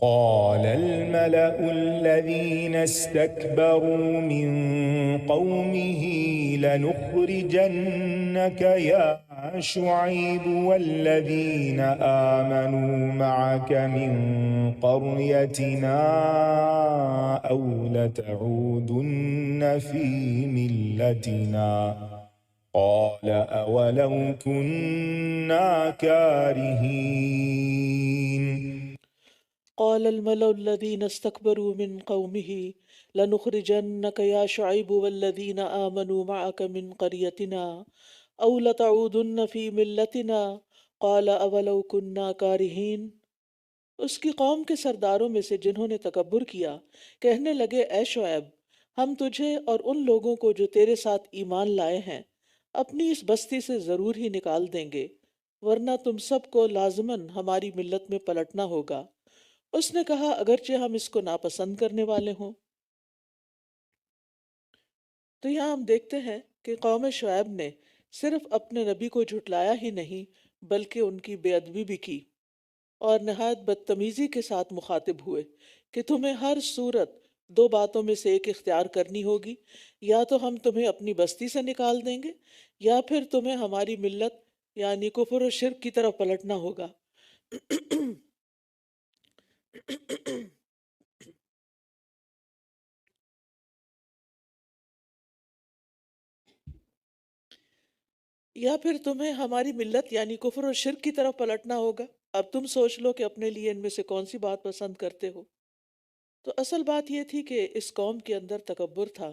قال الملأ الذين استكبروا من قومه لنخرجنك يا شعيب والذين آمنوا معك من قريتنا أو لتعودن في ملتنا قال أولو كنا كارهين قال الملأ الذين استكبروا من قومه لنخرجنك يا شعيب والذين آمنوا معك من قريتنا أو لتعودن في ملتنا قال أولو كنا كارهين۔ اس کی قوم کے سرداروں میں سے جنہوں نے تکبر کیا کہنے لگے، اے شعیب، ہم تجھے اور ان لوگوں کو جو تیرے ساتھ ایمان لائے ہیں اپنی اس بستی سے ضرور ہی نکال دیں گے، ورنہ تم سب کو لازماً ہماری ملت میں پلٹنا ہوگا۔ اس نے کہا اگرچہ ہم اس کو ناپسند کرنے والے ہوں۔ تو یہاں ہم دیکھتے ہیں کہ قوم شعیب نے صرف اپنے نبی کو جھٹلایا ہی نہیں بلکہ ان کی بے ادبی بھی کی اور نہایت بدتمیزی کے ساتھ مخاطب ہوئے کہ تمہیں ہر صورت دو باتوں میں سے ایک اختیار کرنی ہوگی، یا تو ہم تمہیں اپنی بستی سے نکال دیں گے یا پھر تمہیں ہماری ملت یعنی کفر و شرک کی طرف پلٹنا ہوگا۔ یا پھر تمہیں ہماری ملت یعنی کفر اور شرک کی طرف پلٹنا ہوگا۔ اب تم سوچ لو کہ اپنے لیے ان میں سے کون سی بات پسند کرتے ہو۔ تو اصل بات یہ تھی کہ اس قوم کے اندر تکبر تھا،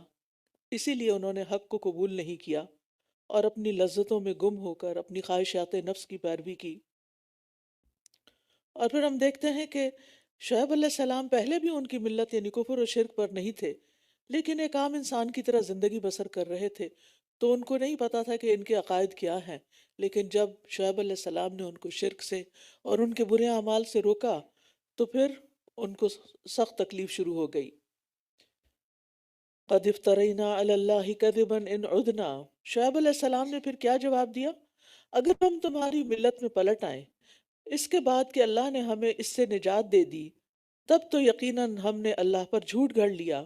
اسی لیے انہوں نے حق کو قبول نہیں کیا اور اپنی لذتوں میں گم ہو کر اپنی خواہشات نفس کی پیروی کی۔ اور پھر ہم دیکھتے ہیں کہ شعیب علیہ السلام پہلے بھی ان کی ملت یعنی کفر و شرک پر نہیں تھے، لیکن ایک عام انسان کی طرح زندگی بسر کر رہے تھے، تو ان کو نہیں پتا تھا کہ ان کے عقائد کیا ہیں۔ لیکن جب شعیب علیہ السلام نے ان کو شرک سے اور ان کے برے اعمال سے روکا تو پھر ان کو سخت تکلیف شروع ہو گئی۔ قد افترینا علی اللہ کذبا ان عدنا، شعیب علیہ السلام نے پھر کیا جواب دیا؟ اگر ہم تمہاری ملت میں پلٹ آئیں اس کے بعد کہ اللہ نے ہمیں اس سے نجات دے دی، تب تو یقیناً ہم نے اللہ پر جھوٹ گھڑ لیا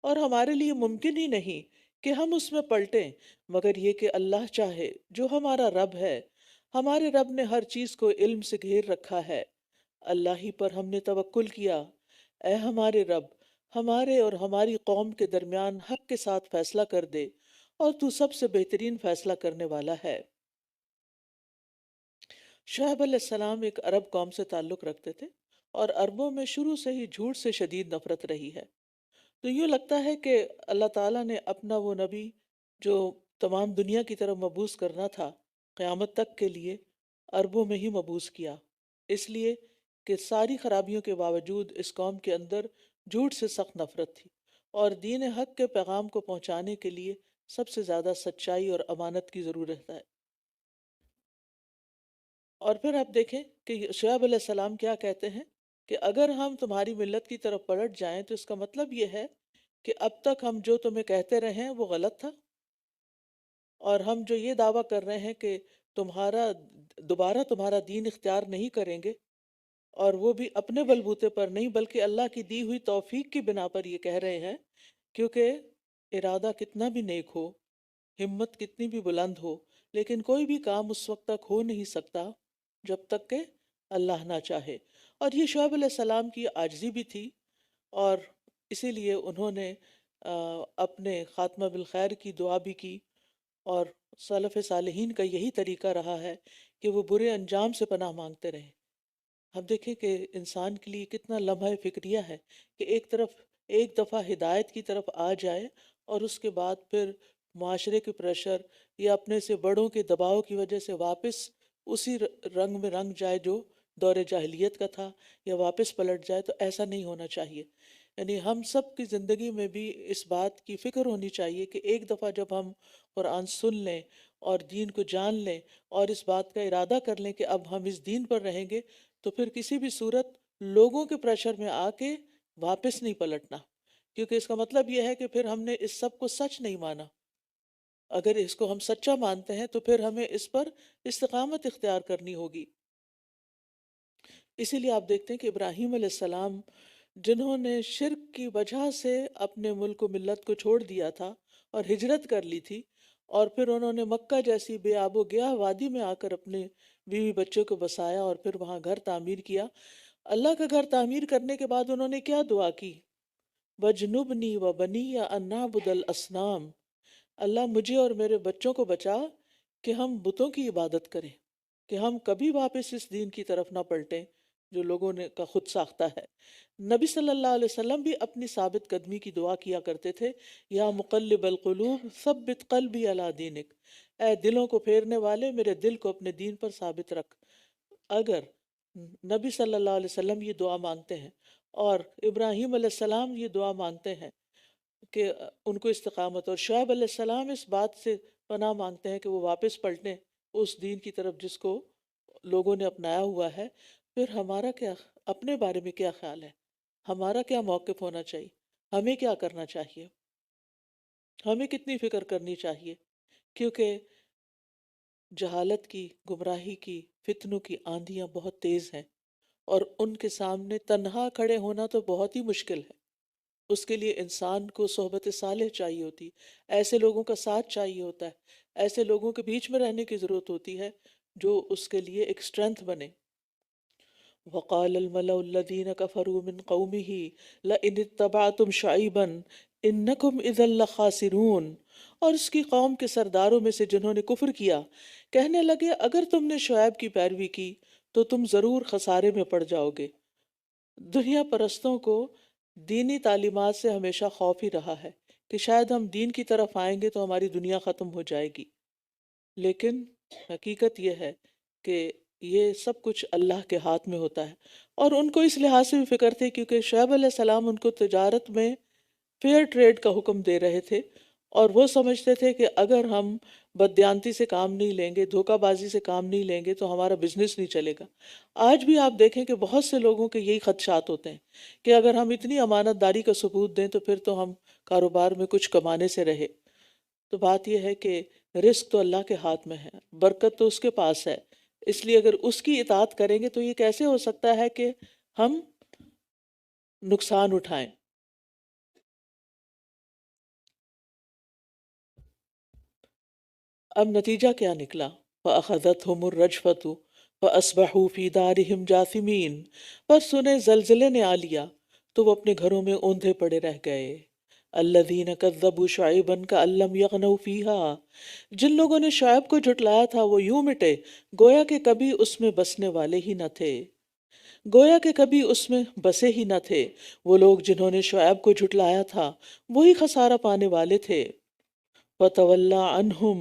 اور ہمارے لیے ممکن ہی نہیں کہ ہم اس میں پلٹیں مگر یہ کہ اللہ چاہے، جو ہمارا رب ہے۔ ہمارے رب نے ہر چیز کو علم سے گھیر رکھا ہے، اللہ ہی پر ہم نے توکل کیا۔ اے ہمارے رب، ہمارے اور ہماری قوم کے درمیان حق کے ساتھ فیصلہ کر دے، اور تو سب سے بہترین فیصلہ کرنے والا ہے۔ شعیب علیہ السلام ایک عرب قوم سے تعلق رکھتے تھے اور عربوں میں شروع سے ہی جھوٹ سے شدید نفرت رہی ہے۔ تو یوں لگتا ہے کہ اللہ تعالیٰ نے اپنا وہ نبی جو تمام دنیا کی طرف مبعوث کرنا تھا قیامت تک کے لیے عربوں میں ہی مبعوث کیا، اس لیے کہ ساری خرابیوں کے باوجود اس قوم کے اندر جھوٹ سے سخت نفرت تھی، اور دین حق کے پیغام کو پہنچانے کے لیے سب سے زیادہ سچائی اور امانت کی ضرورت ہے۔ اور پھر آپ دیکھیں کہ شعیب علیہ السلام کیا کہتے ہیں کہ اگر ہم تمہاری ملت کی طرف پلٹ جائیں تو اس کا مطلب یہ ہے کہ اب تک ہم جو تمہیں کہتے رہے ہیں وہ غلط تھا، اور ہم جو یہ دعویٰ کر رہے ہیں کہ تمہارا دوبارہ تمہارا دین اختیار نہیں کریں گے، اور وہ بھی اپنے بلبوتے پر نہیں بلکہ اللہ کی دی ہوئی توفیق کی بنا پر یہ کہہ رہے ہیں، کیونکہ ارادہ کتنا بھی نیک ہو، ہمت کتنی بھی بلند ہو، لیکن کوئی بھی کام اس وقت تک ہو نہیں سکتا جب تک کہ اللہ نہ چاہے۔ اور یہ شعیب علیہ السلام کی عاجزی بھی تھی، اور اسی لیے انہوں نے اپنے خاتمہ بالخیر کی دعا بھی کی، اور سلف صالحین کا یہی طریقہ رہا ہے کہ وہ برے انجام سے پناہ مانگتے رہے۔ ہم دیکھیں کہ انسان کے لیے کتنا لمحہ فکریہ ہے کہ ایک دفعہ ہدایت کی طرف آ جائے، اور اس کے بعد پھر معاشرے کے پریشر یا اپنے سے بڑوں کے دباؤ کی وجہ سے واپس اسی رنگ میں رنگ جائے جو دور جاہلیت کا تھا، یا واپس پلٹ جائے۔ تو ایسا نہیں ہونا چاہیے۔ یعنی ہم سب کی زندگی میں بھی اس بات کی فکر ہونی چاہیے کہ ایک دفعہ جب ہم قرآن سن لیں اور دین کو جان لیں اور اس بات کا ارادہ کر لیں کہ اب ہم اس دین پر رہیں گے، تو پھر کسی بھی صورت لوگوں کے پریشر میں آ کے واپس نہیں پلٹنا، کیونکہ اس کا مطلب یہ ہے کہ پھر ہم نے اس سب کو سچ نہیں مانا۔ اگر اس کو ہم سچا مانتے ہیں تو پھر ہمیں اس پر استقامت اختیار کرنی ہوگی۔ اسی لیے آپ دیکھتے ہیں کہ ابراہیم علیہ السلام، جنہوں نے شرک کی وجہ سے اپنے ملک و ملت کو چھوڑ دیا تھا اور ہجرت کر لی تھی، اور پھر انہوں نے مکہ جیسی بے آب و گیاہ وادی میں آ کر اپنے بیوی بچوں کو بسایا اور پھر وہاں گھر تعمیر کیا۔ اللہ کا گھر تعمیر کرنے کے بعد انہوں نے کیا دعا کی؟ وَجْنُبْنِي وَبَنِيَّ أَن نَّعْبُدَ الْأَصْنَامَ، اللہ مجھے اور میرے بچوں کو بچا کہ ہم بتوں کی عبادت کریں، کہ ہم کبھی واپس اس دین کی طرف نہ پلٹیں جو لوگوں نے کا خود ساختہ ہے۔ نبی صلی اللہ علیہ وسلم بھی اپنی ثابت قدمی کی دعا کیا کرتے تھے، یا مقلب القلوب ثبت قلبی علی دینک، اے دلوں کو پھیرنے والے میرے دل کو اپنے دین پر ثابت رکھ۔ اگر نبی صلی اللہ علیہ وسلم یہ دعا مانگتے ہیں اور ابراہیم علیہ السلام یہ دعا مانگتے ہیں کہ ان کو استقامت، اور شعیب علیہ السلام اس بات سے پناہ مانگتے ہیں کہ وہ واپس پلٹیں اس دین کی طرف جس کو لوگوں نے اپنایا ہوا ہے، پھر ہمارا کیا، اپنے بارے میں کیا خیال ہے؟ ہمارا کیا موقف ہونا چاہیے؟ ہمیں کیا کرنا چاہیے؟ ہمیں کتنی فکر کرنی چاہیے؟ کیونکہ جہالت کی، گمراہی کی، فتنوں کی آندیاں بہت تیز ہیں، اور ان کے سامنے تنہا کھڑے ہونا تو بہت ہی مشکل ہے۔ اس کے لیے انسان کو صحبت صالح چاہیے ہوتی، ایسے لوگوں کا ساتھ چاہیے ہوتا ہے، ایسے لوگوں کے بیچ میں رہنے کی ضرورت ہوتی ہے جو اس کے لیے ایک اسٹرینتھ بنے۔ وقال الملأ الذين كفروا من قومه لئن اتبعتم شعيبا انكم اذا لخاسرون، اور اس کی قوم کے سرداروں میں سے جنہوں نے کفر کیا کہنے لگے اگر تم نے شعیب کی پیروی کی تو تم ضرور خسارے میں پڑ جاؤ گے۔ دنیا پرستوں کو دینی تعلیمات سے ہمیشہ خوف ہی رہا ہے کہ شاید ہم دین کی طرف آئیں گے تو ہماری دنیا ختم ہو جائے گی، لیکن حقیقت یہ ہے کہ یہ سب کچھ اللہ کے ہاتھ میں ہوتا ہے۔ اور ان کو اس لحاظ سے بھی فکر تھی کیونکہ شعیب علیہ السلام ان کو تجارت میں فیئر ٹریڈ کا حکم دے رہے تھے، اور وہ سمجھتے تھے کہ اگر ہم بددیانتی سے کام نہیں لیں گے، دھوکہ بازی سے کام نہیں لیں گے تو ہمارا بزنس نہیں چلے گا۔ آج بھی آپ دیکھیں کہ بہت سے لوگوں کے یہی خدشات ہوتے ہیں کہ اگر ہم اتنی امانت داری کا ثبوت دیں تو پھر تو ہم کاروبار میں کچھ کمانے سے رہے۔ تو بات یہ ہے کہ رزق تو اللہ کے ہاتھ میں ہے، برکت تو اس کے پاس ہے، اس لیے اگر اس کی اطاعت کریں گے تو یہ کیسے ہو سکتا ہے کہ ہم نقصان اٹھائیں۔ اب نتیجہ کیا نکلا؟ فَأَخَذَتْهُمُ الرَّجْفَةُ فَأَصْبَحُوا فِي دَارِهِمْ جَاثِمِينَ، بس انہیں زلزلے نے آ لیا تو وہ اپنے گھروں میں اوندھے پڑے رہ گئے۔ الَّذِينَ كَذَّبُوا شُعَيْبًا كَأَن لَّمْ يَغْنَوْا فِيهَا، جن لوگوں نے شعیب کو جھٹلایا تھا وہ یوں مٹے گویا کہ کبھی اس میں بسنے والے ہی نہ تھے، گویا کہ کبھی اس میں بسے ہی نہ تھے۔ وہ لوگ جنہوں نے شعیب کو جھٹلایا تھا وہی خسارہ پانے والے تھے۔ وَتَوَلَّى عَنْهُمْ،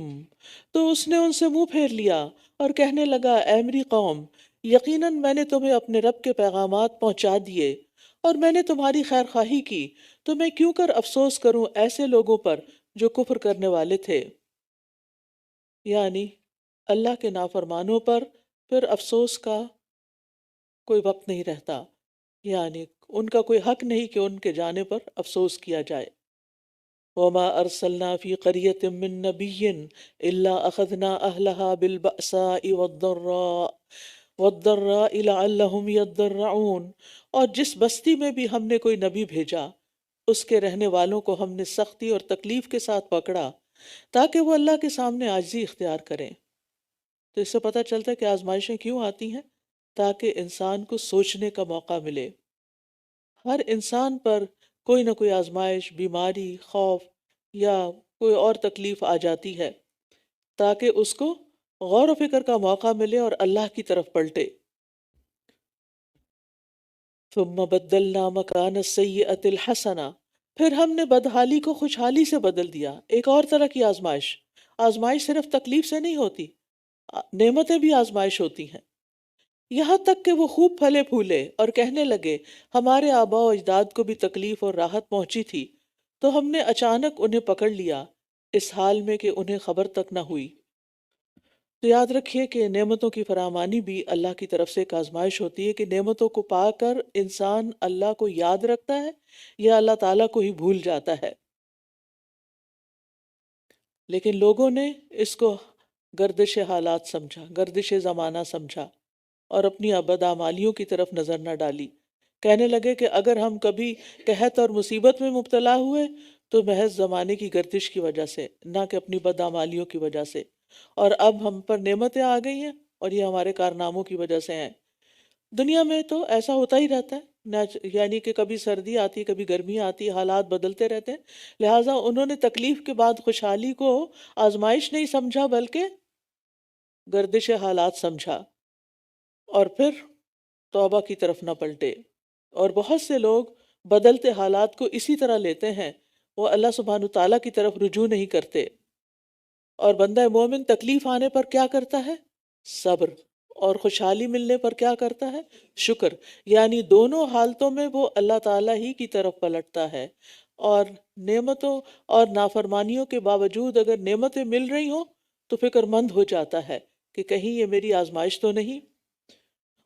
تو اس نے ان سے منہ پھیر لیا اور کہنے لگا اے میری قوم، یقیناً میں نے تمہیں اپنے رب کے پیغامات پہنچا دیے اور میں نے تمہاری خیر خواہی کی، تو میں کیوں کر افسوس کروں ایسے لوگوں پر جو کفر کرنے والے تھے۔ یعنی اللہ کے نافرمانوں پر پھر افسوس کا کوئی وقت نہیں رہتا، یعنی ان کا کوئی حق نہیں کہ ان کے جانے پر افسوس کیا جائے۔ وَمَا أَرْسَلْنَا فِي قَرْيَةٍ مِّن نَّبِيٍّ إِلَّا أَخَذْنَا أَهْلَهَا بِالْبَأْسَاءِ وَالضَّرَّاءِ لَعَلَّهُمْ يَضَّرَّعُونَ، اور جس بستی میں بھی ہم نے کوئی نبی بھیجا اس کے رہنے والوں کو ہم نے سختی اور تکلیف کے ساتھ پکڑا تاکہ وہ اللہ کے سامنے عاجزی اختیار کریں۔ تو اس سے پتہ چلتا ہے کہ آزمائشیں کیوں آتی ہیں؟ تاکہ انسان کو سوچنے کا موقع ملے۔ ہر انسان پر کوئی نہ کوئی آزمائش، بیماری، خوف یا کوئی اور تکلیف آ جاتی ہے تاکہ اس کو غور و فکر کا موقع ملے اور اللہ کی طرف پلٹے۔ ثم بدلنا مکان السیئۃ الحسنہ، پھر ہم نے بدحالی کو خوشحالی سے بدل دیا۔ ایک اور طرح کی آزمائش، آزمائش صرف تکلیف سے نہیں ہوتی، نعمتیں بھی آزمائش ہوتی ہیں، یہاں تک کہ وہ خوب پھلے پھولے اور کہنے لگے ہمارے آباء و اجداد کو بھی تکلیف اور راحت پہنچی تھی تو ہم نے اچانک انہیں پکڑ لیا، اس حال میں کہ انہیں خبر تک نہ ہوئی۔ تو یاد رکھیے کہ نعمتوں کی فراوانی بھی اللہ کی طرف سے ایک آزمائش ہوتی ہے کہ نعمتوں کو پا کر انسان اللہ کو یاد رکھتا ہے یا اللہ تعالیٰ کو ہی بھول جاتا ہے۔ لیکن لوگوں نے اس کو گردش حالات سمجھا، گردش زمانہ سمجھا اور اپنی بدعمالیوں کی طرف نظر نہ ڈالی۔ کہنے لگے کہ اگر ہم کبھی قحط اور مصیبت میں مبتلا ہوئے تو محض زمانے کی گردش کی وجہ سے، نہ کہ اپنی بدعمالیوں کی وجہ سے، اور اب ہم پر نعمتیں آ گئی ہیں اور یہ ہمارے کارناموں کی وجہ سے ہیں۔ دنیا میں تو ایسا ہوتا ہی رہتا ہے، یعنی کہ کبھی سردی آتی، کبھی گرمی آتی، حالات بدلتے رہتے ہیں، لہٰذا انہوں نے تکلیف کے بعد خوشحالی کو آزمائش نہیں سمجھا بلکہ گردش حالات سمجھا، اور پھر توبہ کی طرف نہ پلٹے۔ اور بہت سے لوگ بدلتے حالات کو اسی طرح لیتے ہیں، وہ اللہ سبحانہ تعالیٰ کی طرف رجوع نہیں کرتے۔ اور بندہ مومن تکلیف آنے پر کیا کرتا ہے؟ صبر، اور خوشحالی ملنے پر کیا کرتا ہے؟ شکر، یعنی دونوں حالتوں میں وہ اللہ تعالیٰ ہی کی طرف پلٹتا ہے، اور نعمتوں اور نافرمانیوں کے باوجود اگر نعمتیں مل رہی ہوں تو فکر مند ہو جاتا ہے کہ کہیں یہ میری آزمائش تو نہیں۔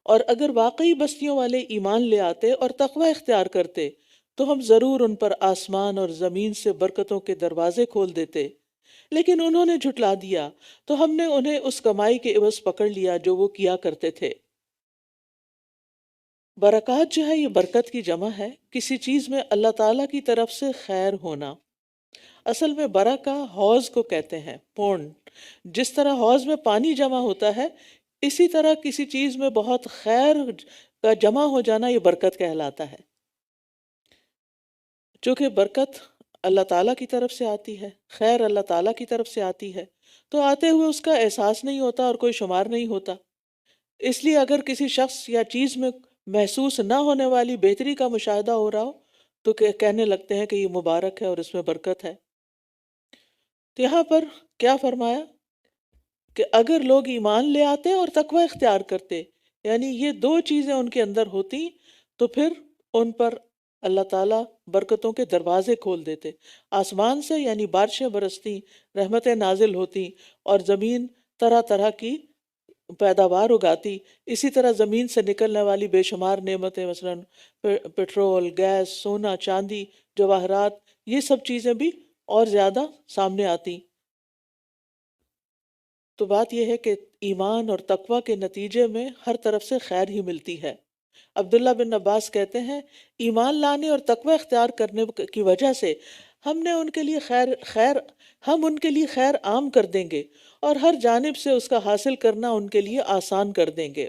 اور اگر واقعی بستیوں والے ایمان لے آتے اور تقوی اختیار کرتے تو ہم ضرور ان پر آسمان اور زمین سے برکتوں کے دروازے کھول دیتے، لیکن انہوں نے جھٹلا دیا تو ہم نے انہیں اس کمائی کے عوض پکڑ لیا جو وہ کیا کرتے تھے۔ برکات جو ہے یہ برکت کی جمع ہے، کسی چیز میں اللہ تعالیٰ کی طرف سے خیر ہونا۔ اصل میں برکہ حوض کو کہتے ہیں، پونڈ۔ جس طرح حوض میں پانی جمع ہوتا ہے، اسی طرح کسی چیز میں بہت خیر کا جمع ہو جانا یہ برکت کہلاتا ہے۔ چونکہ برکت اللہ تعالیٰ کی طرف سے آتی ہے، خیر اللہ تعالیٰ کی طرف سے آتی ہے، تو آتے ہوئے اس کا احساس نہیں ہوتا اور کوئی شمار نہیں ہوتا۔ اس لیے اگر کسی شخص یا چیز میں محسوس نہ ہونے والی بہتری کا مشاہدہ ہو رہا ہو تو کہنے لگتے ہیں کہ یہ مبارک ہے اور اس میں برکت ہے۔ تو یہاں پر کیا فرمایا کہ اگر لوگ ایمان لے آتے اور تقوی اختیار کرتے، یعنی یہ دو چیزیں ان کے اندر ہوتی، تو پھر ان پر اللہ تعالیٰ برکتوں کے دروازے کھول دیتے، آسمان سے یعنی بارشیں برستی، رحمتیں نازل ہوتی، اور زمین طرح طرح کی پیداوار اگاتی۔ اسی طرح زمین سے نکلنے والی بے شمار نعمتیں، مثلا پیٹرول، گیس، سونا، چاندی، جواہرات، یہ سب چیزیں بھی اور زیادہ سامنے آتی۔ تو بات یہ ہے کہ ایمان اور تقوی کے نتیجے میں ہر طرف سے خیر ہی ملتی ہے۔ عبداللہ بن عباس کہتے ہیں ایمان لانے اور تقوی اختیار کرنے کی وجہ سے ہم ان کے لیے خیر عام کر دیں گے اور ہر جانب سے اس کا حاصل کرنا ان کے لیے آسان کر دیں گے۔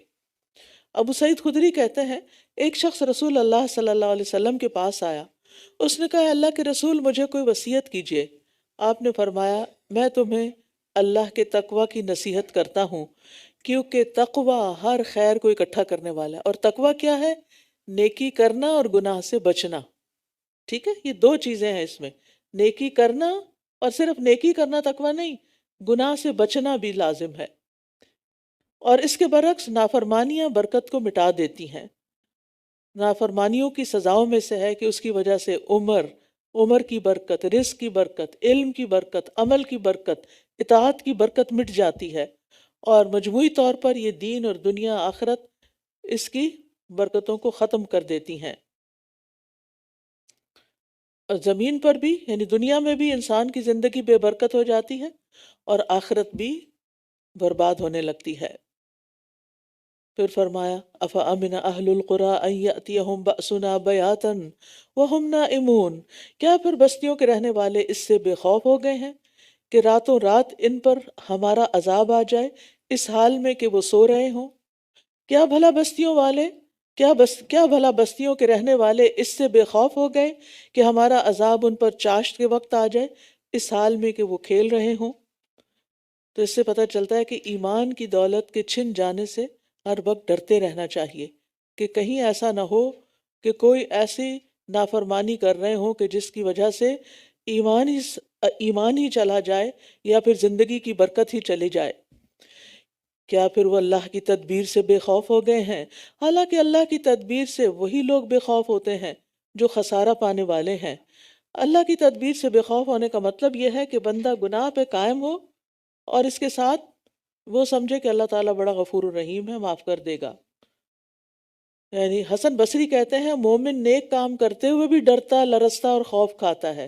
ابو سعید خدری کہتے ہیں ایک شخص رسول اللہ صلی اللہ علیہ وسلم کے پاس آیا، اس نے کہا اللہ کے رسول مجھے کوئی وصیت کیجیے۔ آپ نے فرمایا میں تمہیں اللہ کے تقوی کی نصیحت کرتا ہوں، کیونکہ تقوی ہر خیر کو اکٹھا کرنے والا ہے، اور تقوی کیا ہے؟ نیکی کرنا اور گناہ سے بچنا۔ ٹھیک ہے، یہ دو چیزیں ہیں اس میں، نیکی کرنا، اور صرف نیکی کرنا تقوی نہیں، گناہ سے بچنا بھی لازم ہے۔ اور اس کے برعکس نافرمانیاں برکت کو مٹا دیتی ہیں۔ نافرمانیوں کی سزاؤں میں سے ہے کہ اس کی وجہ سے عمر کی برکت، رزق کی برکت، علم کی برکت، عمل کی برکت، اطاعت کی برکت مٹ جاتی ہے، اور مجموعی طور پر یہ دین اور دنیا آخرت اس کی برکتوں کو ختم کر دیتی ہیں۔ اور زمین پر بھی یعنی دنیا میں بھی انسان کی زندگی بے برکت ہو جاتی ہے اور آخرت بھی برباد ہونے لگتی ہے۔ پھر فرمایا افامن اہل القری ان یاتیہم باسنا بیاتا وہم نائمون، کیا پھر بستیوں کے رہنے والے اس سے بے خوف ہو گئے ہیں کہ راتوں رات ان پر ہمارا عذاب آ جائے اس حال میں کہ وہ سو رہے ہوں؟ کیا بھلا بستیوں والے کیا بھلا بستیوں کے رہنے والے اس سے بے خوف ہو گئے کہ ہمارا عذاب ان پر چاشت کے وقت آ جائے، اس حال میں کہ وہ کھیل رہے ہوں۔ تو اس سے پتہ چلتا ہے کہ ایمان کی دولت کے چھن جانے سے ہر وقت ڈرتے رہنا چاہیے کہ کہیں ایسا نہ ہو کہ کوئی ایسی نافرمانی کر رہے ہوں کہ جس کی وجہ سے ایمان ہی چلا جائے یا پھر زندگی کی برکت ہی چلی جائے۔ کیا پھر وہ اللہ کی تدبیر سے بے خوف ہو گئے ہیں؟ حالانکہ اللہ کی تدبیر سے وہی لوگ بے خوف ہوتے ہیں جو خسارہ پانے والے ہیں۔ اللہ کی تدبیر سے بے خوف ہونے کا مطلب یہ ہے کہ بندہ گناہ پہ قائم ہو اور اس کے ساتھ وہ سمجھے کہ اللہ تعالیٰ بڑا غفور الرحیم ہے، معاف کر دے گا۔ یعنی حسن بصری کہتے ہیں مومن نیک کام کرتے ہوئے بھی ڈرتا، لرزتا اور خوف کھاتا ہے،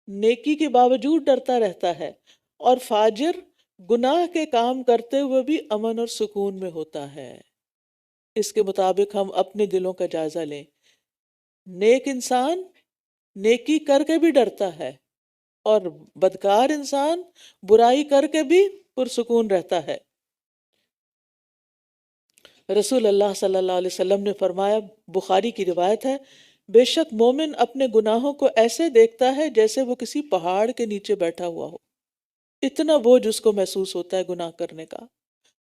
نیکی کے باوجود ڈرتا رہتا ہے، اور فاجر گناہ کے کام کرتے ہوئے بھی امن اور سکون میں ہوتا ہے۔ اس کے مطابق ہم اپنے دلوں کا جائزہ لیں۔ نیک انسان نیکی کر کے بھی ڈرتا ہے، اور بدکار انسان برائی کر کے بھی پرسکون رہتا ہے۔ رسول اللہ صلی اللہ علیہ وسلم نے فرمایا، بخاری کی روایت ہے، بے شک مومن اپنے گناہوں کو ایسے دیکھتا ہے جیسے وہ کسی پہاڑ کے نیچے بیٹھا ہوا ہو۔ اتنا بوجھ اس کو محسوس ہوتا ہے گناہ کرنے کا،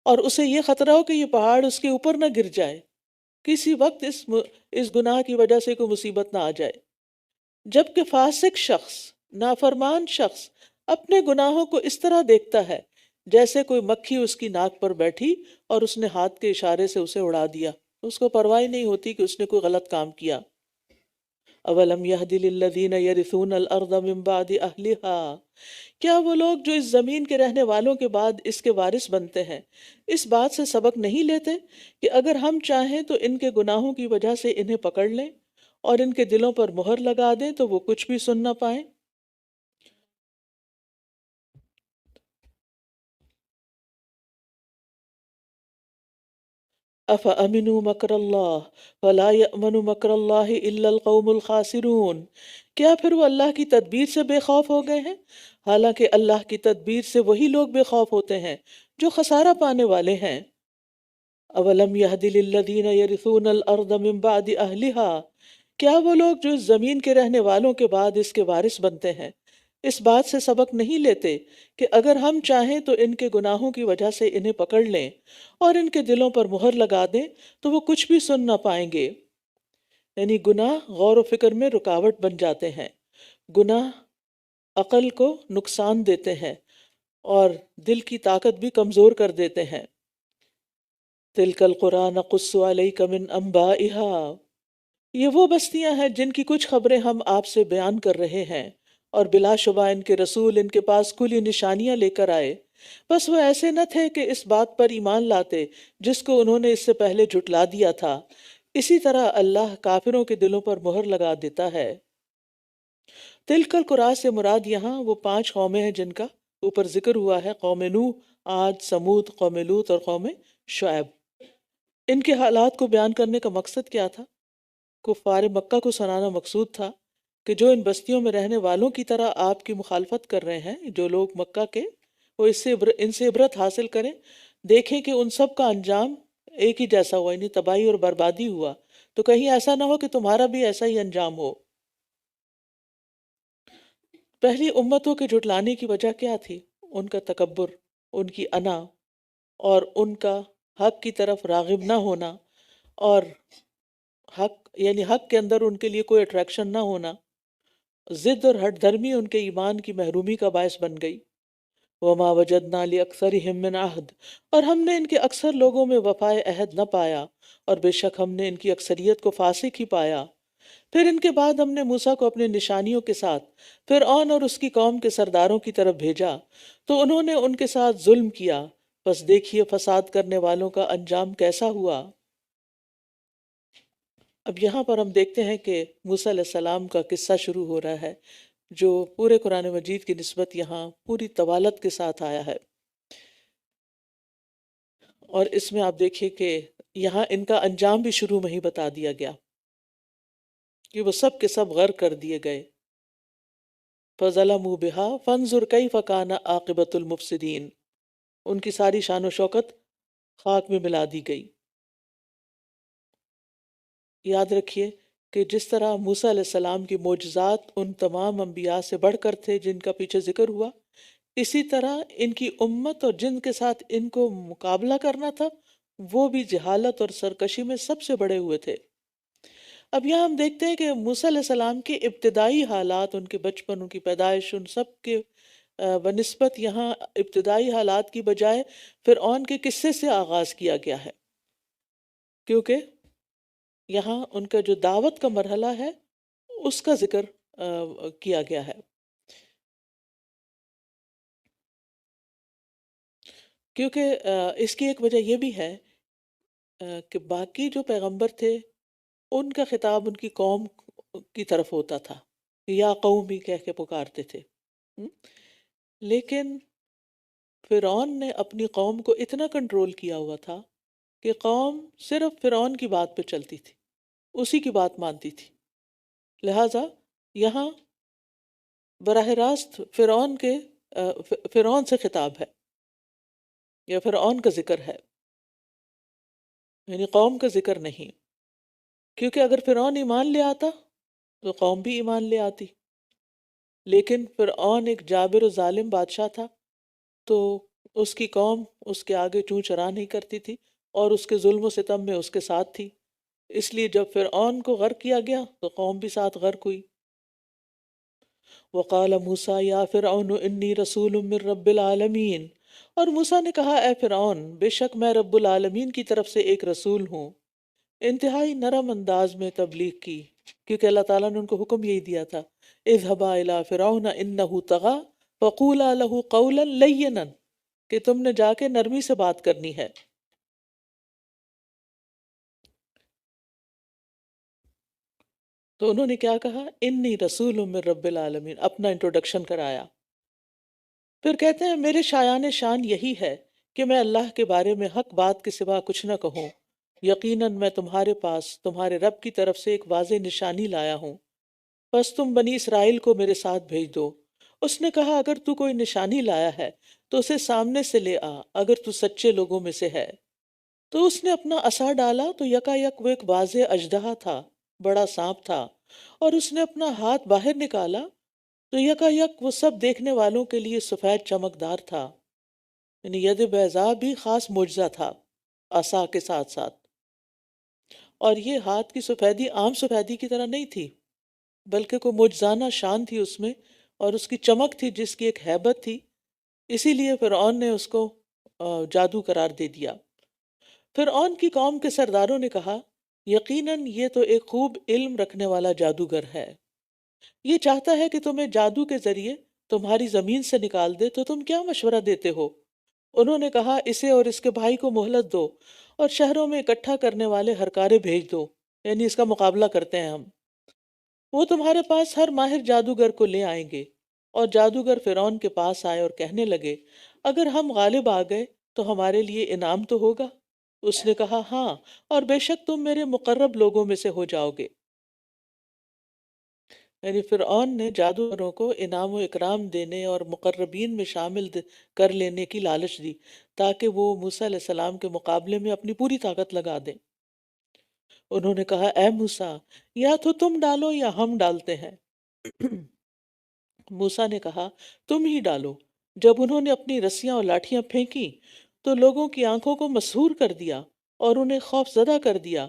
اور اسے یہ خطرہ ہو کہ یہ پہاڑ اس کے اوپر نہ گر جائے، کسی وقت اس گناہ کی وجہ سے کوئی مصیبت نہ آ جائے۔ جبکہ فاسق شخص، نافرمان شخص اپنے گناہوں کو اس طرح دیکھتا ہے جیسے کوئی مکھی اس کی ناک پر بیٹھی اور اس نے ہاتھ کے اشارے سے اسے اڑا دیا، اس کو پرواہ نہیں ہوتی کہ اس نے کوئی غلط کام کیا۔ اولم یہد للذین یرثون الارض من بعد اہلها، کیا وہ لوگ جو اس زمین کے رہنے والوں کے بعد اس کے وارث بنتے ہیں اس بات سے سبق نہیں لیتے کہ اگر ہم چاہیں تو ان کے گناہوں کی وجہ سے انہیں پکڑ لیں اور ان کے دلوں پر مہر لگا دیں تو وہ کچھ بھی سن نہ پائیں۔ افامنوا مکر اللہ فلا یأمن مکر اللہ الا القوم الخاسرون، کیا پھر وہ اللہ کی تدبیر سے بے خوف ہو گئے ہیں؟ حالانکہ اللہ کی تدبیر سے وہی لوگ بے خوف ہوتے ہیں جو خسارہ پانے والے ہیں۔ اولم یہد للذین یرثون الارض من بعد اہلها، کیا وہ لوگ جو اس زمین کے رہنے والوں کے بعد اس کے وارث بنتے ہیں اس بات سے سبق نہیں لیتے کہ اگر ہم چاہیں تو ان کے گناہوں کی وجہ سے انہیں پکڑ لیں اور ان کے دلوں پر مہر لگا دیں تو وہ کچھ بھی سن نہ پائیں گے۔ یعنی گناہ غور و فکر میں رکاوٹ بن جاتے ہیں، گناہ عقل کو نقصان دیتے ہیں اور دل کی طاقت بھی کمزور کر دیتے ہیں۔ تلک القرى نقص علیک من انبائها، یہ وہ بستیاں ہیں جن کی کچھ خبریں ہم آپ سے بیان کر رہے ہیں، اور بلا شبہ ان کے رسول ان کے پاس کھلی نشانیاں لے کر آئے، بس وہ ایسے نہ تھے کہ اس بات پر ایمان لاتے جس کو انہوں نے اس سے پہلے جھٹلا دیا تھا۔ اسی طرح اللہ کافروں کے دلوں پر مہر لگا دیتا ہے۔ تلک القرى سے مراد یہاں وہ 5 قومیں ہیں جن کا اوپر ذکر ہوا ہے، قوم نوح، عاد، سمود، قوم لوط اور قوم شعیب۔ ان کے حالات کو بیان کرنے کا مقصد کیا تھا؟ کفار مکہ کو سنانا مقصود تھا کہ جو ان بستیوں میں رہنے والوں کی طرح آپ کی مخالفت کر رہے ہیں، جو لوگ مکہ کے، وہ ان سے عبرت حاصل کریں، دیکھیں کہ ان سب کا انجام ایک ہی جیسا ہوا، یعنی تباہی اور بربادی ہوا، تو کہیں ایسا نہ ہو کہ تمہارا بھی ایسا ہی انجام ہو۔ پہلی امتوں کے جھٹلانے کی وجہ کیا تھی؟ ان کا تکبر، ان کی انا، اور ان کا حق کی طرف راغب نہ ہونا، اور حق کے اندر ان کے لیے کوئی اٹریکشن نہ ہونا۔ ضد اور ہٹ دھرمی ان کے ایمان کی محرومی کا باعث بن گئی۔ وما وجدنا لأکثرهم من عہد، اور ہم نے ان کے اکثر لوگوں میں وفائے عہد نہ پایا، اور بے شک ہم نے ان کی اکثریت کو فاسق ہی پایا۔ پھر ان کے بعد ہم نے موسیٰ کو اپنے نشانیوں کے ساتھ فرعون اور اس کی قوم کے سرداروں کی طرف بھیجا، تو انہوں نے ان کے ساتھ ظلم کیا، بس دیکھیے فساد کرنے والوں کا انجام کیسا ہوا۔ اب یہاں پر ہم دیکھتے ہیں کہ موسیٰ علیہ السلام کا قصہ شروع ہو رہا ہے، جو پورے قرآن مجید کی نسبت یہاں پوری طوالت کے ساتھ آیا ہے، اور اس میں آپ دیکھیے کہ یہاں ان کا انجام بھی شروع میں ہی بتا دیا گیا کہ وہ سب کے سب غرق کر دیے گئے۔ فَظَلَمُوا بِهَا فَانظُرْ كَيْفَ كَانَ عَاقِبَةُ الْمُفْسِدِينَ، ان کی ساری شان و شوکت خاک میں ملا دی گئی۔ یاد رکھیے کہ جس طرح موسیٰ علیہ السلام کی معجزات ان تمام انبیاء سے بڑھ کر تھے جن کا پیچھے ذکر ہوا، اسی طرح ان کی امت اور جن کے ساتھ ان کو مقابلہ کرنا تھا وہ بھی جہالت اور سرکشی میں سب سے بڑے ہوئے تھے۔ اب یہاں ہم دیکھتے ہیں کہ موسیٰ علیہ السلام کے ابتدائی حالات، ان کے بچپن، ان کی پیدائش، ان سب کے بنسبت یہاں ابتدائی حالات کی بجائے فرعون کے قصے سے آغاز کیا گیا ہے، کیونکہ یہاں ان کا جو دعوت کا مرحلہ ہے اس کا ذکر کیا گیا ہے، کیونکہ اس کی ایک وجہ یہ بھی ہے کہ باقی جو پیغمبر تھے ان کا خطاب ان کی قوم کی طرف ہوتا تھا، یا قومی کہہ کے پکارتے تھے۔ ہم؟ لیکن فرعون نے اپنی قوم کو اتنا کنٹرول کیا ہوا تھا کہ قوم صرف فرعون کی بات پہ چلتی تھی، اسی کی بات مانتی تھی، لہٰذا یہاں براہ راست فرعون سے خطاب ہے یا فرعون کا ذکر ہے، یعنی قوم کا ذکر نہیں، کیونکہ اگر فرعون ایمان لے آتا تو قوم بھی ایمان لے آتی، لیکن فرعون ایک جابر و ظالم بادشاہ تھا تو اس کی قوم اس کے آگے چوں چرا نہیں کرتی تھی اور اس کے ظلم و ستم میں اس کے ساتھ تھی، اس لیے جب فرعون کو غرق کیا گیا تو قوم بھی ساتھ غرق ہوئی۔ وقال موسیٰ یا فرعون انی رسول من رب العالمین، اور موسیٰ نے کہا اے فرعون بے شک میں رب العالمین کی طرف سے ایک رسول ہوں، انتہائی نرم انداز میں تبلیغ کی، کیونکہ اللہ تعالیٰ نے ان کو حکم یہی دیا تھا اذهبا الی فرعون انہ طغی فقولا لہ قولا لینا، کہ تم نے جا کے نرمی سے بات کرنی ہے۔ تو انہوں نے کیا کہا؟ انی رسول من رب العالمین، اپنا انٹروڈکشن کرایا۔ پھر کہتے ہیں میرے شایان شان یہی ہے کہ میں اللہ کے بارے میں حق بات کے سوا کچھ نہ کہوں، یقیناً میں تمہارے پاس تمہارے رب کی طرف سے ایک واضح نشانی لایا ہوں، بس تم بنی اسرائیل کو میرے ساتھ بھیج دو۔ اس نے کہا اگر تو کوئی نشانی لایا ہے تو اسے سامنے سے لے آ، اگر تو سچے لوگوں میں سے ہے۔ تو اس نے اپنا عصا ڈالا تو یکا یک وہ ایک واضح اژدہا تھا، بڑا سانپ تھا، اور اس نے اپنا ہاتھ باہر نکالا تو یکا یک وہ سب دیکھنے والوں کے لیے سفید چمکدار تھا، یعنی ید بیضاء بھی خاص معجزہ تھا عصا کے ساتھ ساتھ، اور یہ ہاتھ کی سفیدی عام سفیدی کی طرح نہیں تھی بلکہ کوئی معجزانہ شان تھی اس میں، اور اس کی چمک تھی جس کی ایک ہیبت تھی، اسی لیے فرعون نے اس کو جادو قرار دے دیا۔ فرعون کی قوم کے سرداروں نے کہا یقیناً یہ تو ایک خوب علم رکھنے والا جادوگر ہے، یہ چاہتا ہے کہ تمہیں جادو کے ذریعے تمہاری زمین سے نکال دے، تو تم کیا مشورہ دیتے ہو؟ انہوں نے کہا اسے اور اس کے بھائی کو مہلت دو اور شہروں میں اکٹھا کرنے والے ہرکارے بھیج دو، یعنی اس کا مقابلہ کرتے ہیں ہم، وہ تمہارے پاس ہر ماہر جادوگر کو لے آئیں گے۔ اور جادوگر فرعون کے پاس آئے اور کہنے لگے اگر ہم غالب آ گئے تو ہمارے لیے انعام تو ہوگا؟ اس نے کہا ہاں، اور بے شک تم میرے مقرب لوگوں میں سے ہو جاؤ گے۔ یعنی فرعون نے جادوگروں کو انعام و اکرام دینے اور مقربین میں شامل کر لینے کی لالچ دی تاکہ وہ موسیٰ علیہ السلام کے مقابلے میں اپنی پوری طاقت لگا دیں۔ انہوں نے کہا اے موسیٰ یا تو تم ڈالو یا ہم ڈالتے ہیں۔ موسیٰ نے کہا تم ہی ڈالو۔ جب انہوں نے اپنی رسیاں اور لاٹھیاں پھینکی تو لوگوں کی آنکھوں کو مسحور کر دیا اور انہیں خوف زدہ کر دیا،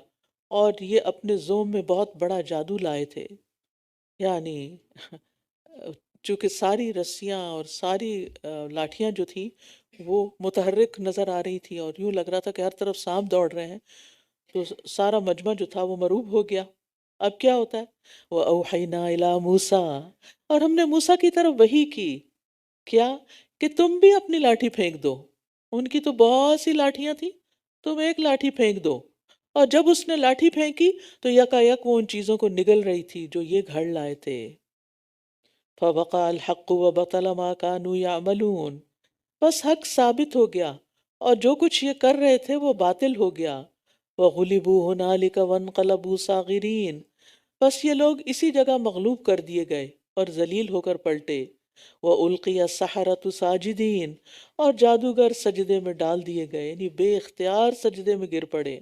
اور یہ اپنے زوم میں بہت بڑا جادو لائے تھے، یعنی چونکہ ساری رسیاں اور ساری لاٹھیاں جو تھیں وہ متحرک نظر آ رہی تھی اور یوں لگ رہا تھا کہ ہر طرف سانپ دوڑ رہے ہیں، تو سارا مجمع جو تھا وہ مروب ہو گیا۔ اب کیا ہوتا ہے؟ وَأَوْحَيْنَا إِلَىٰ مُوسَىٰ، اور ہم نے موسیٰ کی طرف وحی کی، کیا کہ تم بھی اپنی لاٹھی پھینک دو۔ ان کی تو بہت سی لاٹھیاں تھیں، تم ایک لاٹھی پھینک دو۔ اور جب اس نے لاٹھی پھینکی تو یکا یک وہ ان چیزوں کو نگل رہی تھی جو یہ گھڑ لائے تھے۔ فَوَقَعَ الْحَقُّ وَبَطَلَ مَا كَانُوا يَعْمَلُونَ، بس حق ثابت ہو گیا اور جو کچھ یہ کر رہے تھے وہ باطل ہو گیا۔ وَغُلِبُوا هُنَالِكَ وَانقَلَبُوا صَاغِرِينَ، بس یہ لوگ اسی جگہ مغلوب کر دیے گئے اور ذلیل ہو کر پلٹے۔ وَأُلْقِيَ السَّحَرَةُ سَاجِدِينَ، اور جادوگر سجدے میں ڈال دیے گئے، یعنی بے اختیار سجدے میں گر پڑے۔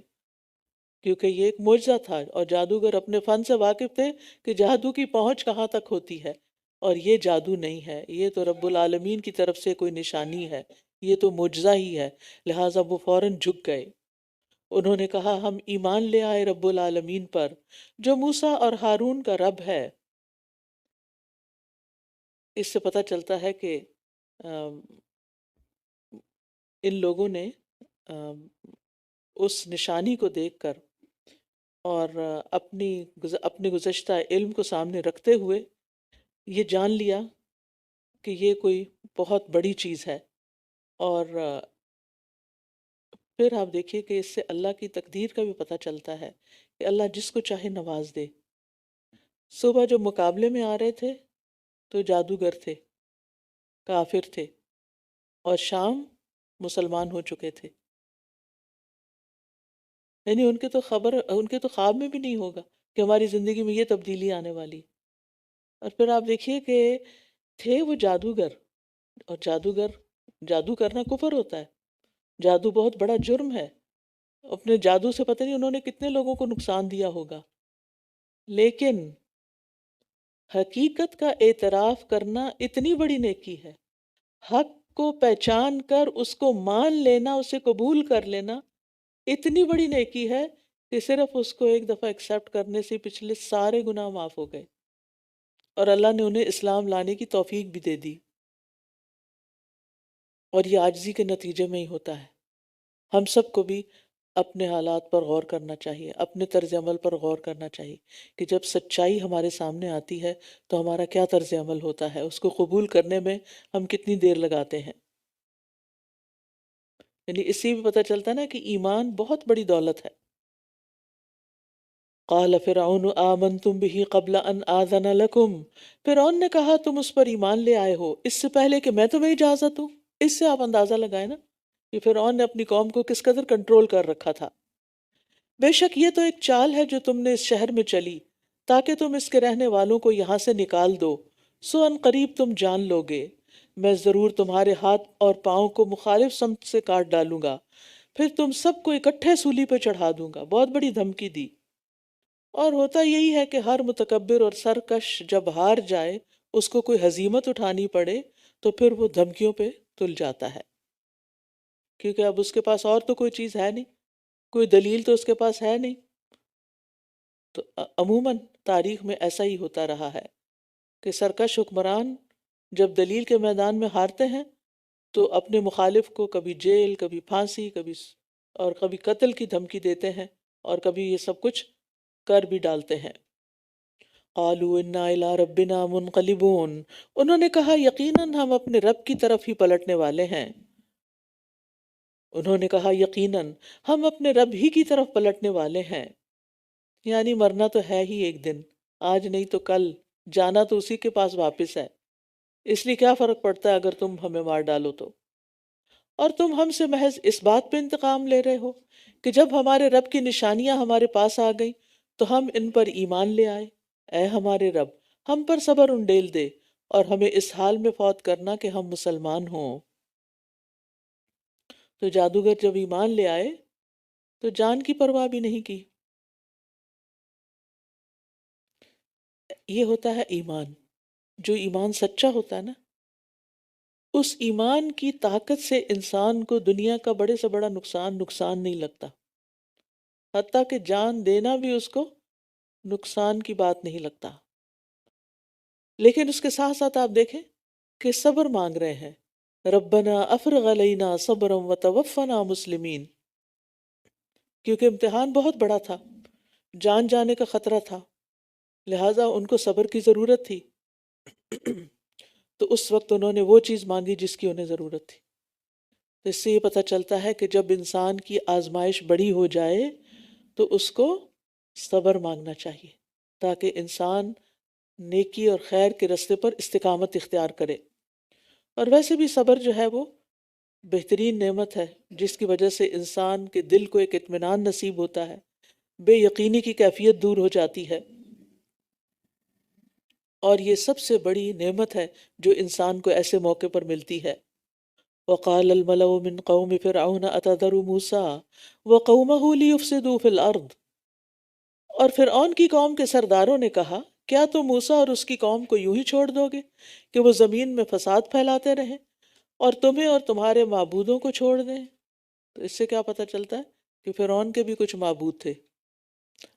کیونکہ یہ ایک معجزہ تھا اور جادوگر اپنے فن سے واقف تھے کہ جادو کی پہنچ کہاں تک ہوتی ہے، اور یہ جادو نہیں ہے، یہ تو رب العالمین کی طرف سے کوئی نشانی ہے، یہ تو معجزہ ہی ہے۔ لہٰذا وہ فوراً جھک گئے۔ انہوں نے کہا ہم ایمان لے آئے رب العالمین پر جو موسیٰ اور ہارون کا رب ہے۔ اس سے پتہ چلتا ہے کہ آم، ان لوگوں نے آم، اس نشانی کو دیکھ کر اور اپنی گزشتہ علم کو سامنے رکھتے ہوئے یہ جان لیا کہ یہ کوئی بہت بڑی چیز ہے۔ اور پھر آپ دیکھیے کہ اس سے اللہ کی تقدیر کا بھی پتہ چلتا ہے کہ اللہ جس کو چاہے نواز دے۔ صبح جو مقابلے میں آ رہے تھے تو جادوگر تھے، کافر تھے، اور شام مسلمان ہو چکے تھے۔ یعنی ان کے تو خواب میں بھی نہیں ہوگا کہ ہماری زندگی میں یہ تبدیلی آنے والی۔ اور پھر آپ دیکھیے کہ تھے وہ جادوگر، اور جادو کرنا کفر ہوتا ہے، جادو بہت بڑا جرم ہے۔ اپنے جادو سے پتہ نہیں انہوں نے کتنے لوگوں کو نقصان دیا ہوگا، لیکن حقیقت کا اعتراف کرنا اتنی بڑی نیکی ہے، حق کو پہچان کر اس کو مان لینا، اسے قبول کر لینا اتنی بڑی نیکی ہے کہ صرف اس کو ایک دفعہ ایکسیپٹ کرنے سے پچھلے سارے گناہ معاف ہو گئے، اور اللہ نے انہیں اسلام لانے کی توفیق بھی دے دی۔ اور یہ عاجزی کے نتیجے میں ہی ہوتا ہے۔ ہم سب کو بھی اپنے حالات پر غور کرنا چاہیے، اپنے طرز عمل پر غور کرنا چاہیے کہ جب سچائی ہمارے سامنے آتی ہے تو ہمارا کیا طرز عمل ہوتا ہے، اس کو قبول کرنے میں ہم کتنی دیر لگاتے ہیں۔ یعنی اس سے بھی پتہ چلتا ہے نا کہ ایمان بہت بڑی دولت ہے۔ قال فرعون آمنتم به قبل ان آذن لکم، فرعون نے کہا تم اس پر ایمان لے آئے ہو اس سے پہلے کہ میں تمہیں اجازت دوں۔ اس سے آپ اندازہ لگائیں نا کہ فرعون نے اپنی قوم کو کس قدر کنٹرول کر رکھا تھا۔ بے شک یہ تو ایک چال ہے جو تم نے اس شہر میں چلی تاکہ تم اس کے رہنے والوں کو یہاں سے نکال دو، سو ان قریب تم جان لو گے، میں ضرور تمہارے ہاتھ اور پاؤں کو مخالف سمت سے کاٹ ڈالوں گا، پھر تم سب کو اکٹھے سولی پہ چڑھا دوں گا۔ بہت بڑی دھمکی دی۔ اور ہوتا یہی ہے کہ ہر متکبر اور سرکش جب ہار جائے، اس کو کوئی ہزیمت اٹھانی پڑے تو پھر وہ دھمکیوں پہ تل جاتا ہے، کیونکہ اب اس کے پاس اور تو کوئی چیز ہے نہیں، کوئی دلیل تو اس کے پاس ہے نہیں۔ تو عموماً تاریخ میں ایسا ہی ہوتا رہا ہے کہ سرکش حکمران جب دلیل کے میدان میں ہارتے ہیں تو اپنے مخالف کو کبھی جیل، کبھی پھانسی، کبھی قتل کی دھمکی دیتے ہیں، اور کبھی یہ سب کچھ کر بھی ڈالتے ہیں۔ قالوا انا الی ربنا منقلبون، انہوں نے کہا یقیناً ہم اپنے رب کی طرف ہی پلٹنے والے ہیں۔ انہوں نے کہا یقیناً ہم اپنے رب ہی کی طرف پلٹنے والے ہیں، یعنی مرنا تو ہے ہی ایک دن، آج نہیں تو کل، جانا تو اسی کے پاس واپس ہے، اس لیے کیا فرق پڑتا ہے اگر تم ہمیں مار ڈالو تو۔ اور تم ہم سے محض اس بات پہ انتقام لے رہے ہو کہ جب ہمارے رب کی نشانیاں ہمارے پاس آ گئیں تو ہم ان پر ایمان لے آئے۔ اے ہمارے رب، ہم پر صبر انڈیل دے اور ہمیں اس حال میں فوت کرنا کہ ہم مسلمان ہوں۔ تو جادوگر جب ایمان لے آئے تو جان کی پرواہ بھی نہیں کی۔ یہ ہوتا ہے ایمان۔ جو ایمان سچا ہوتا ہے نا، اس ایمان کی طاقت سے انسان کو دنیا کا بڑے سے بڑا نقصان نہیں لگتا، حتیٰ کہ جان دینا بھی اس کو نقصان کی بات نہیں لگتا۔ لیکن اس کے ساتھ ساتھ آپ دیکھیں کہ صبر مانگ رہے ہیں، ربنا افرغ علینا صبرا وتوفنا مسلمین، کیونکہ امتحان بہت بڑا تھا، جان جانے کا خطرہ تھا، لہٰذا ان کو صبر کی ضرورت تھی۔ تو اس وقت انہوں نے وہ چیز مانگی جس کی انہیں ضرورت تھی۔ تو اس سے یہ پتہ چلتا ہے کہ جب انسان کی آزمائش بڑی ہو جائے تو اس کو صبر مانگنا چاہیے تاکہ انسان نیکی اور خیر کے راستے پر استقامت اختیار کرے۔ اور ویسے بھی صبر جو ہے وہ بہترین نعمت ہے جس کی وجہ سے انسان کے دل کو ایک اطمینان نصیب ہوتا ہے، بے یقینی کی کیفیت دور ہو جاتی ہے، اور یہ سب سے بڑی نعمت ہے جو انسان کو ایسے موقع پر ملتی ہے۔ وقال الملأ من قوم فرعون اتذر موسى وقومه ليفسدوا في الارض اور فرعون کی قوم کے سرداروں نے کہا کیا تم موسیٰ اور اس کی قوم کو یوں ہی چھوڑ دو گے کہ وہ زمین میں فساد پھیلاتے رہیں اور تمہیں اور تمہارے معبودوں کو چھوڑ دیں؟ تو اس سے کیا پتہ چلتا ہے کہ فرعون کے بھی کچھ معبود تھے،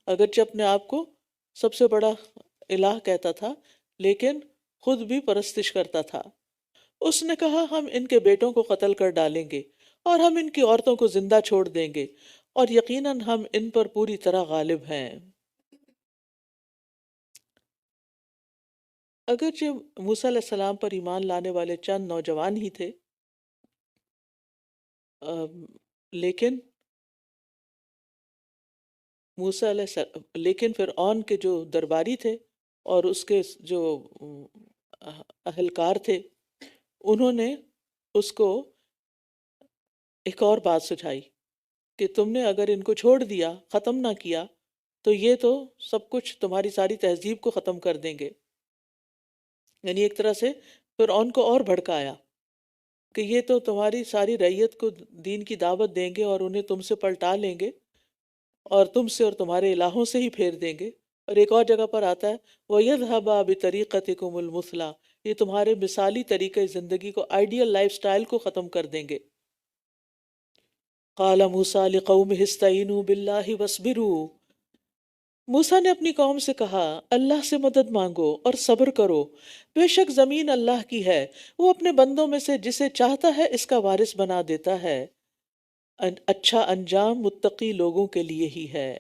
اگرچہ اپنے آپ کو سب سے بڑا الہ کہتا تھا لیکن خود بھی پرستش کرتا تھا۔ اس نے کہا ہم ان کے بیٹوں کو قتل کر ڈالیں گے اور ہم ان کی عورتوں کو زندہ چھوڑ دیں گے اور یقیناً ہم ان پر پوری طرح غالب ہیں۔ اگرچہ موسیٰ علیہ السلام پر ایمان لانے والے چند نوجوان ہی تھے، لیکن لیکن فرعون کے جو درباری تھے اور اس کے جو اہلکار تھے، انہوں نے اس کو ایک اور بات سجھائی کہ تم نے اگر ان کو چھوڑ دیا، ختم نہ کیا، تو یہ تو سب کچھ تمہاری ساری تہذیب کو ختم کر دیں گے۔ یعنی ایک طرح سے فرعون کو اور بھڑکایا کہ یہ تو تمہاری ساری رعیت کو دین کی دعوت دیں گے اور انہیں تم سے پلٹا لیں گے اور تم سے اور تمہارے الہوں سے ہی پھیر دیں گے۔ اور ایک اور جگہ پر آتا ہے وَيَذْهَبَا بِطَرِيقَتِكُمُ الْمُثْلَى، یہ تمہارے مثالی طریقہ زندگی کو، آئیڈیل لائف سٹائل کو ختم کر دیں گے۔ قَالَ مُوسَىٰ لِقَوْمِهِ اسْتَعِينُوا بِاللَّهِ وَاصْبِرُوا، موسیٰ نے اپنی قوم سے کہا اللہ سے مدد مانگو اور صبر کرو، بے شک زمین اللہ کی ہے، وہ اپنے بندوں میں سے جسے چاہتا ہے اس کا وارث بنا دیتا ہے، اچھا انجام متقی لوگوں کے لیے ہی ہے۔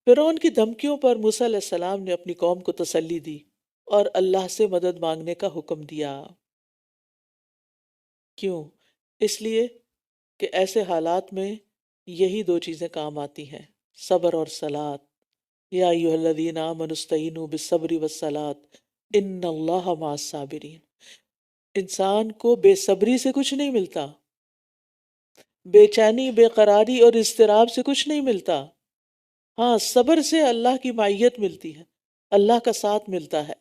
فرعون کی دھمکیوں پر موسیٰ علیہ السلام نے اپنی قوم کو تسلی دی اور اللہ سے مدد مانگنے کا حکم دیا۔ کیوں؟ اس لیے کہ ایسے حالات میں یہی دو چیزیں کام آتی ہیں، صبر اور صلاۃ۔ یا ایھا الذین آمنوا استعینوا بالصبر والصلاۃ ان اللہ مع الصابرین۔ انسان کو بے صبری سے کچھ نہیں ملتا، بے چینی، بے قراری اور اضطراب سے کچھ نہیں ملتا، ہاں صبر سے اللہ کی معیت ملتی ہے، اللہ کا ساتھ ملتا ہے۔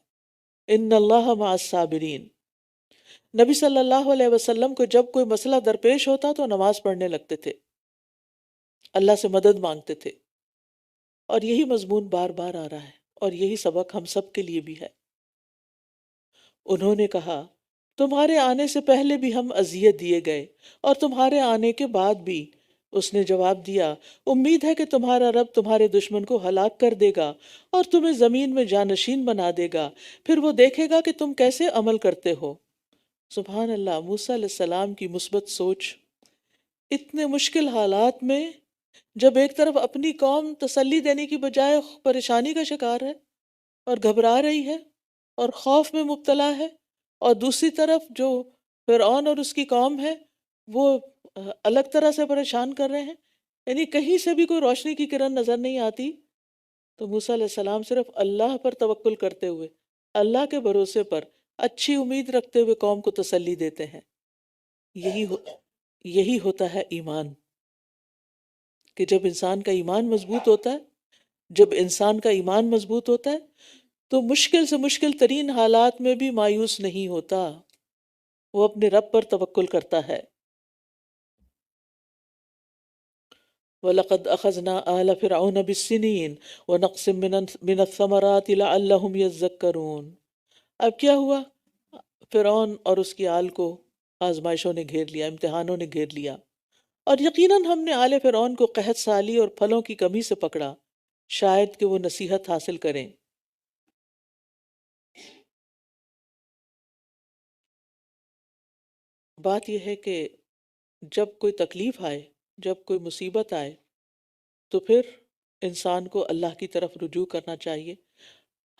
ان اللہ مع الصابرین۔ نبی صلی اللہ علیہ وسلم کو جب کوئی مسئلہ درپیش ہوتا تو نماز پڑھنے لگتے تھے، اللہ سے مدد مانگتے تھے، اور یہی مضمون بار بار آ رہا ہے اور یہی سبق ہم سب کے لیے بھی ہے۔ انہوں نے کہا تمہارے آنے سے پہلے بھی ہم اذیت دیے گئے اور تمہارے آنے کے بعد بھی۔ اس نے جواب دیا امید ہے کہ تمہارا رب تمہارے دشمن کو ہلاک کر دے گا اور تمہیں زمین میں جانشین بنا دے گا، پھر وہ دیکھے گا کہ تم کیسے عمل کرتے ہو۔ سبحان اللہ، موسیٰ علیہ السلام کی مثبت سوچ۔ اتنے مشکل حالات میں جب ایک طرف اپنی قوم تسلی دینے کی بجائے پریشانی کا شکار ہے اور گھبرا رہی ہے اور خوف میں مبتلا ہے، اور دوسری طرف جو فرعون اور اس کی قوم ہے وہ الگ طرح سے پریشان کر رہے ہیں، یعنی کہیں سے بھی کوئی روشنی کی کرن نظر نہیں آتی، تو موسیٰ علیہ السلام صرف اللہ پر توکل کرتے ہوئے، اللہ کے بھروسے پر اچھی امید رکھتے ہوئے قوم کو تسلی دیتے ہیں۔ یہی ہوتا ہے ایمان، کہ جب انسان کا ایمان مضبوط ہوتا ہے، جب انسان کا ایمان مضبوط ہوتا ہے تو مشکل سے مشکل ترین حالات میں بھی مایوس نہیں ہوتا، وہ اپنے رب پر توکل کرتا ہے۔ وَلَقَدْ أَخَذْنَا آلَ فِرْعَوْنَ بِالسِّنِينَ وَنَقْصٍ مِّنَ الثَّمَرَاتِ لَعَلَّهُمْ يَذَّكَّرُونَ۔ اب کیا ہوا؟ فرعون اور اس کی آل کو آزمائشوں نے گھیر لیا، امتحانوں نے گھیر لیا، اور یقیناً ہم نے آل فرعون کو قحط سالی اور پھلوں کی کمی سے پکڑا، شاید کہ وہ نصیحت حاصل کریں۔ بات یہ ہے کہ جب کوئی تکلیف آئے، جب کوئی مصیبت آئے، تو پھر انسان کو اللہ کی طرف رجوع کرنا چاہیے،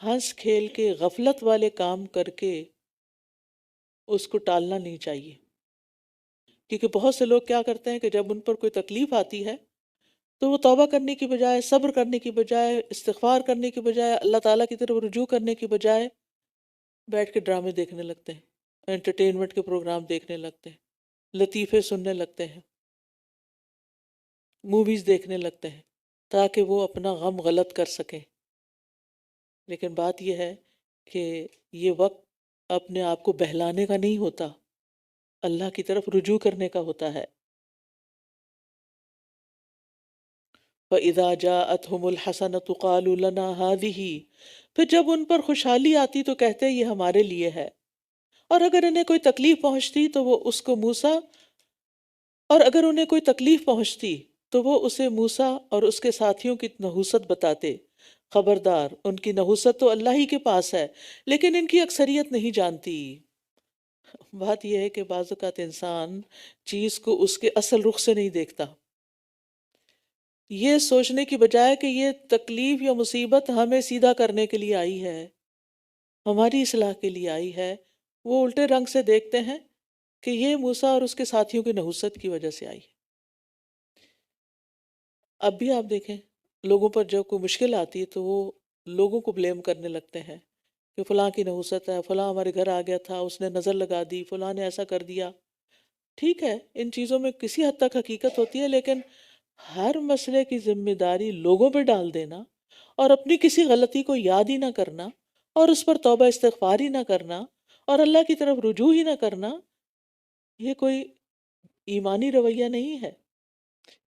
ہنس کھیل کے غفلت والے کام کر کے اس کو ٹالنا نہیں چاہیے، کیونکہ بہت سے لوگ کیا کرتے ہیں کہ جب ان پر کوئی تکلیف آتی ہے تو وہ توبہ کرنے کی بجائے، صبر کرنے کی بجائے، استغفار کرنے کی بجائے، اللہ تعالیٰ کی طرف رجوع کرنے کی بجائے بیٹھ کے ڈرامے دیکھنے لگتے ہیں، انٹرٹینمنٹ کے پروگرام دیکھنے لگتے ہیں، لطیفے سننے لگتے ہیں، موویز دیکھنے لگتے ہیں، تاکہ وہ اپنا غم غلط کر سکیں۔ لیکن بات یہ ہے کہ یہ وقت اپنے آپ کو بہلانے کا نہیں ہوتا، اللہ کی طرف رجوع کرنے کا ہوتا ہے۔ فَإِذَا جَاءَتْهُمُ الْحَسَنَةُ قَالُوا لَنَا هَٰذِهِ، پھر جب ان پر خوشحالی آتی تو کہتے یہ ہمارے لیے ہے، اور اگر انہیں کوئی تکلیف پہنچتی تو وہ اس کو موسیٰ اور اگر انہیں کوئی تکلیف پہنچتی تو وہ اسے موسیٰ اور اس کے ساتھیوں کی نحوست بتاتے۔ خبردار، ان کی نحوست تو اللہ ہی کے پاس ہے، لیکن ان کی اکثریت نہیں جانتی۔ بات یہ ہے کہ بعض اوقات انسان چیز کو اس کے اصل رخ سے نہیں دیکھتا، یہ سوچنے کی بجائے کہ یہ تکلیف یا مصیبت ہمیں سیدھا کرنے کے لیے آئی ہے، ہماری اصلاح کے لیے آئی ہے، وہ الٹے رنگ سے دیکھتے ہیں کہ یہ موسیٰ اور اس کے ساتھیوں کی نحوست کی وجہ سے آئی ہے۔ اب بھی آپ دیکھیں، لوگوں پر جب کوئی مشکل آتی ہے تو وہ لوگوں کو بلیم کرنے لگتے ہیں کہ فلاں کی نحوست ہے، فلاں ہمارے گھر آ گیا تھا، اس نے نظر لگا دی، فلاں نے ایسا کر دیا۔ ٹھیک ہے، ان چیزوں میں کسی حد تک حقیقت ہوتی ہے، لیکن ہر مسئلے کی ذمہ داری لوگوں پہ ڈال دینا اور اپنی کسی غلطی کو یاد ہی نہ کرنا اور اس پر توبہ استغفار ہی نہ کرنا اور اللہ کی طرف رجوع ہی نہ کرنا، یہ کوئی ایمانی رویہ نہیں ہے۔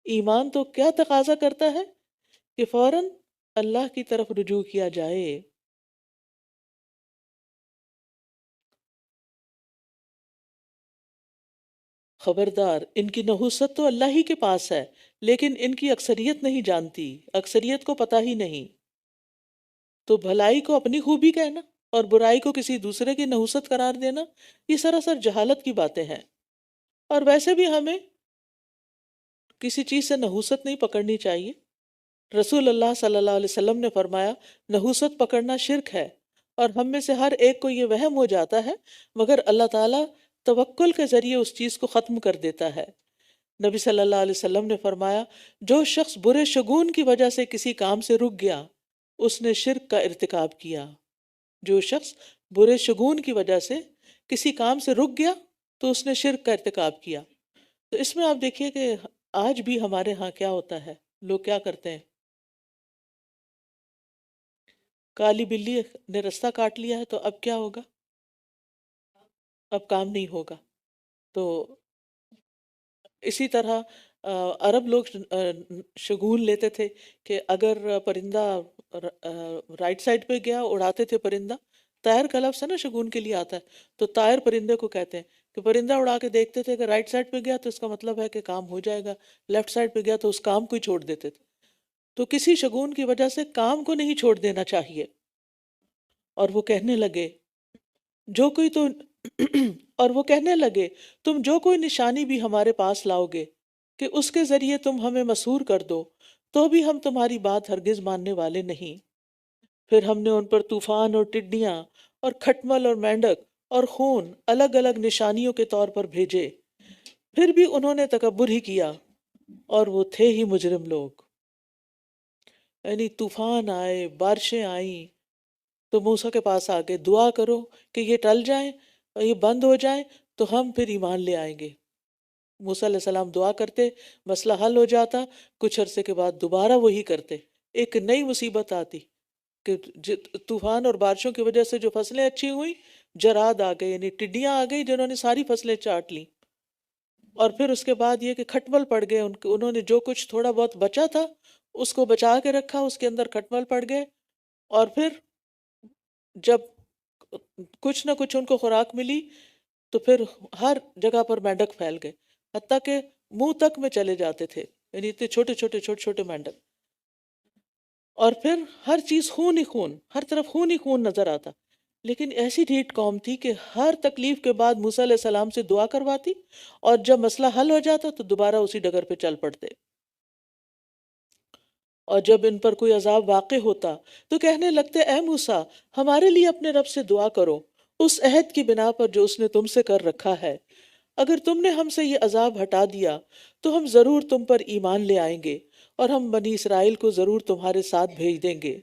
ایمان تو کیا تقاضا کرتا ہے کہ فوراً اللہ کی طرف رجوع کیا جائے۔ خبردار، ان کی نحوست تو اللہ ہی کے پاس ہے، لیکن ان کی اکثریت نہیں جانتی، اکثریت کو پتہ ہی نہیں۔ تو بھلائی کو اپنی خوبی کہنا اور برائی کو کسی دوسرے کی نحوست قرار دینا، یہ سراسر جہالت کی باتیں ہیں۔ اور ویسے بھی ہمیں کسی چیز سے نحوست نہیں پکڑنی چاہیے۔ رسول اللہ صلی اللہ علیہ وسلم نے فرمایا، نحوست پکڑنا شرک ہے، اور ہم میں سے ہر ایک کو یہ وہم ہو جاتا ہے، مگر اللہ تعالیٰ توکل کے ذریعے اس چیز کو ختم کر دیتا ہے۔ نبی صلی اللہ علیہ وسلم نے فرمایا، جو شخص برے شگون کی وجہ سے کسی کام سے رک گیا، اس نے شرک کا ارتکاب کیا۔ جو شخص برے شگون کی وجہ سے کسی کام سے رک گیا تو اس نے شرک کا ارتکاب کیا۔ تو اس میں آپ دیکھیے کہ آج بھی ہمارے ہاں کیا ہوتا ہے، لوگ کیا کرتے ہیں، کالی بلی نے رستہ کاٹ لیا ہے تو اب کیا ہوگا، اب کام نہیں ہوگا۔ تو اسی طرح عرب لوگ شگون لیتے تھے کہ اگر پرندہ رائٹ سائڈ پہ گیا، اڑاتے تھے پرندہ، طائر کا لفظ ہے نا شگون کے لیے آتا ہے، تو طائر پرندے کو کہتے ہیں کہ پرندہ اڑا کے دیکھتے تھے کہ رائٹ سائڈ پہ گیا تو اس کا مطلب ہے کہ کام ہو جائے گا، لیفٹ سائڈ پہ گیا تو اس کام کو ہی چھوڑ دیتے تھے۔ تو کسی شگون کی وجہ سے کام کو نہیں چھوڑ دینا چاہیے۔ اور وہ کہنے لگے جو کوئی تو اور وہ کہنے لگے تم جو کوئی نشانی بھی ہمارے پاس لاؤ گے کہ اس کے ذریعے تم ہمیں مسحور کر دو، تو بھی ہم تمہاری بات ہرگز ماننے والے نہیں۔ پھر ہم نے ان پر طوفان اور ٹڈیاں اور کھٹمل اور مینڈک اور خون الگ الگ نشانیوں کے طور پر بھیجے، پھر بھی انہوں نے تکبر ہی کیا، اور وہ تھے ہی مجرم لوگ۔ یعنی طوفان آئے، بارشیں آئیں تو موسیٰ کے پاس آ کے دعا کرو کہ یہ ٹل جائیں اور یہ بند ہو جائیں تو ہم پھر ایمان لے آئیں گے۔ موسیٰ علیہ السلام دعا کرتے، مسئلہ حل ہو جاتا، کچھ عرصے کے بعد دوبارہ وہی کرتے، ایک نئی مصیبت آتی کہ طوفان اور بارشوں کی وجہ سے جو فصلیں اچھی ہوئیں، جراد آ گئے، یعنی ٹڈیاں آ گئی جنہوں نے ساری فصلیں چاٹ لیں، اور پھر اس کے بعد یہ کہ کھٹمل پڑ گئے، انہوں نے جو کچھ تھوڑا بہت بچا تھا اس کو بچا کے رکھا، اس کے اندر کھٹمل پڑ گئے، اور پھر جب کچھ نہ کچھ ان کو خوراک ملی تو پھر ہر جگہ پر مینڈک پھیل گئے، حتیٰ کہ منہ تک میں چلے جاتے تھے، یعنی اتنے چھوٹے چھوٹے چھوٹے چھوٹے مینڈک، اور پھر ہر چیز خون ہی خون، ہر طرف خون ہی خون نظر آتا۔ لیکن ایسی ڈھیٹ قوم تھی کہ ہر تکلیف کے بعد موسیٰ علیہ السلام سے دعا کرواتی، اور جب مسئلہ حل ہو جاتا تو دوبارہ اسی ڈگر پہ چل پڑتے، اور جب ان پر کوئی عذاب واقع ہوتا تو کہنے لگتے، اے موسیٰ، ہمارے لیے اپنے رب سے دعا کرو اس عہد کی بنا پر جو اس نے تم سے کر رکھا ہے، اگر تم نے ہم سے یہ عذاب ہٹا دیا تو ہم ضرور تم پر ایمان لے آئیں گے، اور ہم بنی اسرائیل کو ضرور تمہارے ساتھ بھیج دیں گے۔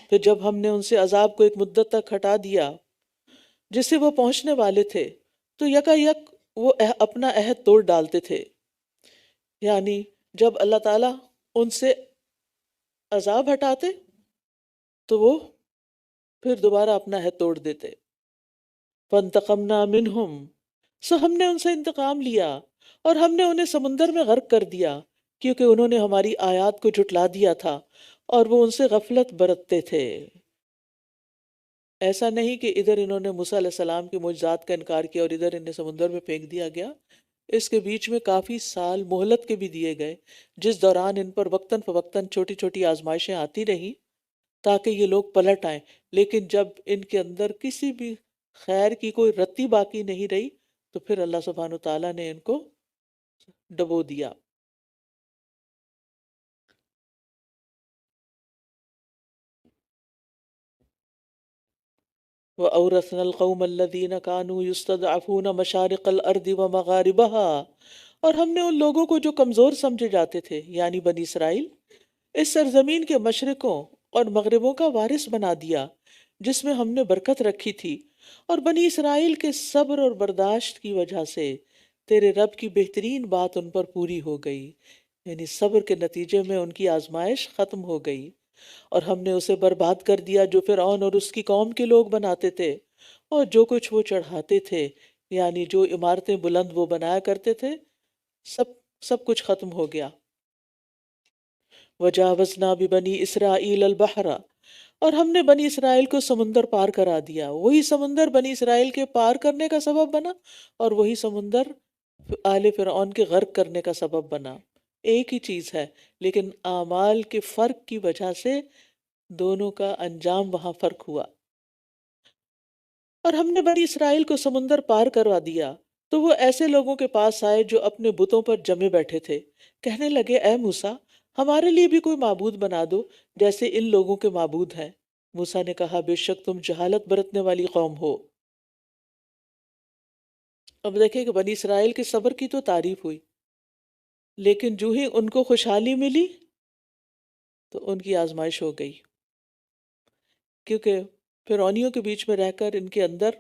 پھر جب ہم نے ان سے عذاب کو ایک مدت تک ہٹا دیا جس سے وہ پہنچنے والے تھے، تو یکا یک وہ اپنا عہد توڑ ڈالتے تھے، یعنی جب اللہ تعالیٰ ان سے عذاب ہٹاتے تو وہ پھر دوبارہ اپنا عہد توڑ دیتے۔ فَانْتَقَمْنَا مِنْهُمْ، سو ہم نے ان سے انتقام لیا، اور ہم نے انہیں سمندر میں غرق کر دیا، کیونکہ انہوں نے ہماری آیات کو جھٹلا دیا تھا اور وہ ان سے غفلت برتتے تھے۔ ایسا نہیں کہ ادھر انہوں نے موسیٰ علیہ السلام کے معجزات کا انکار کیا اور ادھر انہیں سمندر میں پھینک دیا گیا۔ اس کے بیچ میں کافی سال مہلت کے بھی دیے گئے، جس دوران ان پر وقتاً فوقتاً چھوٹی چھوٹی آزمائشیں آتی رہیں تاکہ یہ لوگ پلٹ آئیں، لیکن جب ان کے اندر کسی بھی خیر کی کوئی رتی باقی نہیں رہی تو پھر اللہ سبحانہ وتعالیٰ نے ان کو ڈبو دیا۔ وَأَوْرَثْنَا الْقَوْمَ الَّذِينَ كَانُوا يُسْتَضْعَفُونَ مَشَارِقَ الْأَرْضِ وَمَغَارِبَهَا، اور ہم نے ان لوگوں کو جو کمزور سمجھے جاتے تھے یعنی بنی اسرائیل، اس سرزمین کے مشرقوں اور مغربوں کا وارث بنا دیا جس میں ہم نے برکت رکھی تھی، اور بنی اسرائیل کے صبر اور برداشت کی وجہ سے تیرے رب کی بہترین بات ان پر پوری ہو گئی، یعنی صبر کے نتیجے میں ان کی آزمائش ختم ہو گئی، اور ہم نے اسے برباد کر دیا جو فرعون اور اس کی قوم کے لوگ بناتے تھے، اور جو کچھ وہ چڑھاتے تھے، یعنی جو عمارتیں بلند وہ بنایا کرتے تھے، سب کچھ ختم ہو گیا۔ وجاوزنا ببنی اسرائیل البحر، اور ہم نے بنی اسرائیل کو سمندر پار کرا دیا، وہی سمندر بنی اسرائیل کے پار کرنے کا سبب بنا اور وہی سمندر آل فرعون کے غرق کرنے کا سبب بنا۔ ایک ہی چیز ہے، لیکن اعمال کے فرق کی وجہ سے دونوں کا انجام وہاں فرق ہوا۔ اور ہم نے بنی اسرائیل کو سمندر پار کروا دیا تو وہ ایسے لوگوں کے پاس آئے جو اپنے بتوں پر جمے بیٹھے تھے، کہنے لگے اے موسیٰ، ہمارے لیے بھی کوئی معبود بنا دو جیسے ان لوگوں کے معبود ہیں۔ موسیٰ نے کہا بے شک تم جہالت برتنے والی قوم ہو۔ اب دیکھیں کہ بنی اسرائیل کے صبر کی تو تعریف ہوئی، لیکن جو ہی ان کو خوشحالی ملی تو ان کی آزمائش ہو گئی، کیونکہ فرعونیوں کے بیچ میں رہ کر ان کے اندر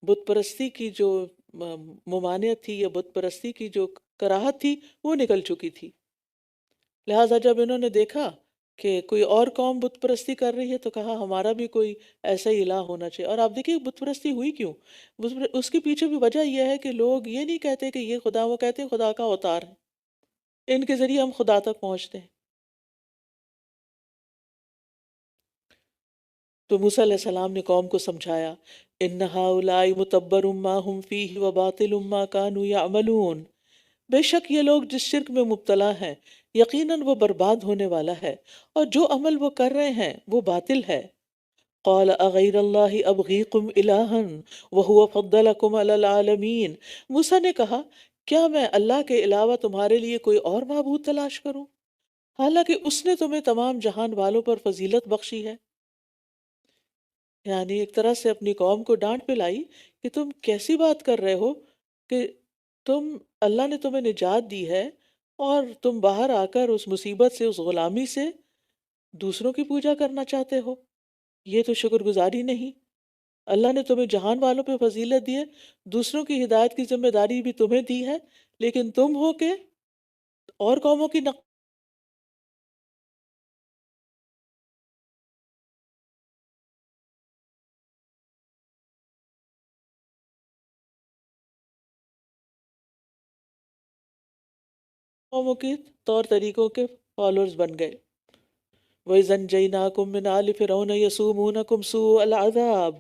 بت پرستی کی جو ممانعت تھی یا بت پرستی کی جو کراہت تھی وہ نکل چکی تھی۔ لہٰذا جب انہوں نے دیکھا کہ کوئی اور قوم بت پرستی کر رہی ہے تو کہا ہمارا بھی کوئی ایسا ہی الہ ہونا چاہیے۔ اور آپ دیکھیے بت پرستی ہوئی کیوں؟ اس کے پیچھے بھی وجہ یہ ہے کہ لوگ یہ نہیں کہتے کہ یہ خدا، وہ کہتے ہیں خدا کا اوتار ہے، ان کے ذریعے ہم خدا تک پہنچتے ہیں۔ تو موسیٰ علیہ السلام نے قوم کو سمجھایا ان ہؤلاء متبر ما هم فیہ وباطل ما كانوا یعملون، بے شک یہ لوگ جس شرک میں مبتلا ہیں یقیناً وہ برباد ہونے والا ہے، اور جو عمل وہ کر رہے ہیں وہ باطل ہے۔ قال اغیر اللہ ابغیکم الہا وہو فضلکم علی العالمین، موسیٰ نے کہا کیا میں اللہ کے علاوہ تمہارے لیے کوئی اور معبود تلاش کروں حالانکہ اس نے تمہیں تمام جہان والوں پر فضیلت بخشی ہے۔ یعنی ایک طرح سے اپنی قوم کو ڈانٹ پلائی کہ تم کیسی بات کر رہے ہو کہ اللہ نے تمہیں نجات دی ہے اور تم باہر آ کر اس مصیبت سے، اس غلامی سے دوسروں کی پوجا کرنا چاہتے ہو، یہ تو شکر گزاری نہیں۔ اللہ نے تمہیں جہان والوں پہ فضیلت دی ہے، دوسروں کی ہدایت کی ذمہ داری بھی تمہیں دی ہے، لیکن تم ہو کہ اور قوموں کی قوموں کے طور طریقوں کے فالوورز بن گئے۔ وَإِذَا انجَيْنَاكُم مِّنْ آلِ فِرْعَوْنَ يَسُومُونَكُمْ سُوءَ الْعَذَابِ،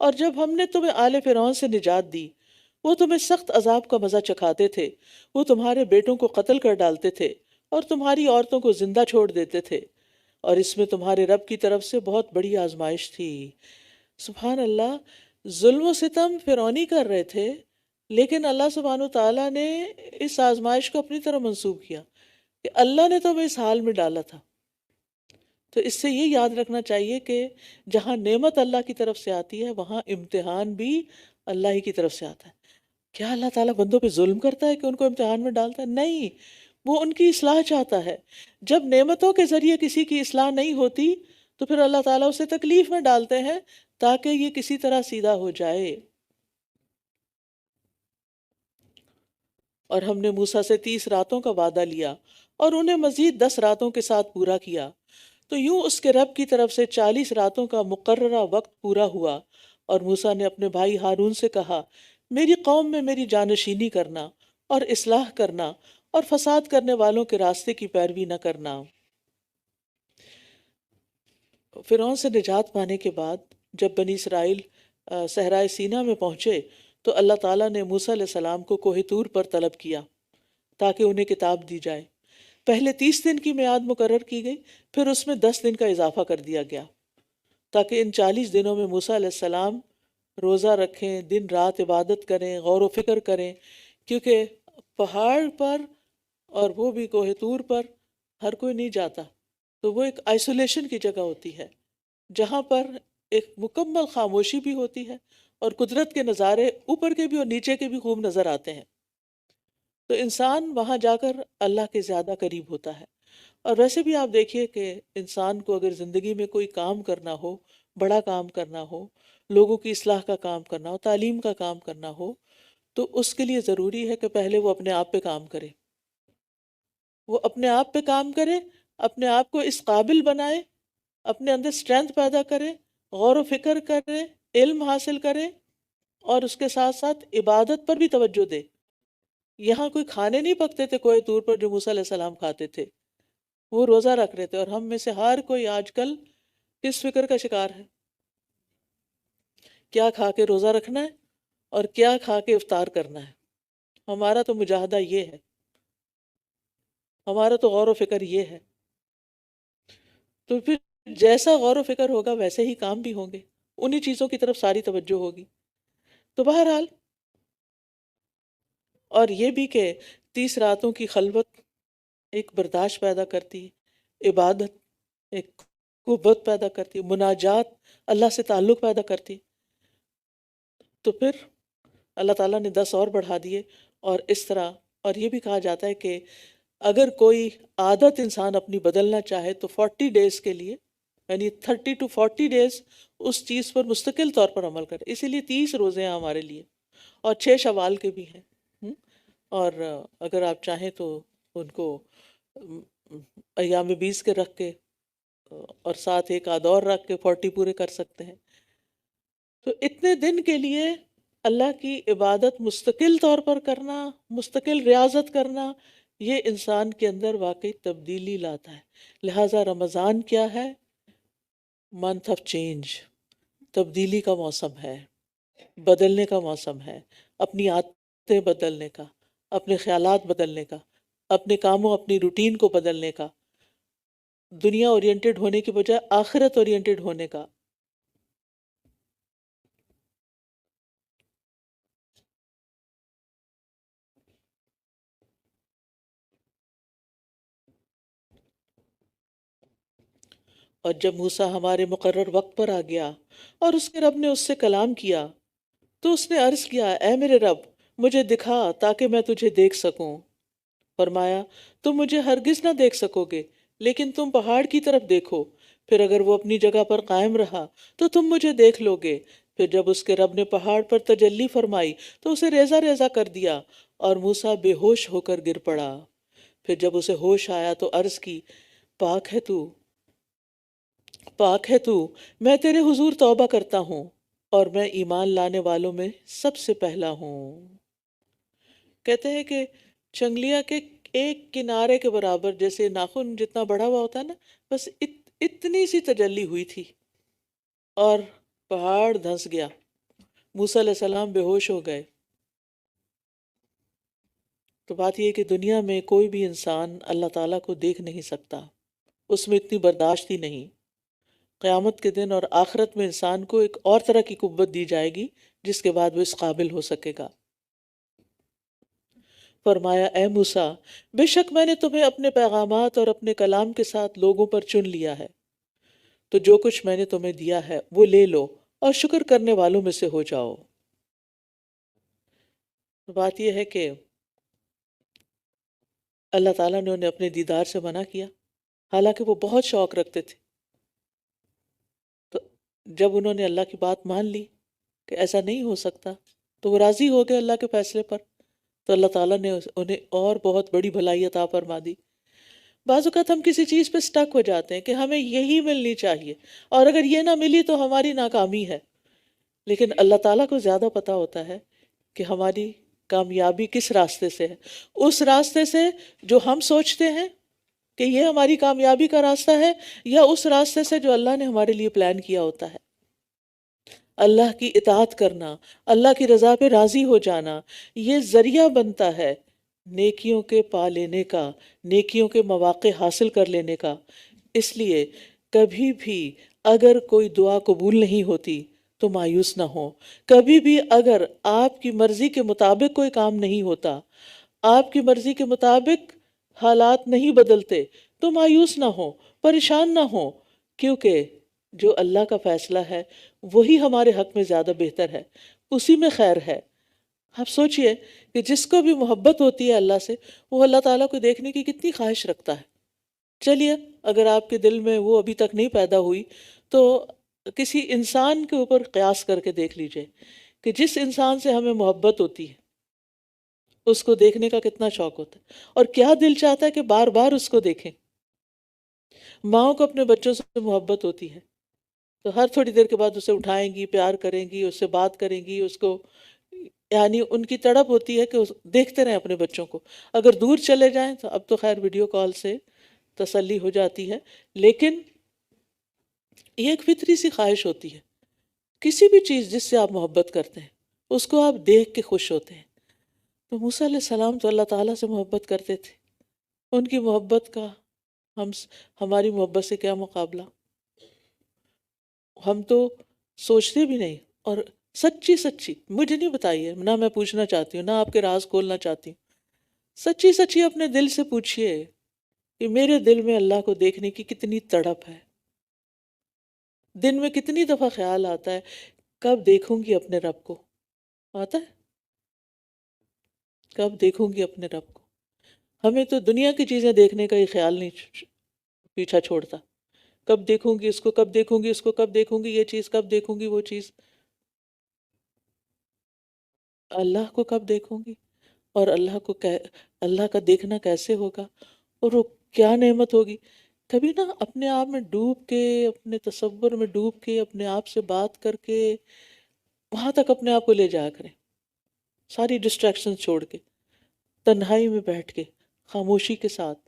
اور جب ہم نے تمہیں آل فرعون سے نجات دی، وہ تمہیں سخت عذاب کا مزہ چکھاتے تھے، وہ تمہارے بیٹوں کو قتل کر ڈالتے تھے اور تمہاری عورتوں کو زندہ چھوڑ دیتے تھے، اور اس میں تمہارے رب کی طرف سے بہت بڑی آزمائش تھی۔ سبحان اللہ، ظلم و ستم فرعونی کر رہے تھے، لیکن اللہ سبحانہ وتعالیٰ نے اس آزمائش کو اپنی طرف منسوب کیا کہ اللہ نے تمہیں اس حال میں ڈالا تھا۔ تو اس سے یہ یاد رکھنا چاہیے کہ جہاں نعمت اللہ کی طرف سے آتی ہے وہاں امتحان بھی اللہ ہی کی طرف سے آتا ہے۔ کیا اللہ تعالیٰ بندوں پہ ظلم کرتا ہے کہ ان کو امتحان میں ڈالتا ہے؟ نہیں، وہ ان کی اصلاح چاہتا ہے۔ جب نعمتوں کے ذریعے کسی کی اصلاح نہیں ہوتی تو پھر اللہ تعالیٰ اسے تکلیف میں ڈالتے ہیں تاکہ یہ کسی طرح سیدھا ہو جائے۔ اور ہم نے موسیٰ سے 30 راتوں کا وعدہ لیا اور انہیں مزید 10 راتوں کے ساتھ پورا کیا، تو یوں اس کے رب کی طرف سے 40 راتوں کا مقررہ وقت پورا ہوا۔ اور موسیٰ نے اپنے بھائی ہارون سے کہا میری قوم میں میری جانشینی کرنا اور اصلاح کرنا اور فساد کرنے والوں کے راستے کی پیروی نہ کرنا۔ فرعون سے نجات پانے کے بعد جب بنی اسرائیل صحرائے سینا میں پہنچے تو اللہ تعالیٰ نے موسیٰ علیہ السلام کو کوہ طور پر طلب کیا تاکہ انہیں کتاب دی جائے۔ پہلے 30 دن کی میعاد مقرر کی گئی، پھر اس میں 10 دن کا اضافہ کر دیا گیا تاکہ ان 40 دنوں میں موسیٰ علیہ السلام روزہ رکھیں، دن رات عبادت کریں، غور و فکر کریں، کیونکہ پہاڑ پر اور وہ بھی کوہ طور پر ہر کوئی نہیں جاتا، تو وہ ایک آئسولیشن کی جگہ ہوتی ہے جہاں پر ایک مکمل خاموشی بھی ہوتی ہے اور قدرت کے نظارے اوپر کے بھی اور نیچے کے بھی خوب نظر آتے ہیں، تو انسان وہاں جا کر اللہ کے زیادہ قریب ہوتا ہے۔ اور ویسے بھی آپ دیکھیے کہ انسان کو اگر زندگی میں کوئی کام کرنا ہو، بڑا کام کرنا ہو، لوگوں کی اصلاح کا کام کرنا ہو، تعلیم کا کام کرنا ہو، تو اس کے لیے ضروری ہے کہ پہلے وہ اپنے آپ پہ کام کرے، وہ اپنے آپ پہ کام کرے، اپنے آپ کو اس قابل بنائے، اپنے اندر اسٹرینتھ پیدا کرے، غور و فکر کرے، علم حاصل کرے، اور اس کے ساتھ ساتھ عبادت پر بھی توجہ دے۔ یہاں کوئی کھانے نہیں پکتے تھے کوہ طور پر جو موسیٰ علیہ السلام کھاتے تھے، وہ روزہ رکھ رہے تھے، اور ہم میں سے ہر کوئی آج کل کس فکر کا شکار ہے؟ کیا کھا کے روزہ رکھنا ہے اور کیا کھا کے افطار کرنا ہے۔ ہمارا تو مجاہدہ یہ ہے، ہمارا تو غور و فکر یہ ہے۔ تو پھر جیسا غور و فکر ہوگا ویسے ہی کام بھی ہوں گے، انہی چیزوں کی طرف ساری توجہ ہوگی۔ تو بہرحال، اور یہ بھی کہ 30 راتوں کی خلوت ایک برداشت پیدا کرتی ہے، عبادت ایک قوت پیدا کرتی ہے، مناجات اللہ سے تعلق پیدا کرتی ہے۔ تو پھر اللہ تعالیٰ نے 10 اور بڑھا دیے، اور اس طرح، اور یہ بھی کہا جاتا ہے کہ اگر کوئی عادت انسان اپنی بدلنا چاہے تو 40 ڈیز کے لیے، یعنی 30 to 40 ڈیز اس چیز پر مستقل طور پر عمل کرے۔ اسی لیے 30 روزے ہیں ہمارے لیے، اور 6 شوال کے بھی ہیں۔ اور اگر آپ چاہیں تو ان کو ایام 20 کے رکھ کے اور ساتھ ایک آدھ اور رکھ کے 40 پورے کر سکتے ہیں۔ تو اتنے دن کے لیے اللہ کی عبادت مستقل طور پر کرنا، مستقل ریاضت کرنا، یہ انسان کے اندر واقعی تبدیلی لاتا ہے۔ لہٰذا رمضان کیا ہے؟ منتھ آف چینج، تبدیلی کا موسم ہے، بدلنے کا موسم ہے، اپنی عادتیں بدلنے کا، اپنے خیالات بدلنے کا، اپنے کاموں، اپنی روٹین کو بدلنے کا، دنیا اورینٹڈ ہونے کی بجائے آخرت اورینٹڈ ہونے کا۔ اور جب موسیٰ ہمارے مقرر وقت پر آ گیا اور اس کے رب نے اس سے کلام کیا تو اس نے عرض کیا، اے میرے رب، مجھے دکھا تاکہ میں تجھے دیکھ سکوں۔ فرمایا، تم مجھے ہرگز نہ دیکھ سکو گے، لیکن تم پہاڑ کی طرف دیکھو، پھر اگر وہ اپنی جگہ پر قائم رہا تو تم مجھے دیکھ لو گے۔ پھر جب اس کے رب نے پہاڑ پر تجلی فرمائی تو اسے ریزہ ریزہ کر دیا، اور موسیٰ بے ہوش ہو کر گر پڑا۔ پھر جب اسے ہوش آیا تو عرض کی، پاک ہے تو، پاک ہے تو، میں تیرے حضور توبہ کرتا ہوں، اور میں ایمان لانے والوں میں سب سے پہلا ہوں۔ کہتے ہیں کہ چنگلیا کے ایک کنارے کے برابر، جیسے ناخن جتنا بڑا ہوا ہوتا ہے نا، بس اتنی سی تجلی ہوئی تھی اور پہاڑ دھنس گیا، موسیٰ علیہ السلام بے ہوش ہو گئے۔ تو بات یہ ہے کہ دنیا میں کوئی بھی انسان اللہ تعالیٰ کو دیکھ نہیں سکتا، اس میں اتنی برداشت ہی نہیں۔ قیامت کے دن اور آخرت میں انسان کو ایک اور طرح کی قوت دی جائے گی جس کے بعد وہ اس قابل ہو سکے گا۔ فرمایا، اے موسیٰ، بے شک میں نے تمہیں اپنے پیغامات اور اپنے کلام کے ساتھ لوگوں پر چن لیا ہے، تو جو کچھ میں نے تمہیں دیا ہے وہ لے لو اور شکر کرنے والوں میں سے ہو جاؤ۔ بات یہ ہے کہ اللہ تعالیٰ نے انہیں اپنے دیدار سے منع کیا، حالانکہ وہ بہت شوق رکھتے تھے۔ تو جب انہوں نے اللہ کی بات مان لی کہ ایسا نہیں ہو سکتا، تو وہ راضی ہو گئے اللہ کے فیصلے پر، تو اللہ تعالیٰ نے انہیں اور بہت بڑی بھلائی عطا فرما دی۔ بعض اوقات ہم کسی چیز پہ سٹک ہو جاتے ہیں کہ ہمیں یہی ملنی چاہیے، اور اگر یہ نہ ملی تو ہماری ناکامی ہے، لیکن اللہ تعالیٰ کو زیادہ پتہ ہوتا ہے کہ ہماری کامیابی کس راستے سے ہے؟ اس راستے سے جو ہم سوچتے ہیں کہ یہ ہماری کامیابی کا راستہ ہے، یا اس راستے سے جو اللہ نے ہمارے لیے پلان کیا ہوتا ہے؟ اللہ کی اطاعت کرنا، اللہ کی رضا پہ راضی ہو جانا، یہ ذریعہ بنتا ہے نیکیوں کے پا لینے کا، نیکیوں کے مواقع حاصل کر لینے کا۔ اس لیے کبھی بھی اگر کوئی دعا قبول نہیں ہوتی تو مایوس نہ ہو، کبھی بھی اگر آپ کی مرضی کے مطابق کوئی کام نہیں ہوتا، آپ کی مرضی کے مطابق حالات نہیں بدلتے، تو مایوس نہ ہو، پریشان نہ ہو، کیونکہ جو اللہ کا فیصلہ ہے وہی ہمارے حق میں زیادہ بہتر ہے، اسی میں خیر ہے۔ آپ سوچئے کہ جس کو بھی محبت ہوتی ہے اللہ سے، وہ اللہ تعالیٰ کو دیکھنے کی کتنی خواہش رکھتا ہے۔ چلیے، اگر آپ کے دل میں وہ ابھی تک نہیں پیدا ہوئی تو کسی انسان کے اوپر قیاس کر کے دیکھ لیجئے کہ جس انسان سے ہمیں محبت ہوتی ہے اس کو دیکھنے کا کتنا شوق ہوتا ہے، اور کیا دل چاہتا ہے کہ بار بار اس کو دیکھیں۔ ماؤں کو اپنے بچوں سے محبت ہوتی ہے تو ہر تھوڑی دیر کے بعد اسے اٹھائیں گی، پیار کریں گی، اس سے بات کریں گی، اس کو یعنی ان کی تڑپ ہوتی ہے کہ دیکھتے رہیں اپنے بچوں کو۔ اگر دور چلے جائیں تو اب تو خیر ویڈیو کال سے تسلی ہو جاتی ہے، لیکن یہ ایک فطری سی خواہش ہوتی ہے۔ کسی بھی چیز جس سے آپ محبت کرتے ہیں اس کو آپ دیکھ کے خوش ہوتے ہیں۔ تو موسیٰ علیہ السلام تو اللہ تعالیٰ سے محبت کرتے تھے، ان کی محبت کا ہماری محبت سے کیا مقابلہ؟ ہم تو سوچتے بھی نہیں، اور سچی سچی مجھے نہیں بتائیے، نہ میں پوچھنا چاہتی ہوں، نہ آپ کے راز کھولنا چاہتی ہوں، سچی سچی اپنے دل سے پوچھئے کہ میرے دل میں اللہ کو دیکھنے کی کتنی تڑپ ہے۔ دن میں کتنی دفعہ خیال آتا ہے کب دیکھوں گی اپنے رب کو؟ آتا ہے؟ کب دیکھوں گی اپنے رب کو؟ ہمیں تو دنیا کی چیزیں دیکھنے کا ہی خیال نہیں پیچھا چھوڑتا۔ کب دیکھوں گی اس کو، کب دیکھوں گی اس کو، کب دیکھوں گی یہ چیز، کب دیکھوں گی وہ چیز۔ اللہ کو کب دیکھوں گی؟ اور اللہ کا دیکھنا کیسے ہوگا، اور وہ کیا نعمت ہوگی؟ کبھی نا اپنے آپ میں ڈوب کے، اپنے تصور میں ڈوب کے، اپنے آپ سے بات کر کے وہاں تک اپنے آپ کو لے جایا کریں، ساری ڈسٹریکشن چھوڑ کے، تنہائی میں بیٹھ کے، خاموشی کے ساتھ۔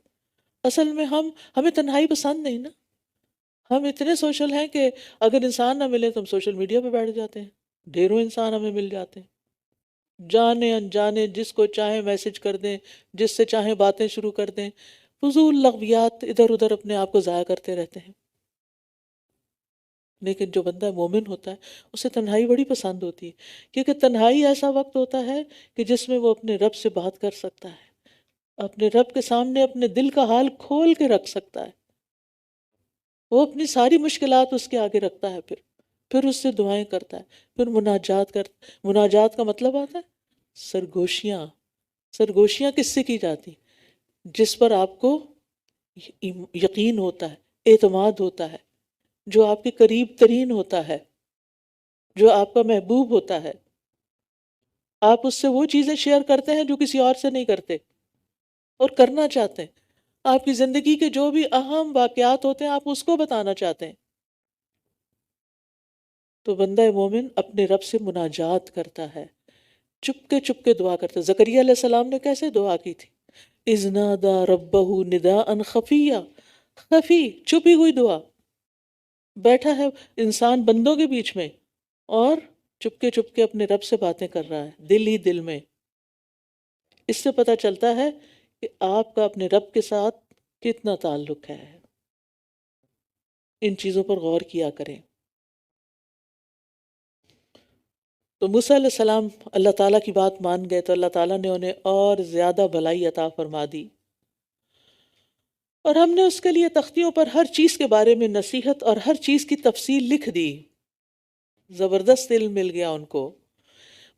اصل میں ہمیں تنہائی پسند نہیں نا، ہم اتنے سوشل ہیں کہ اگر انسان نہ ملے تو ہم سوشل میڈیا پہ بیٹھ جاتے ہیں، ڈھیروں انسان ہمیں مل جاتے ہیں، جانے انجانے جس کو چاہیں میسج کر دیں، جس سے چاہیں باتیں شروع کر دیں، فضول لغویات ادھر ادھر اپنے آپ کو ضائع کرتے رہتے ہیں۔ لیکن جو بندہ مومن ہوتا ہے اسے تنہائی بڑی پسند ہوتی ہے، کیونکہ تنہائی ایسا وقت ہوتا ہے کہ جس میں وہ اپنے رب سے بات کر سکتا ہے، اپنے رب کے سامنے اپنے دل کا حال کھول کے رکھ سکتا ہے، وہ اپنی ساری مشکلات اس کے آگے رکھتا ہے، پھر اس سے دعائیں کرتا ہے، پھر مناجات کا مطلب آتا ہے سرگوشیاں۔ سرگوشیاں کس سے کی جاتی؟ جس پر آپ کو یقین ہوتا ہے، اعتماد ہوتا ہے، جو آپ کے قریب ترین ہوتا ہے، جو آپ کا محبوب ہوتا ہے۔ آپ اس سے وہ چیزیں شیئر کرتے ہیں جو کسی اور سے نہیں کرتے اور کرنا چاہتے ہیں۔ آپ کی زندگی کے جو بھی اہم واقعات ہوتے ہیں آپ اس کو بتانا چاہتے ہیں۔ تو بندہ مومن اپنے رب سے مناجات کرتا ہے، چپ کے دعا کرتا ہے۔ زکریا علیہ السلام نے کیسے دعا کی تھی؟ اذ نادى ربه نداء خفیا، خفی چھپی ہوئی دعا، بیٹھا ہے انسان بندوں کے بیچ میں اور چپ کے اپنے رب سے باتیں کر رہا ہے، دل ہی دل میں۔ اس سے پتہ چلتا ہے کہ آپ کا اپنے رب کے ساتھ کتنا تعلق ہے۔ ان چیزوں پر غور کیا کریں۔ تو موسیٰ علیہ السلام اللہ تعالیٰ کی بات مان گئے تو اللہ تعالیٰ نے انہیں اور زیادہ بھلائی عطا فرما دی، اور ہم نے اس کے لیے تختیوں پر ہر چیز کے بارے میں نصیحت اور ہر چیز کی تفصیل لکھ دی۔ زبردست علم مل گیا ان کو،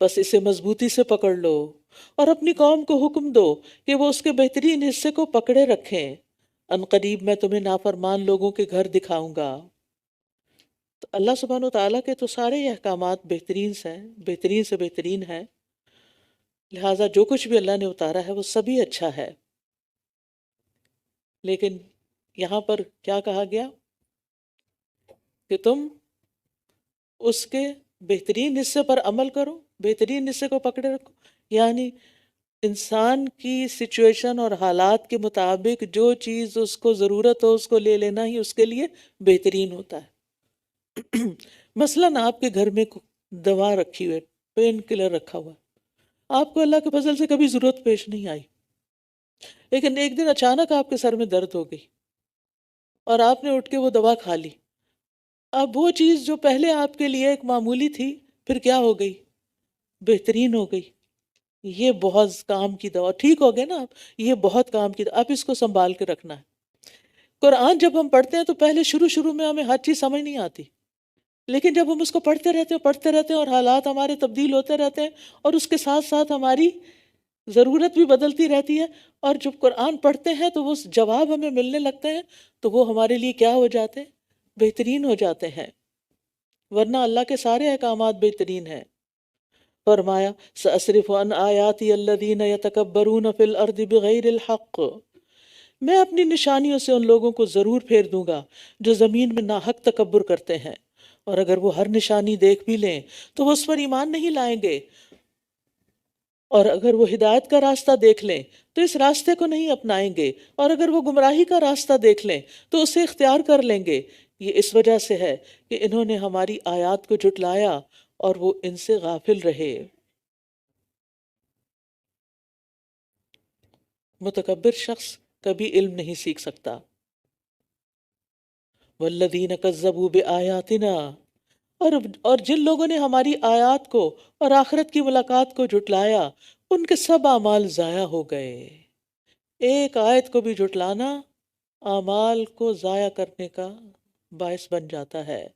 بس اسے مضبوطی سے پکڑ لو اور اپنی قوم کو حکم دو کہ وہ اس کے بہترین حصے کو پکڑے رکھیں، ان قریب میں تمہیں نافرمان لوگوں کے گھر دکھاؤں گا۔ تو اللہ سبحانہ وتعالیٰ کے تو سارے ہی احکامات بہترین سے بہترین ہیں، لہٰذا جو کچھ بھی اللہ نے اتارا ہے وہ سبھی اچھا ہے۔ لیکن یہاں پر کیا کہا گیا کہ تم اس کے بہترین حصے پر عمل کرو، بہترین حصے کو پکڑے رکھو، یعنی انسان کی سچویشن اور حالات کے مطابق جو چیز اس کو ضرورت ہو اس کو لے لینا ہی اس کے لیے بہترین ہوتا ہے۔ مثلاً آپ کے گھر میں دوا رکھی ہوئی ہے، پین کلر رکھا ہوا ہے، آپ کو اللہ کے فضل سے کبھی ضرورت پیش نہیں آئی، لیکن ایک دن اچانک آپ کے سر میں درد ہو گئی اور آپ نے اٹھ کے وہ دوا کھا لی۔ اب وہ چیز جو پہلے آپ کے لیے ایک معمولی تھی، پھر کیا ہو گئی؟ بہترین ہو گئی۔ یہ بہت کام کی دوا، ٹھیک ہو گئے نا آپ، یہ بہت کام کی دوا، اب اس کو سنبھال کے رکھنا ہے۔ قرآن جب ہم پڑھتے ہیں تو پہلے شروع میں ہمیں ہر چیز سمجھ نہیں آتی، لیکن جب ہم اس کو پڑھتے رہتے ہیں اور حالات ہمارے تبدیل ہوتے رہتے ہیں اور اس کے ساتھ ساتھ ہماری ضرورت بھی بدلتی رہتی ہے، اور جب قرآن پڑھتے ہیں تو وہ جواب ہمیں ملنے لگتے ہیں تو وہ ہمارے لیے کیا ہو جاتے ہیں؟ بہترین ہو جاتے ہیں، ورنہ اللہ کے سارے احکامات بہترین ہیں۔ فرمایا سأصرف عن آیاتی الذین یتکبرون فی الارض بغیر الحق، میں اپنی نشانیوں سے ان لوگوں کو ضرور پھیر دوں گا جو زمین میں ناحق تکبر کرتے ہیں، اور اگر وہ ہر نشانی دیکھ بھی لیں تو وہ اس پر ایمان نہیں لائیں گے، اور اگر وہ ہدایت کا راستہ دیکھ لیں تو اس راستے کو نہیں اپنائیں گے، اور اگر وہ گمراہی کا راستہ دیکھ لیں تو اسے اختیار کر لیں گے۔ یہ اس وجہ سے ہے کہ انہوں نے ہماری آیات کو جھٹلایا اور وہ ان سے غافل رہے۔ متکبر شخص کبھی علم نہیں سیکھ سکتا۔ والذین کذبوا بآیاتنا، اور جن لوگوں نے ہماری آیات کو اور آخرت کی ملاقات کو جھٹلایا ان کے سب اعمال ضائع ہو گئے۔ ایک آیت کو بھی جھٹلانا اعمال کو ضائع کرنے کا باعث بن جاتا ہے۔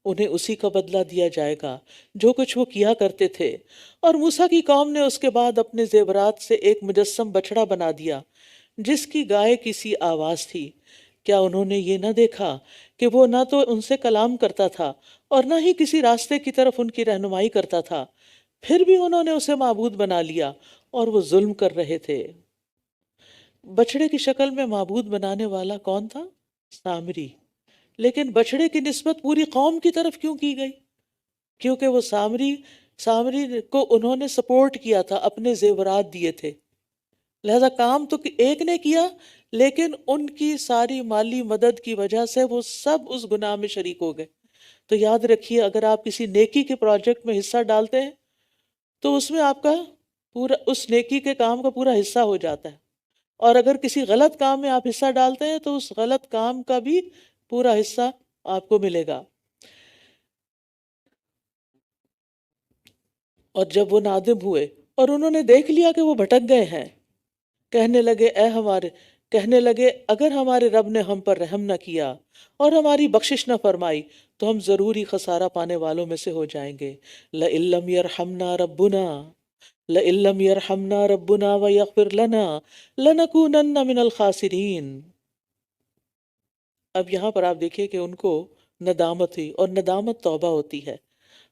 انہیں اسی کا بدلہ دیا جائے گا جو کچھ وہ کیا کرتے تھے۔ اور موسیٰ کی قوم نے اس کے بعد اپنے زیورات سے ایک مجسم بچڑا بنا دیا جس کی گائے کی سی آواز تھی۔ کیا انہوں نے یہ نہ دیکھا کہ وہ نہ تو ان سے کلام کرتا تھا اور نہ ہی کسی راستے کی طرف ان کی رہنمائی کرتا تھا؟ پھر بھی انہوں نے اسے معبود بنا لیا اور وہ ظلم کر رہے تھے۔ بچڑے کی شکل میں معبود بنانے والا کون تھا؟ سامری۔ لیکن بچڑے کی نسبت پوری قوم کی طرف کیوں کی گئی؟ کیونکہ وہ سامری کو انہوں نے سپورٹ کیا تھا، اپنے زیورات دیے تھے، لہذا کام تو ایک نے کیا، لیکن ان کی ساری مالی مدد کی وجہ سے وہ سب اس گناہ میں شریک ہو گئے۔ تو یاد رکھیے، اگر آپ کسی نیکی کے پروجیکٹ میں حصہ ڈالتے ہیں تو اس میں آپ کا پورا، اس نیکی کے کام کا پورا حصہ ہو جاتا ہے، اور اگر کسی غلط کام میں آپ حصہ ڈالتے ہیں تو اس غلط کام کا بھی پورا حصہ آپ کو ملے گا۔ اور جب وہ نادم ہوئے اور انہوں نے دیکھ لیا کہ وہ بھٹک گئے ہیں، کہنے لگے اگر ہمارے رب نے ہم پر رحم نہ کیا اور ہماری بخشش نہ فرمائی تو ہم ضرور ہی خسارہ پانے والوں میں سے ہو جائیں گے۔ لَإِن لَّمْ يَرْحَمْنَا رَبُّنَا لَإِن لَّمْ يَرْحَمْنَا رَبُّنَا وَيَغْفِرْ لَنَا لَنَكُونَنَّ مِنَ الْخَاسِرِينَ۔ اب یہاں پر آپ دیکھیے کہ ان کو ندامت ہوئی، اور ندامت توبہ ہوتی ہے۔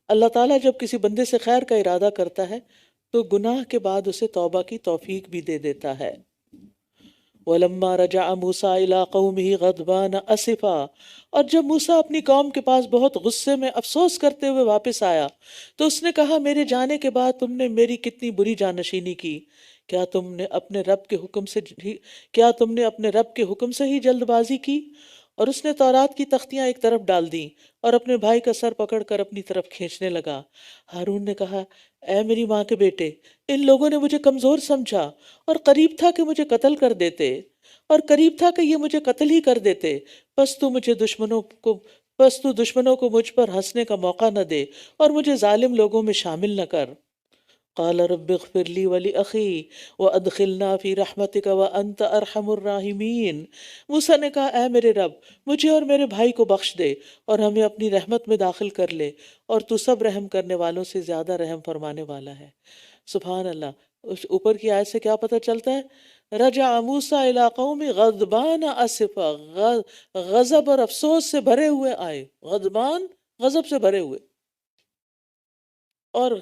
اللہ تعالیٰ جب کسی بندے سے خیر کا ارادہ کرتا ہے تو گناہ کے بعد اسے توبہ کی توفیق بھی دے دیتا ہے۔ وَلَمَّا رَجَعَ مُوسَىٰ إِلَىٰ قَوْمِهِ غَضْبَانَ أَسِفًا، اور جب موسیٰ اپنی قوم کے پاس بہت غصے میں افسوس کرتے ہوئے واپس آیا تو اس نے کہا میرے جانے کے بعد تم نے میری کتنی بری جانشینی کی، کیا تم نے اپنے رب کے حکم سے ہی جلد بازی کی؟ اور اس نے تورات کی تختیاں ایک طرف ڈال دیں اور اپنے بھائی کا سر پکڑ کر اپنی طرف کھینچنے لگا۔ ہارون نے کہا اے میری ماں کے بیٹے، ان لوگوں نے مجھے کمزور سمجھا اور قریب تھا کہ مجھے قتل کر دیتے، اور قریب تھا کہ یہ مجھے قتل ہی کر دیتے، پس تو دشمنوں کو مجھ پر ہنسنے کا موقع نہ دے اور مجھے ظالم لوگوں میں شامل نہ کر۔ قال رب اغفر لی ولأخی وادخلنا فی رحمتک وانت ارحم الراحمین۔ موسیٰ نے کہا اے میرے رب، مجھے اور میرے بھائی کو بخش دے اور ہمیں اپنی رحمت میں داخل کر لے، اور تو سب رحم کرنے والوں سے زیادہ رحم فرمانے والا ہے۔ سبحان اللہ۔ اس اوپر کی آیت سے کیا پتہ چلتا ہے؟ رجع موسیٰ الی قوم غضبان اسفا، غضب اور افسوس سے بھرے ہوئے آئے، غضبان، غضب سے بھرے ہوئے، اور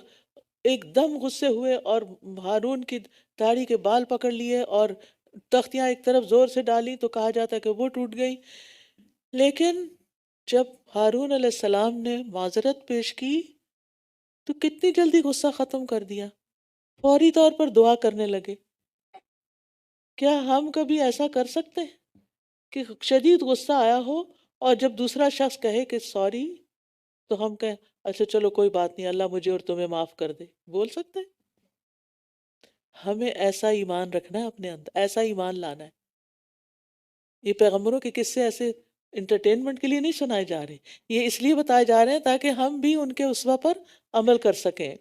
ایک دم غصے ہوئے اور ہارون کی داڑھی کے بال پکڑ لیے اور تختیاں ایک طرف زور سے ڈالی تو کہا جاتا ہے کہ وہ ٹوٹ گئی۔ لیکن جب ہارون علیہ السلام نے معذرت پیش کی تو کتنی جلدی غصہ ختم کر دیا۔ فوری طور پر دعا کرنے لگے۔ کیا ہم کبھی ایسا کر سکتے ہیں کہ شدید غصہ آیا ہو اور جب دوسرا شخص کہے کہ سوری تو ہم کہیں اچھا چلو کوئی بات نہیں، اللہ مجھے اور تمہیں معاف کر دے؟ بول سکتے ہیں؟ ہمیں ایسا ایمان رکھنا ہے اپنے اندر، ایسا ایمان لانا ہے۔ یہ پیغمبروں کے قصے ایسے انٹرٹینمنٹ کے لیے نہیں سنائے جا رہے، یہ اس لیے بتائے جا رہے ہیں تاکہ ہم بھی ان کے اسوہ پر عمل کر سکیں۔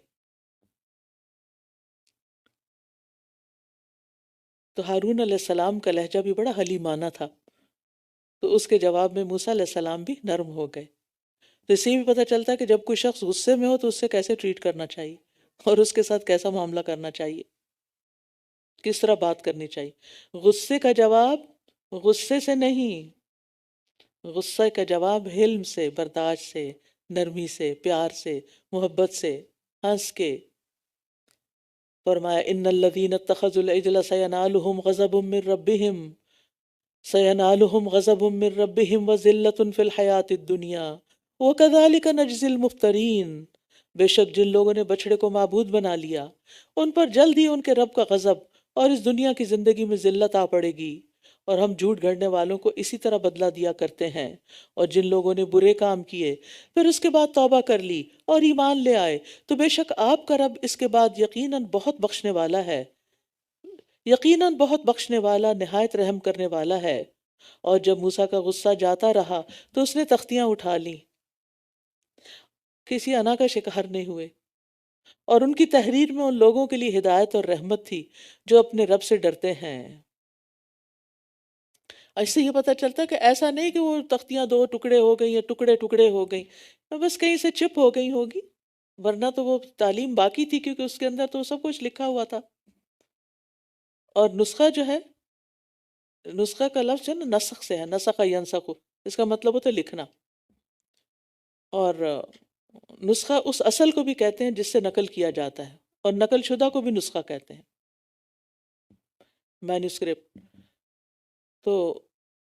تو ہارون علیہ السلام کا لہجہ بھی بڑا حلیمانہ تھا، تو اس کے جواب میں موسیٰ علیہ السلام بھی نرم ہو گئے۔ تو اس سے بھی پتہ چلتا ہے کہ جب کوئی شخص غصے میں ہو تو اس سے کیسے ٹریٹ کرنا چاہیے اور اس کے ساتھ کیسا معاملہ کرنا چاہیے، کس طرح بات کرنی چاہیے۔ غصے کا جواب غصے سے نہیں، غصے کا جواب حلم سے، برداشت سے، نرمی سے، پیار سے، محبت سے، ہنس کے۔ فرمایا ان الذین اتخذوا العجل سینالہم غضب من ربہم، سینالہم غضب من ربہم وذلۃ فی الحیاۃ الدنیا وکذالک نجزی المفترین۔ بے شک جن لوگوں نے بچڑے کو معبود بنا لیا ان پر جلد ہی ان کے رب کا غضب اور اس دنیا کی زندگی میں ذلت آ پڑے گی، اور ہم جھوٹ گھڑنے والوں کو اسی طرح بدلہ دیا کرتے ہیں۔ اور جن لوگوں نے برے کام کیے پھر اس کے بعد توبہ کر لی اور ایمان لے آئے تو بے شک آپ کا رب اس کے بعد یقیناً بہت بخشنے والا ہے، یقیناً بہت بخشنے والا، نہایت رحم کرنے والا ہے۔ اور جب موسیٰ کا غصہ جاتا رہا تو اس نے تختیاں اٹھا لیں، کسی انا کا شکار نہیں ہوئے، اور ان کی تحریر میں ان لوگوں کے لیے ہدایت اور رحمت تھی جو اپنے رب سے ڈرتے ہیں۔ اس سے یہ پتہ چلتا ہے کہ ایسا نہیں کہ وہ تختیاں دو ٹکڑے ہو گئی یا ٹکڑے ٹکڑے ہو گئیں، بس کہیں سے چپ ہو گئی ہوگی، ورنہ تو وہ تعلیم باقی تھی کیونکہ اس کے اندر تو سب کچھ لکھا ہوا تھا۔ اور نسخہ جو ہے، نسخہ کا لفظ جو ہے نا نسخ سے ہے، نسخ ینسخ، اس کا مطلب ہوتا ہے لکھنا، اور نسخہ اس اصل کو بھی کہتے ہیں جس سے نقل کیا جاتا ہے، اور نقل شدہ کو بھی نسخہ کہتے ہیں، مینuscript۔ تو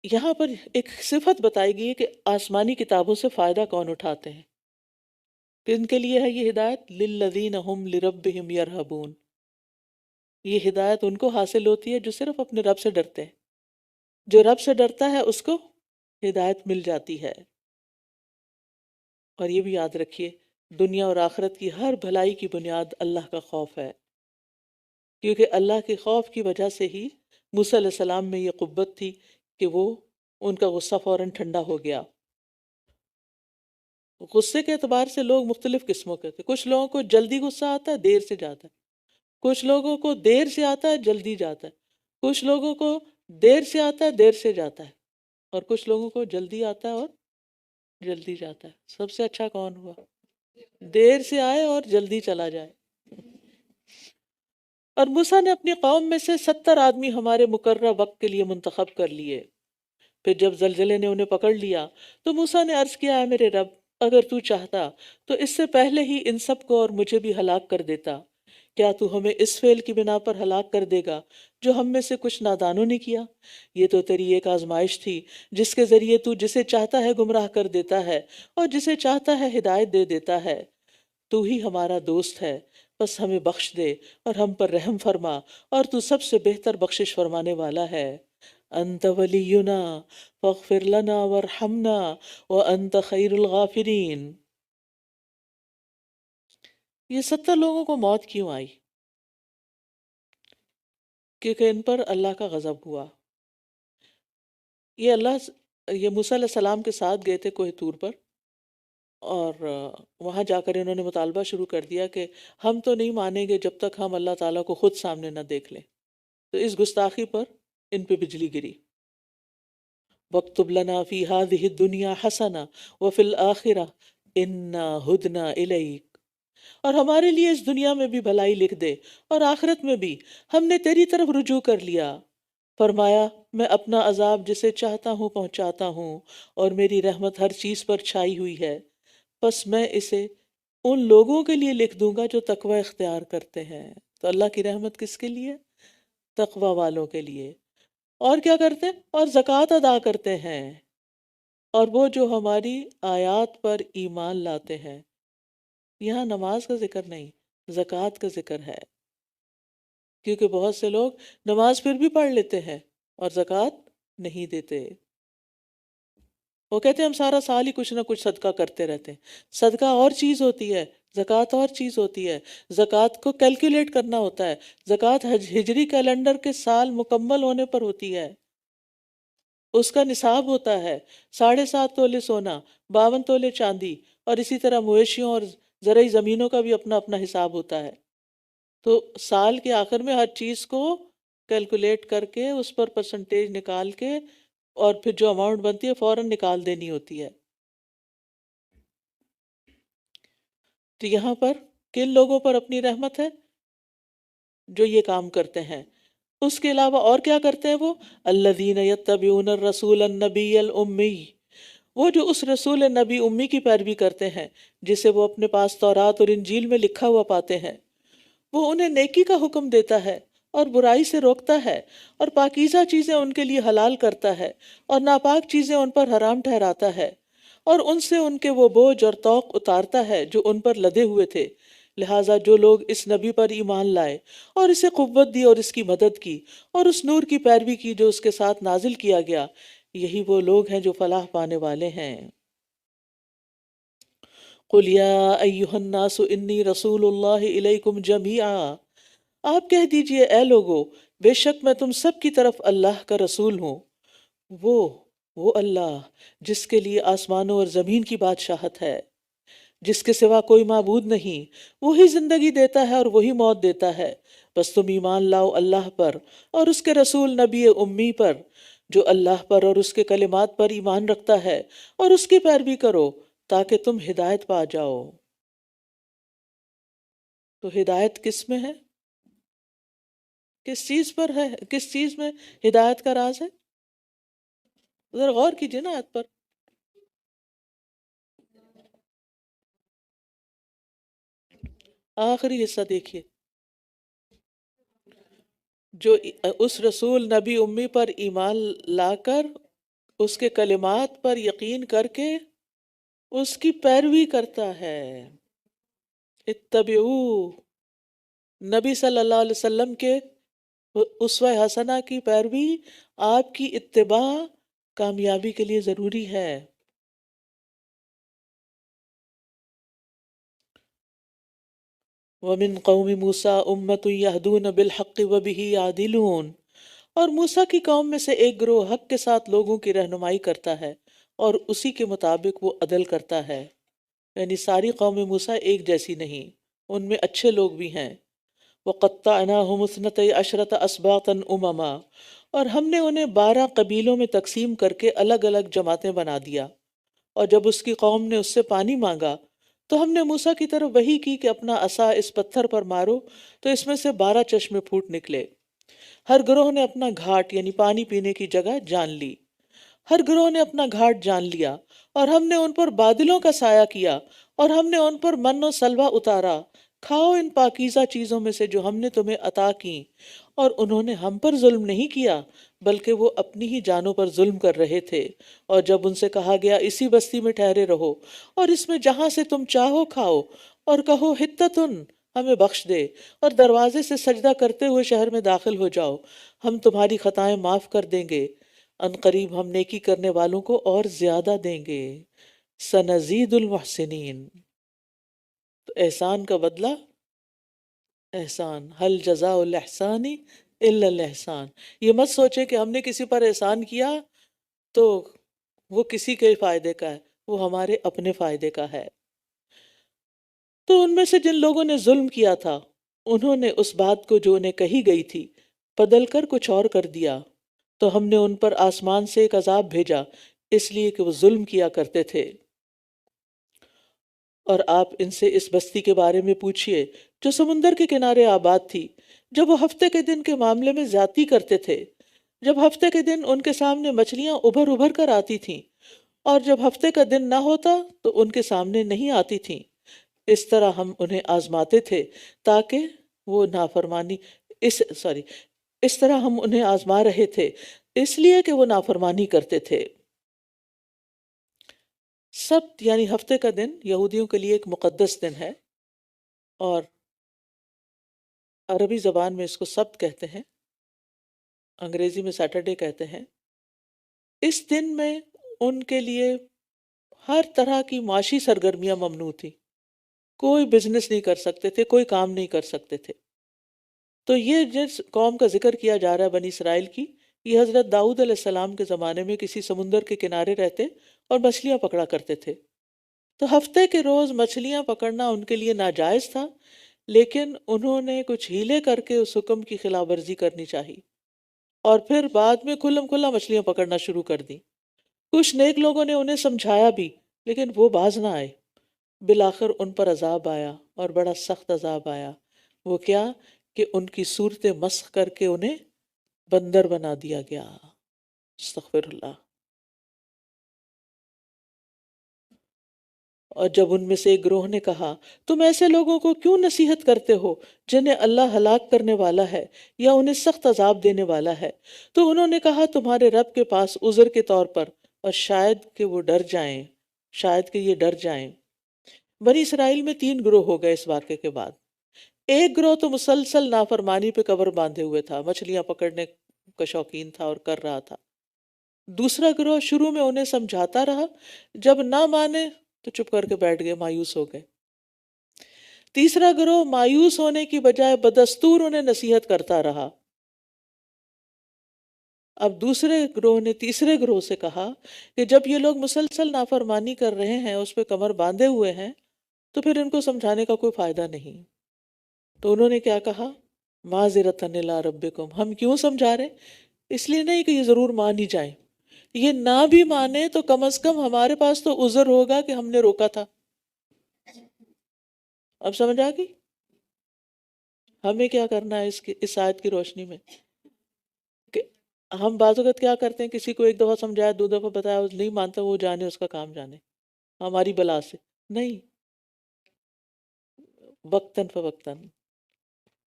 یہاں پر ایک صفت بتائی گئی ہے کہ آسمانی کتابوں سے فائدہ کون اٹھاتے ہیں، کن کے لیے ہے یہ ہدایت؟ للذین ہم لربہم یرہبون، یہ ہدایت ان کو حاصل ہوتی ہے جو صرف اپنے رب سے ڈرتے ہیں، جو رب سے ڈرتا ہے اس کو ہدایت مل جاتی ہے۔ اور یہ بھی یاد رکھیے دنیا اور آخرت کی ہر بھلائی کی بنیاد اللہ کا خوف ہے، کیونکہ اللہ کے خوف کی وجہ سے ہی موسیٰ علیہ السلام میں یہ قوت تھی کہ وہ ان کا غصہ فوراً ٹھنڈا ہو گیا۔ غصے کے اعتبار سے لوگ مختلف قسموں کے تھے، کچھ لوگوں کو جلدی غصہ آتا ہے، دیر سے جاتا ہے، کچھ لوگوں کو دیر سے آتا ہے، جلدی جاتا ہے، کچھ لوگوں کو دیر سے آتا ہے، دیر سے جاتا ہے، اور کچھ لوگوں کو جلدی آتا ہے اور جلدی جاتا ہے۔ سب سے اچھا کون ہوا؟ دیر سے آئے اور جلدی چلا جائے۔ اور موسیٰ نے اپنی قوم میں سے 70 آدمی ہمارے مقررہ وقت کے لیے منتخب کر لیے۔ پھر جب زلزلے نے انہیں پکڑ لیا تو موسیٰ نے عرض کیا، اے میرے رب، اگر تو چاہتا تو اس سے پہلے ہی ان سب کو اور مجھے بھی ہلاک کر دیتا۔ کیا تو ہمیں اس فعل کی بنا پر ہلاک کر دے گا جو ہم میں سے کچھ نادانوں نے کیا؟ یہ تو تیری ایک آزمائش تھی جس کے ذریعے تو جسے چاہتا ہے گمراہ کر دیتا ہے اور جسے چاہتا ہے ہدایت دے دیتا ہے۔ تو ہی ہمارا دوست ہے، بس ہمیں بخش دے اور ہم پر رحم فرما، اور تو سب سے بہتر بخشش فرمانے والا ہے۔ انت ولینا فاغفر لنا وارحمنا وانت خیر الغافرین۔ یہ 70 لوگوں کو موت کیوں آئی؟ کیونکہ ان پر اللہ کا غضب ہوا۔ یہ موسیٰ علیہ السلام کے ساتھ گئے تھے کوہ طور پر، اور وہاں جا کر انہوں نے مطالبہ شروع کر دیا کہ ہم تو نہیں مانیں گے جب تک ہم اللہ تعالیٰ کو خود سامنے نہ دیکھ لیں۔ تو اس گستاخی پر ان پہ بجلی گری۔ وَاكْتُبْ لَنَا فِي هَذِهِ الدُّنْيَا حَسَنَةً وَفِي الْآخِرَةِ إِنَّا هُدْنَا إِلَيْكَ، اور ہمارے لیے اس دنیا میں بھی بھلائی لکھ دے اور آخرت میں بھی ہم نے تیری طرف رجوع کر لیا۔ فرمایا، میں اپنا عذاب جسے چاہتا ہوں پہنچاتا ہوں، اور میری رحمت ہر چیز پر چھائی ہوئی ہے، بس میں اسے ان لوگوں کے لیے لکھ دوں گا جو تقوی اختیار کرتے ہیں۔ تو اللہ کی رحمت کس کے لیے؟ تقوی والوں کے لیے۔ اور کیا کرتے ہیں؟ اور زکوٰۃ ادا کرتے ہیں، اور وہ جو ہماری آیات پر ایمان لاتے ہیں۔ یہاں نماز کا ذکر نہیں، زکوٰۃ کا ذکر ہے۔ کیونکہ بہت سے لوگ نماز پھر بھی پڑھ لیتے ہیں اور زکوٰۃ نہیں دیتے. وہ کہتے ہیں ہم سارا سال ہی کچھ نہ کچھ صدقہ کرتے رہتے ہیں. صدقہ اور چیز ہوتی ہے، زکوٰۃ اور چیز ہوتی ہے. زکوٰۃ کو کیلکولیٹ کرنا ہوتا ہے. زکوٰۃ ہجری کیلنڈر کے سال مکمل ہونے پر ہوتی ہے. اس کا نصاب ہوتا ہے 7.5 تولے سونا، 52 تولے چاندی، اور اسی طرح مویشیوں اور زرعی زمینوں کا بھی اپنا اپنا حساب ہوتا ہے. تو سال کے آخر میں ہر چیز کو کیلکولیٹ کر کے اس پر پرسنٹیج نکال کے اور پھر جو اماؤنٹ بنتی ہے فوراً نکال دینی ہوتی ہے. تو یہاں پر کن لوگوں پر اپنی رحمت ہے؟ جو یہ کام کرتے ہیں. اس کے علاوہ اور کیا کرتے ہیں وہ؟ الذین یتبعون الرسول النبی الامی، وہ جو اس رسول نبی امی کی پیروی کرتے ہیں جسے وہ اپنے پاس تورات اور انجیل میں لکھا ہوا پاتے ہیں. وہ انہیں نیکی کا حکم دیتا ہے اور برائی سے روکتا ہے، اور پاکیزہ چیزیں ان کے لیے حلال کرتا ہے اور ناپاک چیزیں ان پر حرام ٹھہراتا ہے، اور ان سے ان کے وہ بوجھ اور طوق اتارتا ہے جو ان پر لدے ہوئے تھے. لہٰذا جو لوگ اس نبی پر ایمان لائے اور اسے قوت دی اور اس کی مدد کی اور اس نور کی پیروی کی جو اس کے ساتھ نازل کیا گیا، یہی وہ لوگ ہیں جو فلاح پانے والے ہیں. قُلْ يَا أَيُّهَا النَّاسُ إِنِّي رَسُولُ اللَّهِ إِلَيْكُمْ جَمِيعًا، آپ کہہ دیجئے اے لوگو، بے شک میں تم سب کی طرف اللہ کا رسول ہوں. وہ اللہ جس کے لیے آسمانوں اور زمین کی بادشاہت ہے، جس کے سوا کوئی معبود نہیں، وہی زندگی دیتا ہے اور وہی موت دیتا ہے. بس تم ایمان لاؤ اللہ پر اور اس کے رسول نبی امی پر، جو اللہ پر اور اس کے کلمات پر ایمان رکھتا ہے، اور اس کی پیروی کرو تاکہ تم ہدایت پا جاؤ. تو ہدایت کس میں ہے؟ کس چیز پر ہے؟ کس چیز میں ہدایت کا راز ہے؟ ذرا غور کیجئے نا آیت پر. آخری حصہ دیکھیے، جو اس رسول نبی امی پر ایمان لا کر اس کے کلمات پر یقین کر کے اس کی پیروی کرتا ہے. اتبعو، نبی صلی اللہ علیہ وسلم کے اسوہ حسنہ کی پیروی، آپ کی اتباع کامیابی کے لیے ضروری ہے. وَمِن قَوْمِ مُوسَىٰ أُمَّةٌ يَهْدُونَ بِالْحَقِّ وَبِهِ يَعْدِلُونَ، اور موسیٰ کی قوم میں سے ایک گروہ حق کے ساتھ لوگوں کی رہنمائی کرتا ہے اور اسی کے مطابق وہ عدل کرتا ہے. یعنی ساری قوم موسیٰ ایک جیسی نہیں، ان میں اچھے لوگ بھی ہیں. وَقَطَّعْنَاهُمُ اثْنَتَيْ عَشْرَةَ أَسْبَاطًا أُمَمًا، اور ہم نے انہیں 12 قبیلوں میں تقسیم کر کے الگ الگ جماعتیں بنا دیا. اور جب اس کی قوم نے اس سے پانی مانگا تو ہم نے موسیٰ کی طرف وحی کی کہ اپنا عصا اس پتھر پر مارو تو اس میں سے 12 چشمے پھوٹ نکلے. ہر گروہ نے اپنا گھاٹ یعنی پانی پینے کی جگہ جان لی. ہر گروہ نے اپنا گھاٹ جان لیا، اور ہم نے ان پر بادلوں کا سایہ کیا، اور ہم نے ان پر من و سلوہ اتارا. کھاؤ ان پاکیزہ چیزوں میں سے جو ہم نے تمہیں عطا کی. اور انہوں نے ہم پر ظلم نہیں کیا بلکہ وہ اپنی ہی جانوں پر ظلم کر رہے تھے. اور جب ان سے کہا گیا اسی بستی میں ٹھہرے رہو اور اس میں جہاں سے تم چاہو کھاؤ، اور کہو حتتن ہمیں بخش دے، اور دروازے سے سجدہ کرتے ہوئے شہر میں داخل ہو جاؤ، ہم تمہاری خطائیں معاف کر دیں گے، ان قریب ہم نیکی کرنے والوں کو اور زیادہ دیں گے. سنزید المحسنین. تو احسان کا بدلہ احسان. حل جزاء الاحسان الا الاحسان. یہ مت سوچے کہ ہم نے کسی پر احسان کیا تو وہ کسی کے فائدے کا ہے، وہ ہمارے اپنے فائدے کا ہے. تو ان میں سے جن لوگوں نے ظلم کیا تھا انہوں نے اس بات کو جو انہیں کہی گئی تھی بدل کر کچھ اور کر دیا، تو ہم نے ان پر آسمان سے ایک عذاب بھیجا اس لیے کہ وہ ظلم کیا کرتے تھے. اور آپ ان سے اس بستی کے بارے میں پوچھئے جو سمندر کے کنارے آباد تھی، جب وہ ہفتے کے دن کے معاملے میں زیادتی کرتے تھے. جب ہفتے کے دن ان کے سامنے مچھلیاں ابھر ابھر کر آتی تھیں، اور جب ہفتے کا دن نہ ہوتا تو ان کے سامنے نہیں آتی تھیں. اس طرح ہم انہیں آزماتے تھے تاکہ وہ نافرمانی اس طرح ہم انہیں آزما رہے تھے اس لیے کہ وہ نافرمانی کرتے تھے. سبت یعنی ہفتے کا دن یہودیوں کے لیے ایک مقدس دن ہے، اور عربی زبان میں اس کو سبت کہتے ہیں، انگریزی میں سیٹرڈے کہتے ہیں۔ اس دن میں ان کے لیے ہر طرح کی معاشی سرگرمیاں ممنوع تھیں، کوئی بزنس نہیں کر سکتے تھے، کوئی کام نہیں کر سکتے تھے۔ تو یہ جس قوم کا ذکر کیا جا رہا ہے بنی اسرائیل کی، یہ حضرت داؤد علیہ السلام کے زمانے میں کسی سمندر کے کنارے رہتے اور مچھلیاں پکڑا کرتے تھے۔ تو ہفتے کے روز مچھلیاں پکڑنا ان کے لیے ناجائز تھا، لیکن انہوں نے کچھ ہیلے کر کے اس حکم کی خلاف ورزی کرنی چاہی اور پھر بعد میں کھلم کھلا مچھلیاں پکڑنا شروع کر دی۔ کچھ نیک لوگوں نے انہیں سمجھایا بھی، لیکن وہ باز نہ آئے۔ بالآخر ان پر عذاب آیا اور بڑا سخت عذاب آیا۔ وہ کیا کہ ان کی صورتیں مسخ کر کے انہیں بندر بنا دیا گیا۔ استغفر اللہ۔ اور جب ان میں سے ایک گروہ نے کہا، تم ایسے لوگوں کو کیوں نصیحت کرتے ہو جنہیں اللہ ہلاک کرنے والا ہے یا انہیں سخت عذاب دینے والا ہے؟ تو انہوں نے کہا، تمہارے رب کے پاس عذر کے طور پر، اور شاید کہ وہ ڈر جائیں، شاید کہ یہ ڈر جائیں۔ بنی اسرائیل میں 3 گروہ ہو گئے اس واقعے کے بعد۔ ایک گروہ تو مسلسل نافرمانی پہ کمر باندھے ہوئے تھا، مچھلیاں پکڑنے کا شوقین تھا اور کر رہا تھا۔ دوسرا گروہ شروع میں انہیں سمجھاتا رہا، جب نہ مانے تو چپ کر کے بیٹھ گئے، مایوس ہو گئے۔ تیسرا گروہ مایوس ہونے کی بجائے بدستور انہیں نصیحت کرتا رہا۔ اب دوسرے گروہ نے تیسرے گروہ سے کہا کہ جب یہ لوگ مسلسل نافرمانی کر رہے ہیں، اس پہ کمر باندھے ہوئے ہیں، تو پھر ان کو سمجھانے کا کوئی فائدہ نہیں۔ تو انہوں نے کیا کہا، معذرۃ الی ربکم، ہم کیوں سمجھا رہے؟ اس لیے نہیں کہ یہ ضرور مان ہی جائیں، یہ نہ بھی مانے تو کم از کم ہمارے پاس تو عذر ہوگا کہ ہم نے روکا تھا۔ اب سمجھ آ گئی ہمیں کیا کرنا ہے اس آیت کی روشنی میں؟ کہ ہم بعض اوقات کیا کرتے ہیں، کسی کو ایک دفعہ سمجھایا، 2 دفعہ بتایا، وہ نہیں مانتا، وہ جانے، اس کا کام جانے، ہماری بلا سے نہیں، وقتاً فوقتاً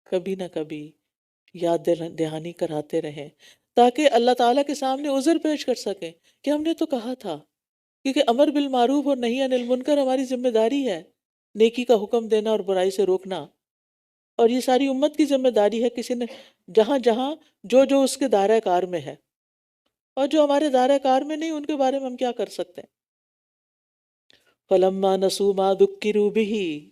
کبھی نہ کبھی یاد دہانی کراتے رہیں، تاکہ اللہ تعالیٰ کے سامنے عذر پیش کر سکیں کہ ہم نے تو کہا تھا۔ کیونکہ امر بالمعروف اور نہی عن المنکر ہماری ذمہ داری ہے، نیکی کا حکم دینا اور برائی سے روکنا، اور یہ ساری امت کی ذمہ داری ہے، کسی نے جہاں جہاں جو جو اس کے دائرہ کار میں ہے، اور جو ہمارے دائرہ کار میں نہیں، ان کے بارے میں ہم کیا کر سکتے ہیں۔ فَلَمَّا نَسُوا مَا ذُكِّرُوا بِهِ،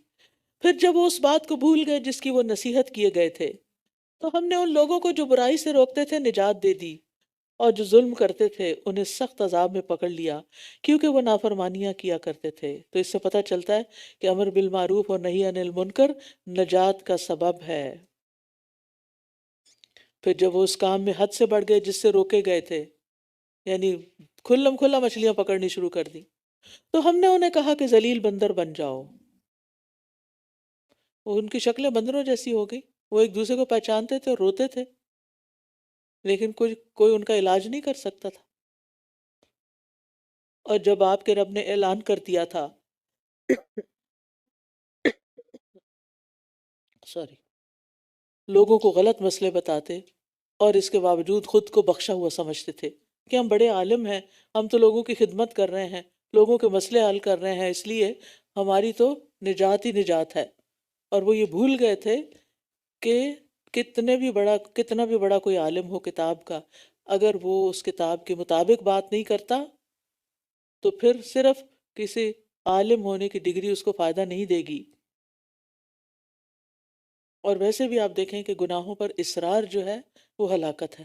پھر جب وہ اس بات کو بھول گئے جس کی وہ نصیحت کیے گئے تھے، تو ہم نے ان لوگوں کو جو برائی سے روکتے تھے نجات دے دی، اور جو ظلم کرتے تھے انہیں سخت عذاب میں پکڑ لیا، کیونکہ وہ نافرمانیاں کیا کرتے تھے۔ تو اس سے پتہ چلتا ہے کہ امر بالمعروف اور نہی عن المنکر نجات کا سبب ہے۔ پھر جب وہ اس کام میں حد سے بڑھ گئے جس سے روکے گئے تھے، یعنی کھلم کھلا مچھلیاں پکڑنی شروع کر دی، تو ہم نے انہیں کہا کہ ذلیل بندر بن جاؤ۔ وہ ان کی شکلیں بندروں جیسی ہو گئی، وہ ایک دوسرے کو پہچانتے تھے اور روتے تھے، لیکن کوئی ان کا علاج نہیں کر سکتا تھا۔ اور جب آپ کے رب نے اعلان کر دیا تھا سوری لوگوں کو غلط مسئلے بتاتے اور اس کے باوجود خود کو بخشا ہوا سمجھتے تھے کہ ہم بڑے عالم ہیں، ہم تو لوگوں کی خدمت کر رہے ہیں، لوگوں کے مسئلے حل کر رہے ہیں، اس لیے ہماری تو نجات ہی نجات ہے۔ اور وہ یہ بھول گئے تھے کہ کتنا بھی بڑا کوئی عالم ہو کتاب کا، اگر وہ اس کتاب کے مطابق بات نہیں کرتا تو پھر صرف کسی عالم ہونے کی ڈگری اس کو فائدہ نہیں دے گی۔ اور ویسے بھی آپ دیکھیں کہ گناہوں پر اصرار جو ہے وہ ہلاکت ہے،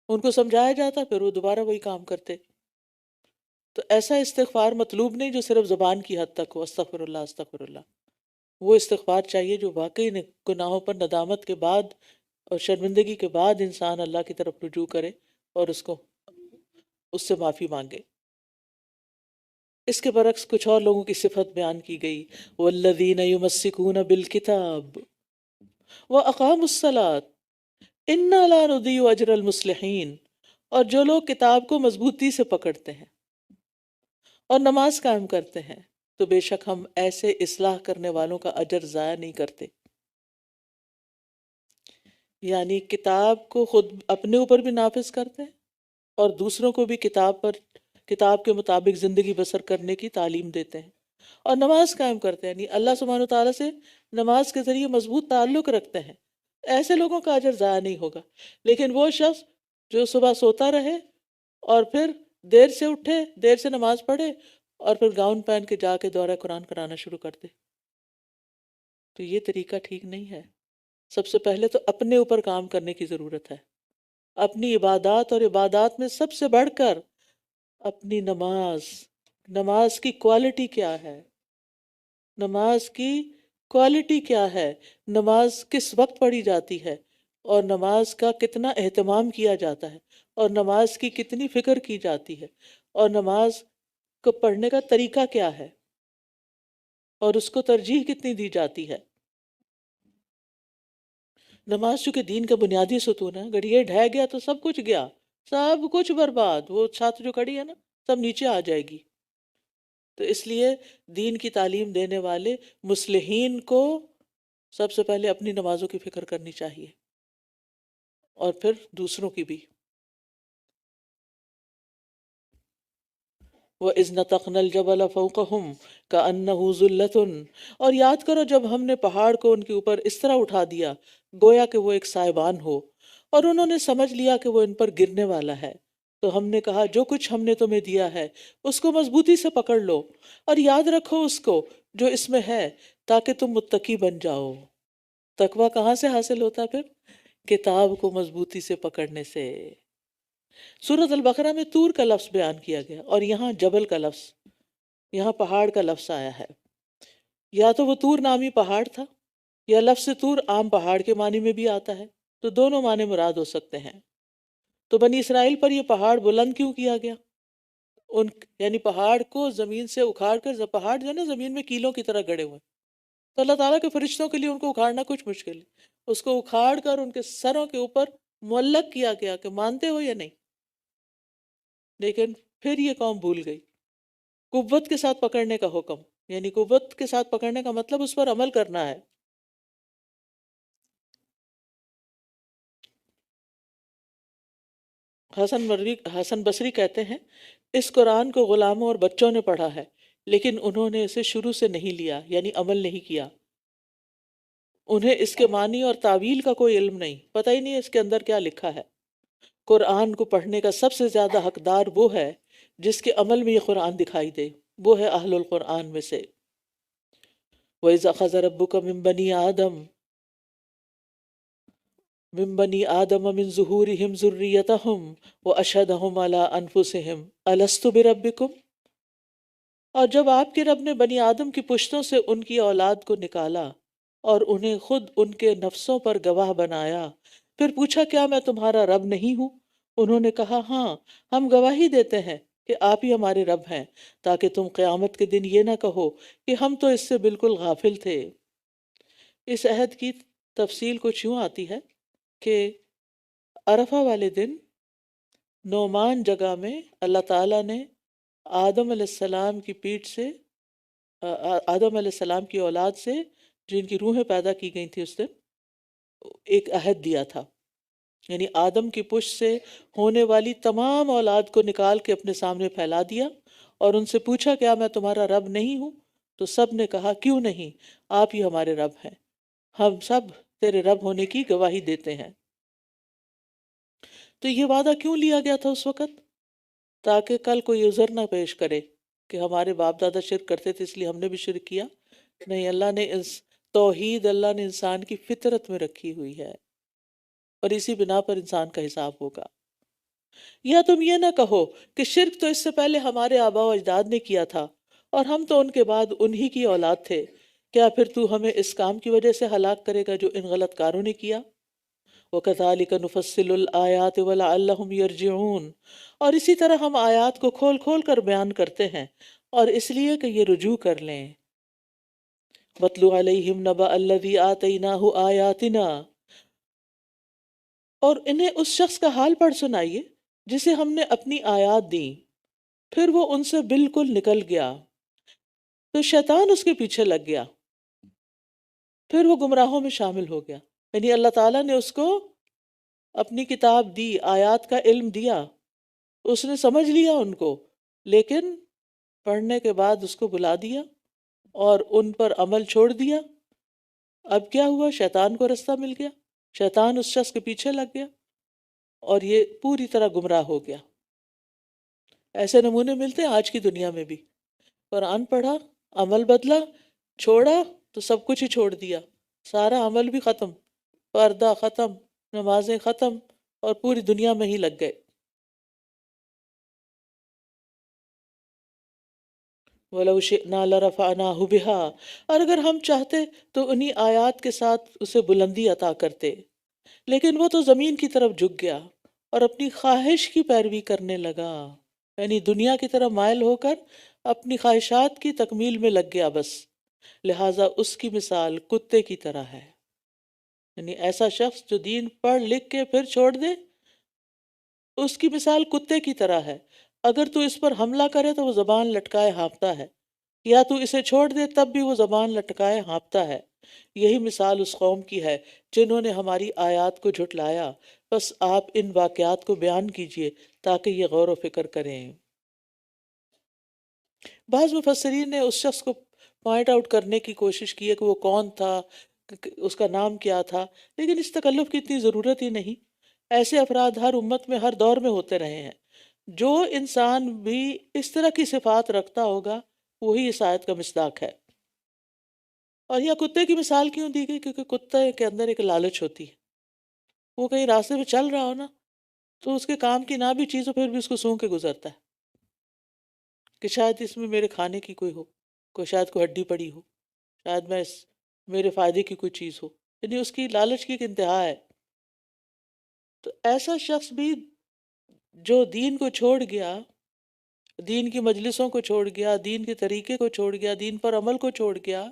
ان کو سمجھایا جاتا پھر وہ دوبارہ وہی کام کرتے۔ تو ایسا استغفار مطلوب نہیں جو صرف زبان کی حد تک ہو، استغفر اللہ استغفر اللہ۔ وہ استغفار چاہیے جو واقعی گناہوں پر ندامت کے بعد اور شرمندگی کے بعد انسان اللہ کی طرف رجوع کرے اور اس سے معافی مانگے۔ اس کے برعکس کچھ اور لوگوں کی صفت بیان کی گئی، والذین یمسکون بالکتاب واقاموا الصلاۃ انا لا نضیع اجر المصلحین، اور جو لوگ کتاب کو مضبوطی سے پکڑتے ہیں اور نماز قائم کرتے ہیں تو بے شک ہم ایسے اصلاح کرنے والوں کا اجر ضائع نہیں کرتے۔ یعنی کتاب کو خود اپنے اوپر بھی نافذ کرتے ہیں اور دوسروں کو بھی کتاب کے مطابق زندگی بسر کرنے کی تعلیم دیتے ہیں، اور نماز قائم کرتے ہیں، یعنی اللہ سبحانہ وتعالیٰ سے نماز کے ذریعے مضبوط تعلق رکھتے ہیں، ایسے لوگوں کا اجر ضائع نہیں ہوگا. لیکن وہ شخص جو صبح سوتا رہے اور پھر دیر سے اٹھے، دیر سے نماز پڑھے اور پھر گاؤن پہن کے جا کے دورہ قرآن کرانا شروع کر دے، تو یہ طریقہ ٹھیک نہیں ہے. سب سے پہلے تو اپنے اوپر کام کرنے کی ضرورت ہے. اپنی عبادات، اور عبادات میں سب سے بڑھ کر اپنی نماز. نماز کی کوالٹی کیا ہے؟ نماز کی کوالٹی کیا ہے؟ نماز کس وقت پڑھی جاتی ہے، اور نماز کا کتنا اہتمام کیا جاتا ہے، اور نماز کی کتنی فکر کی جاتی ہے، اور نماز کو پڑھنے کا طریقہ کیا ہے، اور اس کو ترجیح کتنی دی جاتی ہے. نماز چونکہ دین کا بنیادی ستون ہے، اگر یہ ڈھہ گیا تو سب کچھ گیا، سب کچھ برباد. وہ چھت جو کھڑی ہے نا، سب نیچے آ جائے گی. تو اس لیے دین کی تعلیم دینے والے مصلحین کو سب سے پہلے اپنی نمازوں کی فکر کرنی چاہیے، اور پھر دوسروں کی بھی. وَإِذْ نَتَقْنَا الْجَبَلَ فَوْقَهُمْ كَأَنَّهُ ظُلَّةٌ، اور یاد کرو جب ہم نے پہاڑ کو ان کے اوپر اس طرح اٹھا دیا گویا کہ وہ ایک سائبان ہو، اور انہوں نے سمجھ لیا کہ وہ ان پر گرنے والا ہے. تو ہم نے کہا جو کچھ ہم نے تمہیں دیا ہے اس کو مضبوطی سے پکڑ لو، اور یاد رکھو اس کو جو اس میں ہے، تاکہ تم متقی بن جاؤ. تقوی کہاں سے حاصل ہوتا ہے پھر؟ کتاب کو مضبوطی سے پکڑنے سے. سورۃ البقرہ میں طور کا لفظ بیان کیا گیا، اور یہاں جبل کا لفظ، یہاں پہاڑ کا لفظ آیا ہے. یا تو وہ طور نامی پہاڑ تھا، یا لفظ طور عام پہاڑ کے معنی میں بھی آتا ہے، تو دونوں معنی مراد ہو سکتے ہیں. تو بنی اسرائیل پر یہ پہاڑ بلند کیوں کیا گیا؟ ان یعنی پہاڑ کو زمین سے اکھاڑ کر، پہاڑ جو ہے نا زمین میں کیلوں کی طرح گڑے ہوئے، تو اللہ تعالیٰ کے فرشتوں کے لیے ان کو اکھاڑنا کچھ مشکل ہے. اس کو اکھاڑ کر ان کے سروں کے اوپر معلق کیا گیا کہ مانتے ہو یا نہیں. لیکن پھر یہ قوم بھول گئی. قوت کے ساتھ پکڑنے کا حکم، یعنی قوت کے ساتھ پکڑنے کا مطلب اس پر عمل کرنا ہے. حسن بصری کہتے ہیں اس قرآن کو غلاموں اور بچوں نے پڑھا ہے، لیکن انہوں نے اسے شروع سے نہیں لیا، یعنی عمل نہیں کیا. انہیں اس کے معنی اور تعویل کا کوئی علم نہیں، پتہ ہی نہیں اس کے اندر کیا لکھا ہے. قرآن کو پڑھنے کا سب سے زیادہ حقدار وہ ہے جس کے عمل میں یہ قرآن دکھائی دے، وہ ہے اہل القرآن میں سے. وَإِذْ أَخَذَ رَبُّكَ مِن بَنِي آدَمَ مِن ظُهُورِهِمْ ذُرِّيَّتَهُمْ وَأَشْهَدَهُمْ عَلَىٰ أَنفُسِهِمْ أَلَسْتُ بِرَبِّكُمْ، اور جب آپ کے رب نے بنی آدم کی پشتوں سے ان کی اولاد کو نکالا اور انہیں خود ان کے نفسوں پر گواہ بنایا، پھر پوچھا کیا میں تمہارا رب نہیں ہوں؟ انہوں نے کہا ہاں، ہم گواہی دیتے ہیں کہ آپ ہی ہمارے رب ہیں، تاکہ تم قیامت کے دن یہ نہ کہو کہ ہم تو اس سے بالکل غافل تھے. اس عہد کی تفصیل کچھ یوں آتی ہے کہ عرفہ والے دن نعمان جگہ میں اللہ تعالیٰ نے آدم علیہ السلام کی پیٹھ سے، آدم علیہ السلام کی اولاد سے جن کی روحیں پیدا کی گئی تھی اس دن، ایک عہد دیا تھا. یعنی آدم کی پشت سے ہونے والی تمام اولاد کو نکال کے اپنے سامنے پھیلا دیا اور ان سے پوچھا کیا میں تمہارا رب نہیں ہوں؟ تو سب نے کہا کیوں نہیں، آپ ہی ہمارے رب ہیں، ہم سب تیرے رب ہونے کی گواہی دیتے ہیں. تو یہ وعدہ کیوں لیا گیا تھا اس وقت؟ تاکہ کل کوئی عذر نہ پیش کرے کہ ہمارے باپ دادا شرک کرتے تھے اس لیے ہم نے بھی شرک کیا. نہیں، اللہ نے توحید اللہ نے انسان کی فطرت میں رکھی ہوئی ہے، اور اسی بنا پر انسان کا حساب ہوگا. یا تم یہ نہ کہو کہ شرک تو اس سے پہلے ہمارے آباء و اجداد نے کیا تھا اور ہم تو ان کے بعد انہی کی اولاد تھے، کیا پھر تو ہمیں اس کام کی وجہ سے ہلاک کرے گا جو ان غلط کاروں نے کیا؟ وَكَذَلِكَ نُفَصِّلُ الْآيَاتِ وَلَعَلَّهُمْ يَرْجِعُونَ، اور اسی طرح ہم آیات کو کھول کھول کر بیان کرتے ہیں اور اس لیے کہ یہ رجوع کر لیں. وَاتْلُ عَلَيْهِمْ نَبَأَ الَّذِي آتَيْنَاهُ آيَاتِنَا، اور انہیں اس شخص کا حال پڑھ سنائیے جسے ہم نے اپنی آیات دیں، پھر وہ ان سے بالکل نکل گیا، تو شیطان اس کے پیچھے لگ گیا، پھر وہ گمراہوں میں شامل ہو گیا. یعنی اللہ تعالیٰ نے اس کو اپنی کتاب دی، آیات کا علم دیا، اس نے سمجھ لیا ان کو، لیکن پڑھنے کے بعد اس کو بلا دیا اور ان پر عمل چھوڑ دیا. اب کیا ہوا؟ شیطان کو رستہ مل گیا. شیطان اس شخص کے پیچھے لگ گیا اور یہ پوری طرح گمراہ ہو گیا۔ ایسے نمونے ملتے ہیں آج کی دنیا میں بھی۔ قرآن پڑھا، عمل بدلا، چھوڑا تو سب کچھ ہی چھوڑ دیا، سارا عمل بھی ختم، پردہ ختم، نمازیں ختم، اور پوری دنیا میں ہی لگ گئے۔ وَلَوْ شِئْنَا لَرَفَعْنَاهُ بِهَا، اور اگر ہم چاہتے تو انہی آیات کے ساتھ اسے بلندی عطا کرتے، لیکن وہ تو زمین کی طرف جھک گیا اور اپنی خواہش کی پیروی کرنے لگا، یعنی دنیا کی طرف مائل ہو کر اپنی خواہشات کی تکمیل میں لگ گیا بس، لہٰذا اس کی مثال کتے کی طرح ہے۔ یعنی ایسا شخص جو دین پڑھ لکھ کے پھر چھوڑ دے، اس کی مثال کتے کی طرح ہے۔ اگر تو اس پر حملہ کرے تو وہ زبان لٹکائے ہانپتا ہے، یا تو اسے چھوڑ دے تب بھی وہ زبان لٹکائے ہانپتا ہے۔ یہی مثال اس قوم کی ہے جنہوں نے ہماری آیات کو جھٹلایا، بس آپ ان واقعات کو بیان کیجئے تاکہ یہ غور و فکر کریں۔ بعض مفسرین نے اس شخص کو پوائنٹ آؤٹ کرنے کی کوشش کی ہے کہ وہ کون تھا، اس کا نام کیا تھا، لیکن اس تکلف کی اتنی ضرورت ہی نہیں۔ ایسے افراد ہر امت میں ہر دور میں ہوتے رہے ہیں۔ جو انسان بھی اس طرح کی صفات رکھتا ہوگا وہی اس آیت کا مصداق ہے۔ اور یہ کتے کی مثال کیوں دی گئی؟ کیونکہ کتے کے اندر ایک لالچ ہوتی ہے، وہ کہیں راستے میں چل رہا ہو نا تو اس کے کام کی نہ بھی چیز ہو پھر بھی اس کو سونگ کے گزرتا ہے کہ شاید اس میں میرے کھانے کی کوئی شاید کوئی ہڈی پڑی ہو، شاید میرے فائدے کی کوئی چیز ہو، یعنی اس کی لالچ کی ایک انتہا ہے۔ تو ایسا شخص بھی جو دین کو چھوڑ گیا، دین کی مجلسوں کو چھوڑ گیا، دین کے طریقے کو چھوڑ گیا، دین پر عمل کو چھوڑ گیا،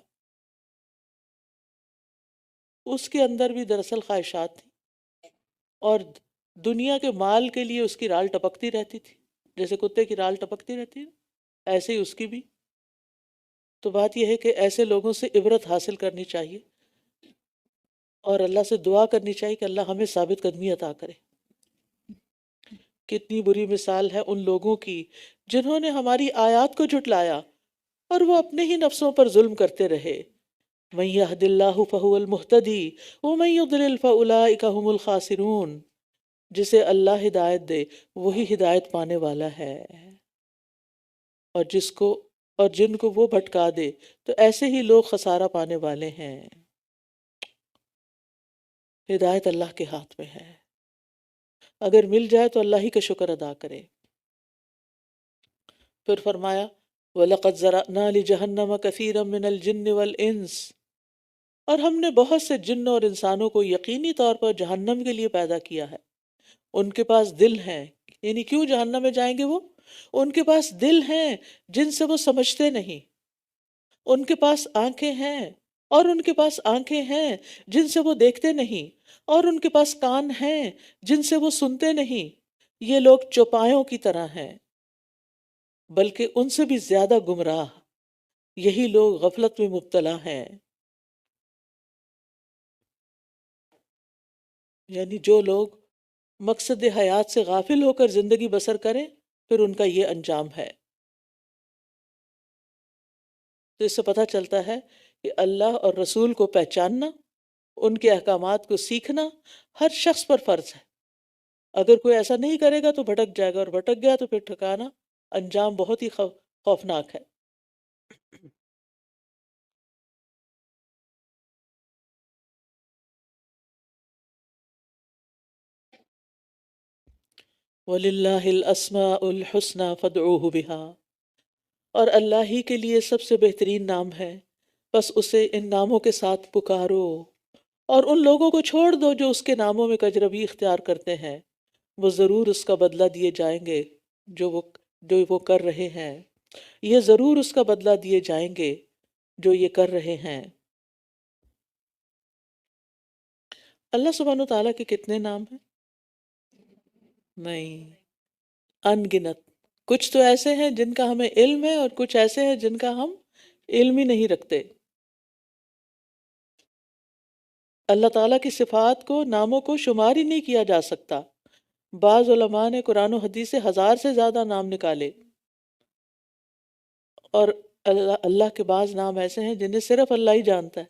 اس کے اندر بھی دراصل خواہشات تھی، اور دنیا کے مال کے لیے اس کی رال ٹپکتی رہتی تھی، جیسے کتے کی رال ٹپکتی رہتی ہے ایسے ہی اس کی بھی۔ تو بات یہ ہے کہ ایسے لوگوں سے عبرت حاصل کرنی چاہیے اور اللہ سے دعا کرنی چاہیے کہ اللہ ہمیں ثابت قدمی عطا کرے۔ کتنی بری مثال ہے ان لوگوں کی جنہوں نے ہماری آیات کو جھٹلایا اور وہ اپنے ہی نفسوں پر ظلم کرتے رہے۔ مَن يَهْدِ اللَّهُ فَهُوَ الْمُهْتَدِي وَمَن يُضْلِلْ فَأُولَٰئِكَ هُمُ الْخَاسِرُونَ، جسے اللہ ہدایت دے وہی ہدایت پانے والا ہے، اور جن کو وہ بھٹکا دے تو ایسے ہی لوگ خسارہ پانے والے ہیں۔ ہدایت اللہ کے ہاتھ میں ہے، اگر مل جائے تو اللہ ہی کا شکر ادا کرے۔ پھر فرمایا وَلَقَدْ ذَرَأْنَا لِجَهَنَّمَ كَثِيرًا مِّنَ الْجِنِّ وَالْإِنسِ، اور ہم نے بہت سے جن اور انسانوں کو یقینی طور پر جہنم کے لیے پیدا کیا ہے۔ ان کے پاس دل ہیں، یعنی کیوں جہنم میں جائیں گے وہ؟ ان کے پاس دل ہیں جن سے وہ سمجھتے نہیں، ان کے پاس آنکھیں ہیں، اور ان کے پاس آنکھیں ہیں جن سے وہ دیکھتے نہیں، اور ان کے پاس کان ہیں جن سے وہ سنتے نہیں۔ یہ لوگ چوپایوں کی طرح ہیں، بلکہ ان سے بھی زیادہ گمراہ، یہی لوگ غفلت میں مبتلا ہیں۔ یعنی جو لوگ مقصد حیات سے غافل ہو کر زندگی بسر کریں پھر ان کا یہ انجام ہے۔ تو اس سے پتہ چلتا ہے کہ اللہ اور رسول کو پہچاننا، ان کے احکامات کو سیکھنا ہر شخص پر فرض ہے۔ اگر کوئی ایسا نہیں کرے گا تو بھٹک جائے گا، اور بھٹک گیا تو پھر ٹھکانا انجام بہت ہی خوفناک ہے۔ وَلِلَّهِ الْأَسْمَاءُ الْحُسْنَى فَادْعُوهُ بِهَا، اور اللہ ہی کے لیے سب سے بہترین نام ہے، بس اسے ان ناموں کے ساتھ پکارو، اور ان لوگوں کو چھوڑ دو جو اس کے ناموں میں کجروی اختیار کرتے ہیں، وہ ضرور اس کا بدلہ دیے جائیں گے جو وہ کر رہے ہیں، یہ ضرور اس کا بدلہ دیے جائیں گے جو یہ کر رہے ہیں۔ اللہ سبحانہ وتعالیٰ کے کتنے نام ہیں؟ نہیں، ان گنت۔ کچھ تو ایسے ہیں جن کا ہمیں علم ہے، اور کچھ ایسے ہیں جن کا ہم علم ہی نہیں رکھتے۔ اللہ تعالیٰ کی صفات کو، ناموں کو شمار ہی نہیں کیا جا سکتا۔ بعض علماء نے قرآن و حدیث سے 1000 سے زیادہ نام نکالے، اور اللہ کے بعض نام ایسے ہیں جنہیں صرف اللہ ہی جانتا ہے۔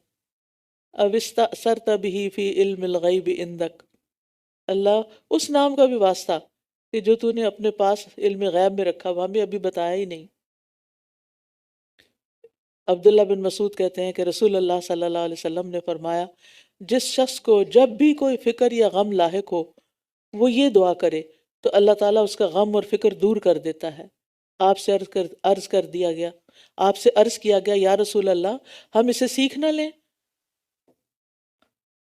او استأثرت به فی علم الغیب عندک، اللہ اس نام کا بھی واسطہ کہ جو تو نے اپنے پاس علم غیب میں رکھا وہ ہمیں ابھی بتایا ہی نہیں۔ عبداللہ بن مسعود کہتے ہیں کہ رسول اللہ صلی اللہ علیہ وسلم نے فرمایا، جس شخص کو جب بھی کوئی فکر یا غم لاحق ہو وہ یہ دعا کرے تو اللہ تعالیٰ اس کا غم اور فکر دور کر دیتا ہے۔ آپ سے عرض کر دیا گیا، آپ سے عرض کیا گیا یا رسول اللہ ہم اسے سیکھ نہ لیں؟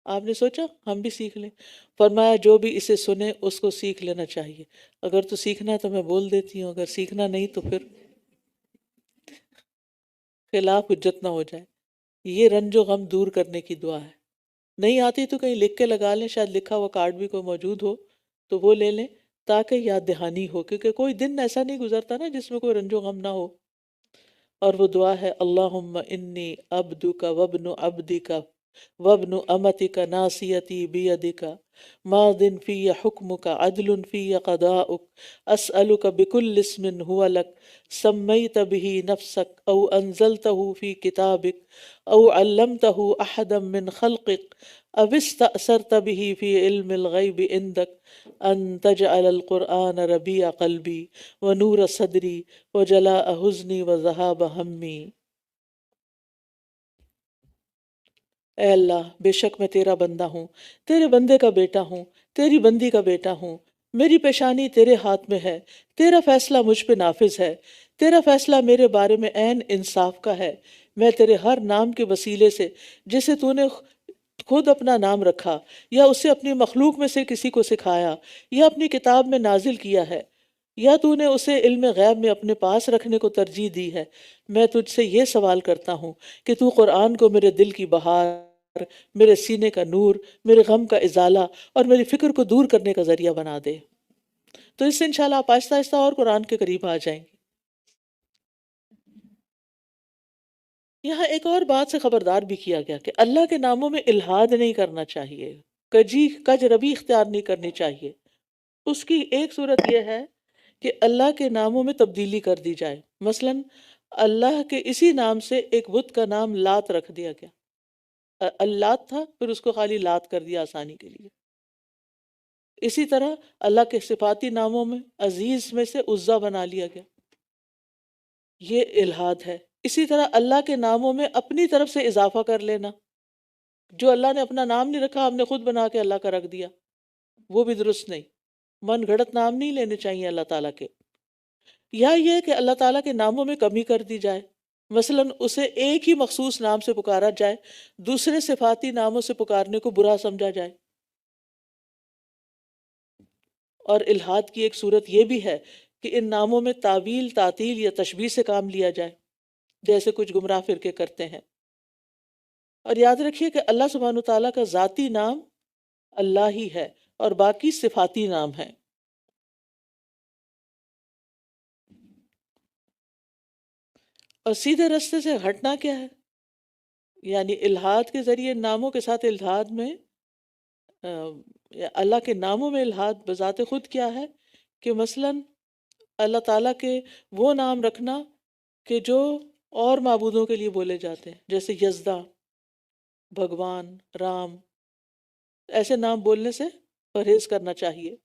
آپ نے سوچا ہم بھی سیکھ لیں؟ فرمایا جو بھی اسے سنے اس کو سیکھ لینا چاہیے۔ اگر تو سیکھنا ہے تو میں بول دیتی ہوں، اگر سیکھنا نہیں تو پھر خلاف حجت نہ ہو جائے۔ یہ رنج و غم دور کرنے کی دعا ہے۔ نہیں آتی تو کہیں لکھ کے لگا لیں، شاید لکھا ہوا کارڈ بھی کوئی موجود ہو تو وہ لے لیں تاکہ یاد دہانی ہو، کیونکہ کوئی دن ایسا نہیں گزرتا نا جس میں کوئی رنج و غم نہ ہو۔ اور وہ دعا ہے اللہم انی عبدک وابن عبدک وابن امتک ناصیتی بیدک ماض فی حکمک عدل فی قضاؤک اسألک بکل اسم هو لک سمیت به نفسک او انزلته فی کتابک او علمته احدا من خلقک او استأثرت به فی علم الغیب عندک ان تجعل القرآن ربیع قلبی ونور صدری وجلاء حزنی وذہاب ہمی۔ اے اللہ بے شک میں تیرا بندہ ہوں، تیرے بندے کا بیٹا ہوں، تیری بندی کا بیٹا ہوں، میری پیشانی تیرے ہاتھ میں ہے، تیرا فیصلہ مجھ پہ نافذ ہے، تیرا فیصلہ میرے بارے میں عین انصاف کا ہے۔ میں تیرے ہر نام کے وسیلے سے جسے تو نے خود اپنا نام رکھا یا اسے اپنی مخلوق میں سے کسی کو سکھایا یا اپنی کتاب میں نازل کیا ہے یا تو نے اسے علم غیب میں اپنے پاس رکھنے کو ترجیح دی ہے، میں تجھ سے یہ سوال کرتا ہوں کہ تو قرآن کو میرے دل کی بہار، میرے سینے کا نور، میرے غم کا ازالہ اور میری فکر کو دور کرنے کا ذریعہ بنا دے۔ تو اس سے انشاءاللہ آپ آہستہ آہستہ اور قرآن کے قریب آ جائیں گے۔ یہاں ایک اور بات سے خبردار بھی کیا گیا کہ اللہ کے ناموں میں الحاد نہیں کرنا چاہیے، کج ربی اختیار نہیں کرنی چاہیے۔ اس کی ایک صورت یہ ہے کہ اللہ کے ناموں میں تبدیلی کر دی جائے، مثلا اللہ کے اسی نام سے ایک بت کا نام لات رکھ دیا گیا، اللات تھا پھر اس کو خالی لات کر دیا آسانی کے لیے۔ اسی طرح اللہ کے صفاتی ناموں میں عزیز میں سے عزا بنا لیا گیا، یہ الحاد ہے۔ اسی طرح اللہ کے ناموں میں اپنی طرف سے اضافہ کر لینا، جو اللہ نے اپنا نام نہیں رکھا ہم نے خود بنا کے اللہ کا رکھ دیا، وہ بھی درست نہیں۔ من گھڑت نام نہیں لینے چاہیے اللہ تعالیٰ کے۔ یا یہ کہ اللہ تعالیٰ کے ناموں میں کمی کر دی جائے، مثلا اسے ایک ہی مخصوص نام سے پکارا جائے، دوسرے صفاتی ناموں سے پکارنے کو برا سمجھا جائے۔ اور الحاد کی ایک صورت یہ بھی ہے کہ ان ناموں میں تعویل، تعطیل یا تشبیہ سے کام لیا جائے، جیسے کچھ گمراہ فرقے کرتے ہیں۔ اور یاد رکھیے کہ اللہ سبحانہ تعالیٰ کا ذاتی نام اللہ ہی ہے اور باقی صفاتی نام ہیں۔ اور سیدھے رستے سے ہٹنا کیا ہے؟ یعنی الحاد کے ذریعے ناموں کے ساتھ الحاد میں اللہ کے ناموں میں الحاد بذات خود کیا ہے کہ مثلا اللہ تعالیٰ کے وہ نام رکھنا کہ جو اور معبودوں کے لیے بولے جاتے ہیں، جیسے یزدہ، بھگوان، رام، ایسے نام بولنے سے پرہیز کرنا چاہیے۔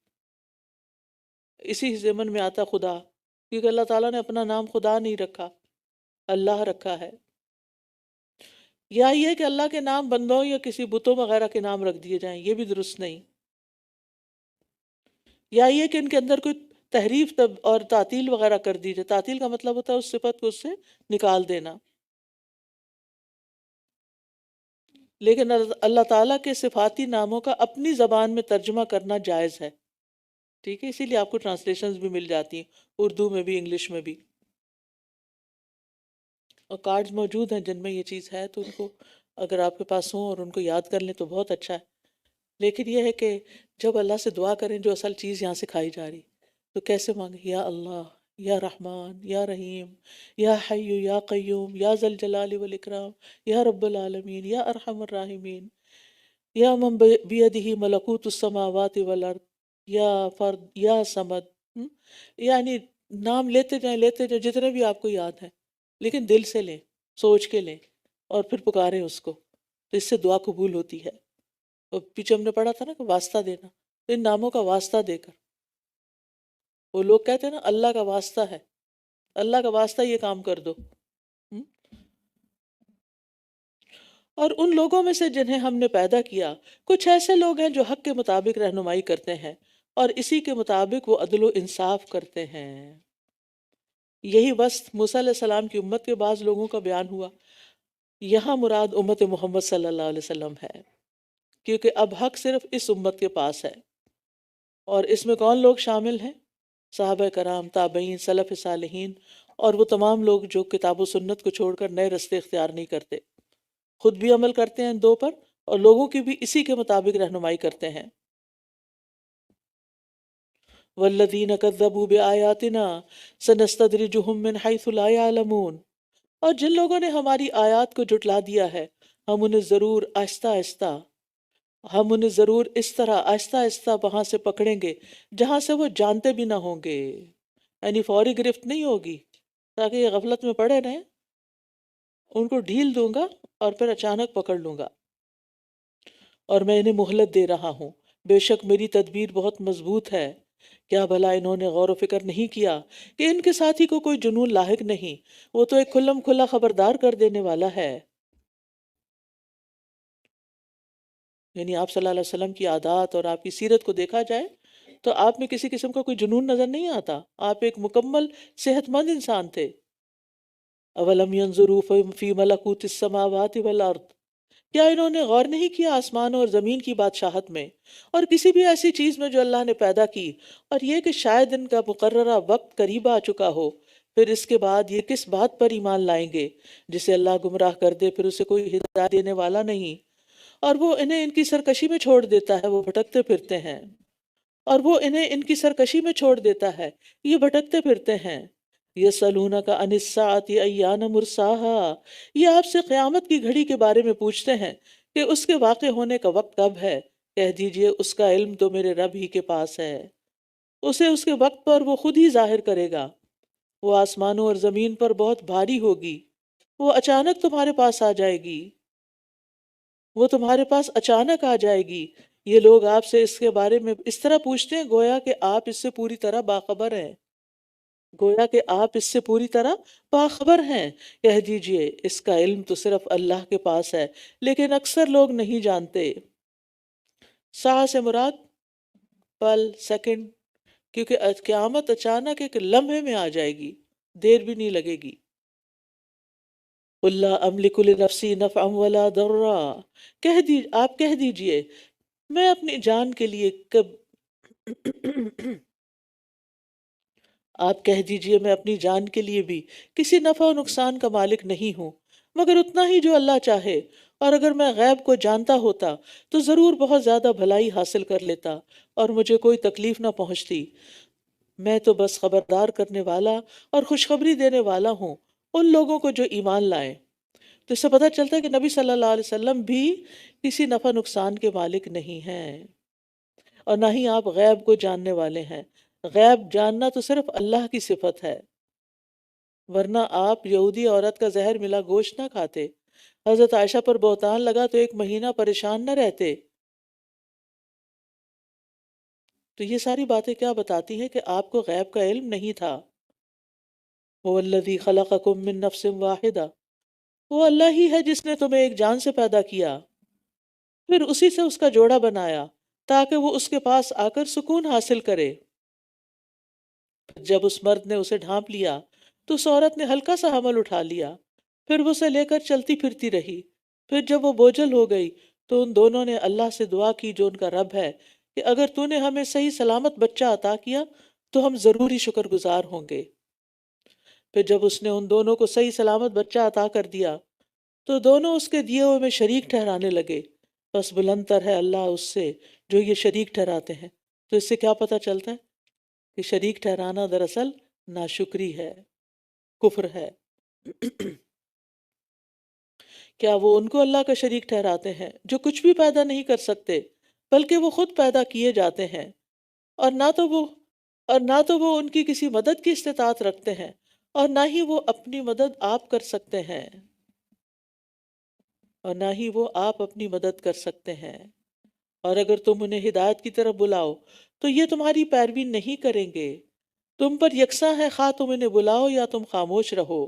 اسی ضمن میں آتا خدا، کیونکہ اللہ تعالیٰ نے اپنا نام خدا نہیں رکھا، اللہ رکھا ہے۔ یا یہ کہ اللہ کے نام بندوں یا کسی بتوں وغیرہ کے نام رکھ دیے جائیں، یہ بھی درست نہیں۔ یا یہ کہ ان کے اندر کوئی تحریف اور تعطیل وغیرہ کر دی جائے۔ تعطیل کا مطلب ہوتا ہے اس صفت کو اس سے نکال دینا۔ لیکن اللہ تعالیٰ کے صفاتی ناموں کا اپنی زبان میں ترجمہ کرنا جائز ہے، ٹھیک ہے؟ اسی لیے آپ کو ٹرانسلیشنز بھی مل جاتی ہیں، اردو میں بھی، انگلش میں بھی، اور کارڈز موجود ہیں جن میں یہ چیز ہے، تو ان کو اگر آپ کے پاس ہوں اور ان کو یاد کر لیں تو بہت اچھا ہے۔ لیکن یہ ہے کہ جب اللہ سے دعا کریں، جو اصل چیز یہاں سکھائی جا رہی، تو کیسے مانگیں؟ یا اللہ، یا رحمان، یا رحیم، یا حی، یا قیوم، یا ذی الجلال والاکرام، یا رب العالمین، یا ارحم الراحمین، یا من بیدہ ملکوت السماوات والارض، یا فرد، یا صمد۔ یعنی نام لیتے جائیں جتنے بھی آپ کو یاد ہیں، لیکن دل سے لیں، سوچ کے لیں، اور پھر پکاریں اس کو۔ تو اس سے دعا قبول ہوتی ہے۔ اور پیچھے ہم نے پڑھا تھا نا کہ واسطہ دینا، تو ان ناموں کا واسطہ دے کر، وہ لوگ کہتے ہیں نا اللہ کا واسطہ ہے، اللہ کا واسطہ یہ کام کر دو۔ ہم؟ اور ان لوگوں میں سے جنہیں ہم نے پیدا کیا، کچھ ایسے لوگ ہیں جو حق کے مطابق رہنمائی کرتے ہیں اور اسی کے مطابق وہ عدل و انصاف کرتے ہیں۔ یہی وصف موسیٰ علیہ السلام کی امت کے بعض لوگوں کا بیان ہوا، یہاں مراد امت محمد صلی اللہ علیہ وسلم ہے، کیونکہ اب حق صرف اس امت کے پاس ہے۔ اور اس میں کون لوگ شامل ہیں؟ صحابہ کرام، تابعین، سلف صالحین، اور وہ تمام لوگ جو کتاب و سنت کو چھوڑ کر نئے رستے اختیار نہیں کرتے، خود بھی عمل کرتے ہیں ان دو پر اور لوگوں کی بھی اسی کے مطابق رہنمائی کرتے ہیں۔ والذین کذبوا بآیاتنا سنستدرجهم من حیث لا یعلمون، اور جن لوگوں نے ہماری آیات کو جھٹلا دیا ہے، ہم انہیں ضرور اس طرح آہستہ آہستہ وہاں سے پکڑیں گے جہاں سے وہ جانتے بھی نہ ہوں گے، یعنی فوری گرفت نہیں ہوگی تاکہ یہ غفلت میں پڑے رہیں، ان کو ڈھیل دوں گا اور پھر اچانک پکڑ لوں گا۔ اور میں انہیں مہلت دے رہا ہوں، بے شک میری تدبیر بہت مضبوط ہے۔ کیا بھلا انہوں نے غور و فکر نہیں کیا کہ ان کے ساتھی کو کوئی جنون لاحق نہیں، وہ تو ایک کھلم کھلا خبردار کر دینے والا ہے۔ یعنی آپ صلی اللہ علیہ وسلم کی عادات اور آپ کی سیرت کو دیکھا جائے تو آپ میں کسی قسم کا کوئی جنون نظر نہیں آتا، آپ ایک مکمل صحت مند انسان تھے۔ اولم ينظروا فی ملکوت السماوات والارض، کیا انہوں نے غور نہیں کیا آسمانوں اور زمین کی بادشاہت میں اور کسی بھی ایسی چیز میں جو اللہ نے پیدا کی، اور یہ کہ شاید ان کا مقررہ وقت قریب آ چکا ہو، پھر اس کے بعد یہ کس بات پر ایمان لائیں گے؟ جسے اللہ گمراہ کر دے پھر اسے کوئی ہدایت دینے والا نہیں، اور وہ انہیں ان کی سرکشی میں چھوڑ دیتا ہے، وہ بھٹکتے پھرتے ہیں، اور وہ انہیں ان کی سرکشی میں چھوڑ دیتا ہے، یہ بھٹکتے پھرتے ہیں۔ یسألونک عن الساعۃ ایان مرساها، یہ آپ سے قیامت کی گھڑی کے بارے میں پوچھتے ہیں کہ اس کے واقع ہونے کا وقت کب ہے۔ کہہ دیجئے اس کا علم تو میرے رب ہی کے پاس ہے، اسے اس کے وقت پر وہ خود ہی ظاہر کرے گا۔ وہ آسمانوں اور زمین پر بہت بھاری ہوگی، وہ اچانک تمہارے پاس آ جائے گی، وہ تمہارے پاس اچانک آ جائے گی۔ یہ لوگ آپ سے اس کے بارے میں اس طرح پوچھتے ہیں گویا کہ آپ اس سے پوری طرح باخبر ہیں، گویا کہ آپ اس سے پوری طرح باخبر ہیں۔ کہہ دیجئے اس کا علم تو صرف اللہ کے پاس ہے، لیکن اکثر لوگ نہیں جانتے۔ ساعہ سے مراد پل، سیکنڈ، کیونکہ قیامت اچانک ایک لمحے میں آ جائے گی، دیر بھی نہیں لگے گی۔ قُل لَا أَمْلِكُ لِنَفْسِي نَفْعًا وَلَا ضَرًّا، آپ کہہ دیجئے میں اپنی جان کے لیے آپ کہہ دیجئے میں اپنی جان کے لیے بھی کسی نفع و نقصان کا مالک نہیں ہوں، مگر اتنا ہی جو اللہ چاہے، اور اگر میں غیب کو جانتا ہوتا تو ضرور بہت زیادہ بھلائی حاصل کر لیتا اور مجھے کوئی تکلیف نہ پہنچتی۔ میں تو بس خبردار کرنے والا اور خوشخبری دینے والا ہوں ان لوگوں کو جو ایمان لائیں۔ تو اس سے پتہ چلتا ہے کہ نبی صلی اللہ علیہ وسلم بھی کسی نفع نقصان کے مالک نہیں ہیں، اور نہ ہی آپ غیب کو جاننے والے ہیں۔ غیب جاننا تو صرف اللہ کی صفت ہے، ورنہ آپ یہودی عورت کا زہر ملا گوشت نہ کھاتے، حضرت عائشہ پر بہتان لگا تو 1 مہینہ پریشان نہ رہتے۔ تو یہ ساری باتیں کیا بتاتی ہیں کہ آپ کو غیب کا علم نہیں تھا۔ هو الذی خلقکم من نفس واحدہ، وہ اللہ ہی ہے جس نے تمہیں ایک جان سے پیدا کیا، پھر اسی سے اس کا جوڑا بنایا تاکہ وہ اس کے پاس آ کر سکون حاصل کرے۔ جب اس مرد نے اسے ڈھانپ لیا تو اس عورت نے ہلکا سا حمل اٹھا لیا، پھر وہ اسے لے کر چلتی پھرتی رہی۔ پھر جب وہ بوجھل ہو گئی تو ان دونوں نے اللہ سے دعا کی جو ان کا رب ہے کہ اگر تو نے ہمیں صحیح سلامت بچہ عطا کیا تو ہم ضروری شکر گزار ہوں گے۔ پھر جب اس نے ان دونوں کو صحیح سلامت بچہ عطا کر دیا تو دونوں اس کے دیے ہوئے میں شریک ٹھہرانے لگے، بس بلند تر ہے اللہ اس سے جو یہ شریک ٹھہراتے ہیں۔ تو اس سے کیا پتہ چلتا ہے کہ شریک ٹھہرانا دراصل ناشکری ہے، کفر ہے۔ کیا وہ ان کو اللہ کا شریک ٹھہراتے ہیں جو کچھ بھی پیدا نہیں کر سکتے بلکہ وہ خود پیدا کیے جاتے ہیں، اور نہ تو وہ ان کی کسی مدد کی استطاعت رکھتے ہیں اور نہ ہی وہ اپنی مدد آپ کر سکتے ہیں۔ اور نہ ہی وہ آپ اپنی مدد کر سکتے ہیں، اور اگر تم انہیں ہدایت کی طرف بلاؤ تو یہ تمہاری پیروی نہیں کریں گے، تم پر یکساں ہے خواہ تم انہیں بلاؤ یا تم خاموش رہو۔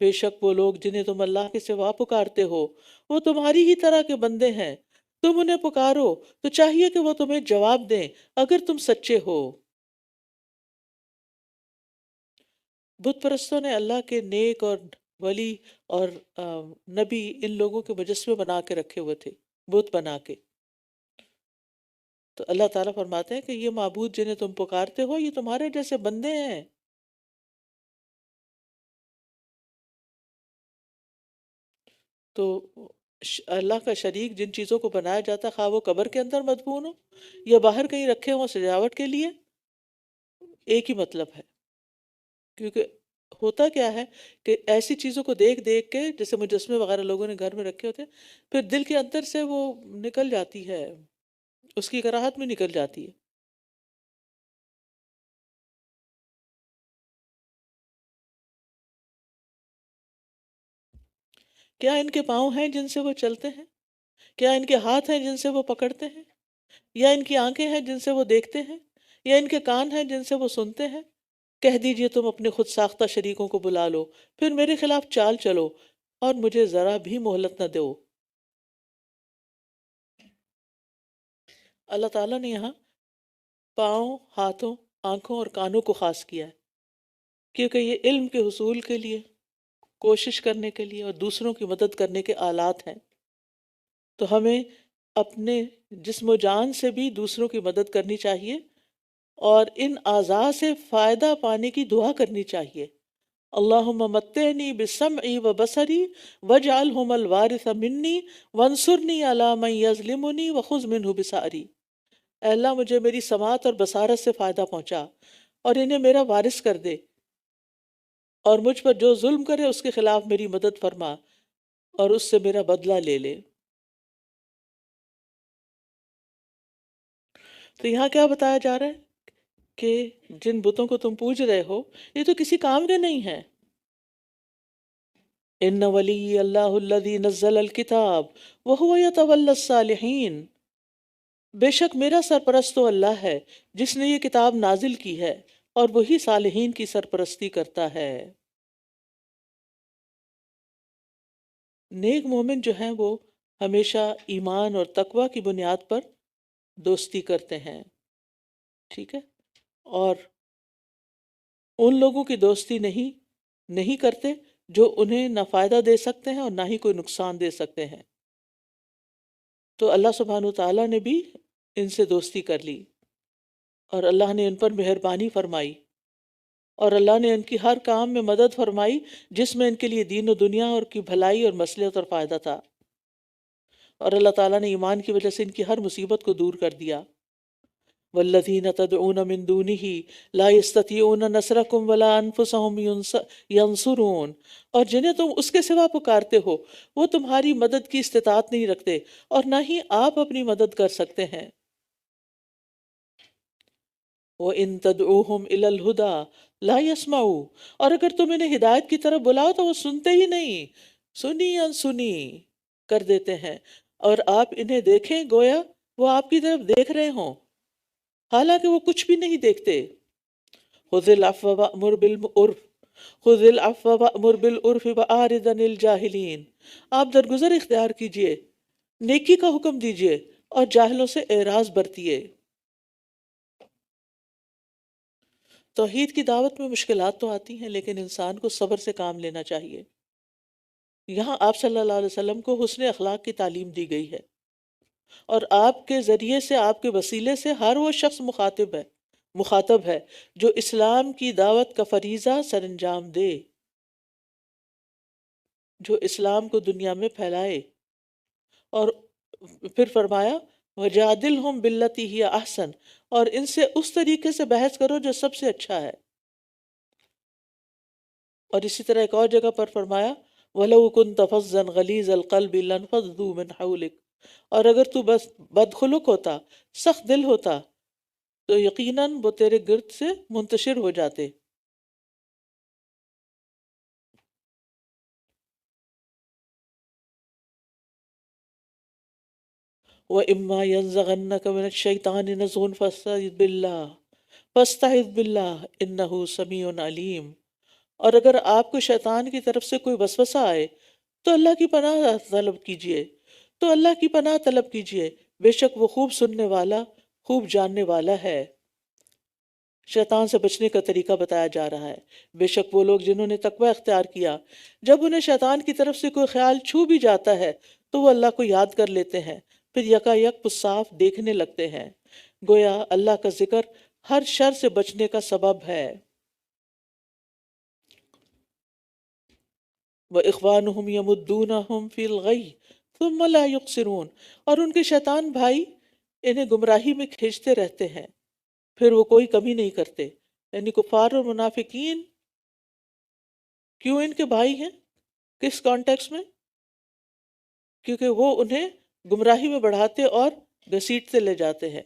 بے شک وہ لوگ جنہیں تم اللہ کے سوا پکارتے ہو وہ تمہاری ہی طرح کے بندے ہیں، تم انہیں پکارو تو چاہیے کہ وہ تمہیں جواب دیں اگر تم سچے ہو۔ بت پرستوں نے اللہ کے نیک اور ولی اور نبی ان لوگوں کے مجسمے بنا کے رکھے ہوئے تھے، بت بنا کے۔ تو اللہ تعالیٰ فرماتے ہیں کہ یہ معبود جنہیں تم پکارتے ہو یہ تمہارے جیسے بندے ہیں۔ تو اللہ کا شریک جن چیزوں کو بنایا جاتا ہے، خواہ وہ قبر کے اندر مدفون ہو یا باہر کہیں رکھے ہوں سجاوٹ کے لیے، ایک ہی مطلب ہے۔ کیونکہ ہوتا کیا ہے کہ ایسی چیزوں کو دیکھ دیکھ کے، جیسے مجسمے وغیرہ لوگوں نے گھر میں رکھے ہوتے ہیں، پھر دل کے اندر سے وہ نکل جاتی ہے، اس کی کراہت میں نکل جاتی ہے۔ کیا ان کے پاؤں ہیں جن سے وہ چلتے ہیں؟ کیا ان کے ہاتھ ہیں جن سے وہ پکڑتے ہیں؟ یا ان کی آنکھیں ہیں جن سے وہ دیکھتے ہیں؟ یا ان کے کان ہیں جن سے وہ سنتے ہیں؟ کہہ دیجئے تم اپنے خود ساختہ شریکوں کو بلا لو، پھر میرے خلاف چال چلو اور مجھے ذرا بھی مہلت نہ دو۔ اللہ تعالیٰ نے یہاں پاؤں، ہاتھوں، آنکھوں اور کانوں کو خاص کیا ہے، کیونکہ یہ علم کے حصول کے لیے، کوشش کرنے کے لیے اور دوسروں کی مدد کرنے کے آلات ہیں۔ تو ہمیں اپنے جسم و جان سے بھی دوسروں کی مدد کرنی چاہیے اور ان اعضاء سے فائدہ پانے کی دعا کرنی چاہیے۔ اللہم متعنی بسمعی و بصری واجعلہم الوارث منی وانصرنی علی من یظلمنی وخذ منہ بثأری۔ اے اللہ مجھے میری سماعت اور بصارت سے فائدہ پہنچا اور انہیں میرا وارث کر دے، اور مجھ پر جو ظلم کرے اس کے خلاف میری مدد فرما اور اس سے میرا بدلہ لے لے۔ تو یہاں کیا بتایا جا رہا ہے کہ جن بتوں کو تم پوج رہے ہو یہ تو کسی کام کے نہیں ہیں۔ ان ولی اللہ الذی نزل الکتاب وہو یتولی الصالحین۔ بے شک میرا سرپرست تو اللہ ہے جس نے یہ کتاب نازل کی ہے اور وہی صالحین کی سرپرستی کرتا ہے۔ نیک مومن جو ہیں وہ ہمیشہ ایمان اور تقوی کی بنیاد پر دوستی کرتے ہیں، ٹھیک ہے، اور ان لوگوں کی دوستی نہیں کرتے جو انہیں نہ فائدہ دے سکتے ہیں اور نہ ہی کوئی نقصان دے سکتے ہیں۔ تو اللہ سبحانہ وتعالیٰ نے بھی ان سے دوستی کر لی اور اللہ نے ان پر مہربانی فرمائی اور اللہ نے ان کی ہر کام میں مدد فرمائی جس میں ان کے لیے دین و دنیا اور کی بھلائی اور مصلحت اور فائدہ تھا، اور اللہ تعالیٰ نے ایمان کی وجہ سے ان کی ہر مصیبت کو دور کر دیا۔ والذین تدعون من دونہ لا یستطیعون نصرکم ولا انفسہم ینصرون، اور جنہیں تم اس کے سوا پکارتے ہو وہ تمہاری مدد کی استطاعت نہیں رکھتے اور نہ ہی آپ اپنی مدد کر سکتے ہیں۔ وَإِن تَدْعُوهُمْ إِلَى الْهُدَى لَا يَسْمَعُوا، اور اگر تم انہیں ہدایت کی طرف بلاؤ تو وہ سنتے ہی نہیں، سنی انسنی کر دیتے ہیں، اور آپ انہیں دیکھیں گویا وہ آپ کی طرف دیکھ رہے ہوں حالانکہ وہ کچھ بھی نہیں دیکھتے۔ خُذِ الْعَفْوَ وَأْمُرْ بِالْعُرْفِ خُذِ الْعَفْوَ وَأْمُرْ بِالْعُرْفِ وَأَعْرِضْ عَنِ الْجَاهِلِينَ، آپ درگزر اختیار کیجئے، نیکی کا حکم دیجئے اور جاہلوں سے اعراض برتیے۔ توحید کی دعوت میں مشکلات تو آتی ہیں لیکن انسان کو صبر سے کام لینا چاہیے۔ یہاں آپ صلی اللہ علیہ وسلم کو حسن اخلاق کی تعلیم دی گئی ہے، اور آپ کے ذریعے سے، آپ کے وسیلے سے ہر وہ شخص مخاطب ہے جو اسلام کی دعوت کا فریضہ سر انجام دے، جو اسلام کو دنیا میں پھیلائے۔ اور پھر فرمایا وَجَادِلْهُمْ بِالَّتِي هِيَ أَحْسَنُ، اور ان سے اس طریقے سے بحث کرو جو سب سے اچھا ہے۔ اور اسی طرح ایک اور جگہ پر فرمایا وَلَوْ كُنْتَ فَظًّا غَلِيظَ الْقَلْبِ لَانفَضُّوا مِنْ حَوْلِكَ، اور اگر تو بس بدخلق ہوتا، سخت دل ہوتا، تو یقیناً وہ تیرے گرد سے منتشر ہو جاتے۔ وَإِمَّا يَنزَغَنَّكَ مِنَ الشَّيْطَانِ نَزْغٌ فَاسْتَعِذْ بِاللَّهِ إِنَّهُ سَمِيعٌ عَلِيمٌ۔ اور اگر آپ کو شیطان کی طرف سے کوئی وسوسہ آئے تو اللہ کی پناہ طلب کیجئے، بے شک وہ خوب سننے والا، خوب جاننے والا ہے۔ شیطان سے بچنے کا طریقہ بتایا جا رہا ہے۔ بے شک وہ لوگ جنہوں نے تقوی اختیار کیا، جب انہیں شیطان کی طرف سے کوئی خیال چھو بھی جاتا ہے تو وہ اللہ کو یاد کر لیتے ہیں، پھر یکا یک وہ صاف دیکھنے لگتے ہیں۔ گویا اللہ کا ذکر ہر شر سے بچنے کا سبب ہے۔ وَإِخْوَانُهُمْ يَمُدُّونَهُمْ فِي الْغَيِّ ثُمَّ لَا يُقْصِرُونَ، اور ان کے شیطان بھائی انہیں گمراہی میں کھینچتے رہتے ہیں، پھر وہ کوئی کمی نہیں کرتے۔ یعنی کفار اور منافقین کیوں ان کے بھائی ہیں؟ کس کانٹیکس میں؟ کیونکہ وہ انہیں گمراہی میں بڑھاتے اور گھسیٹتے لے جاتے ہیں۔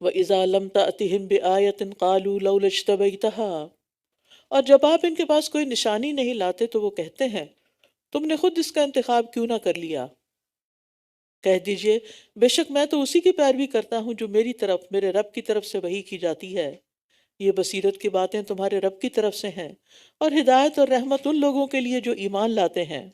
وَإِذَا لَمْ تَأْتِهِمْ بِآيَةٍ قَالُوا لَوْلَا اجْتَبَيْتَهَا، اور جب آپ ان کے پاس کوئی نشانی نہیں لاتے تو وہ کہتے ہیں تم نے خود اس کا انتخاب کیوں نہ کر لیا۔ کہہ دیجئے بے شک میں تو اسی کی پیروی کرتا ہوں جو میرے رب کی طرف سے وحی کی جاتی ہے۔ یہ بصیرت کی باتیں تمہارے رب کی طرف سے ہیں، اور ہدایت اور رحمت ان لوگوں کے لیے جو ایمان لاتے ہیں۔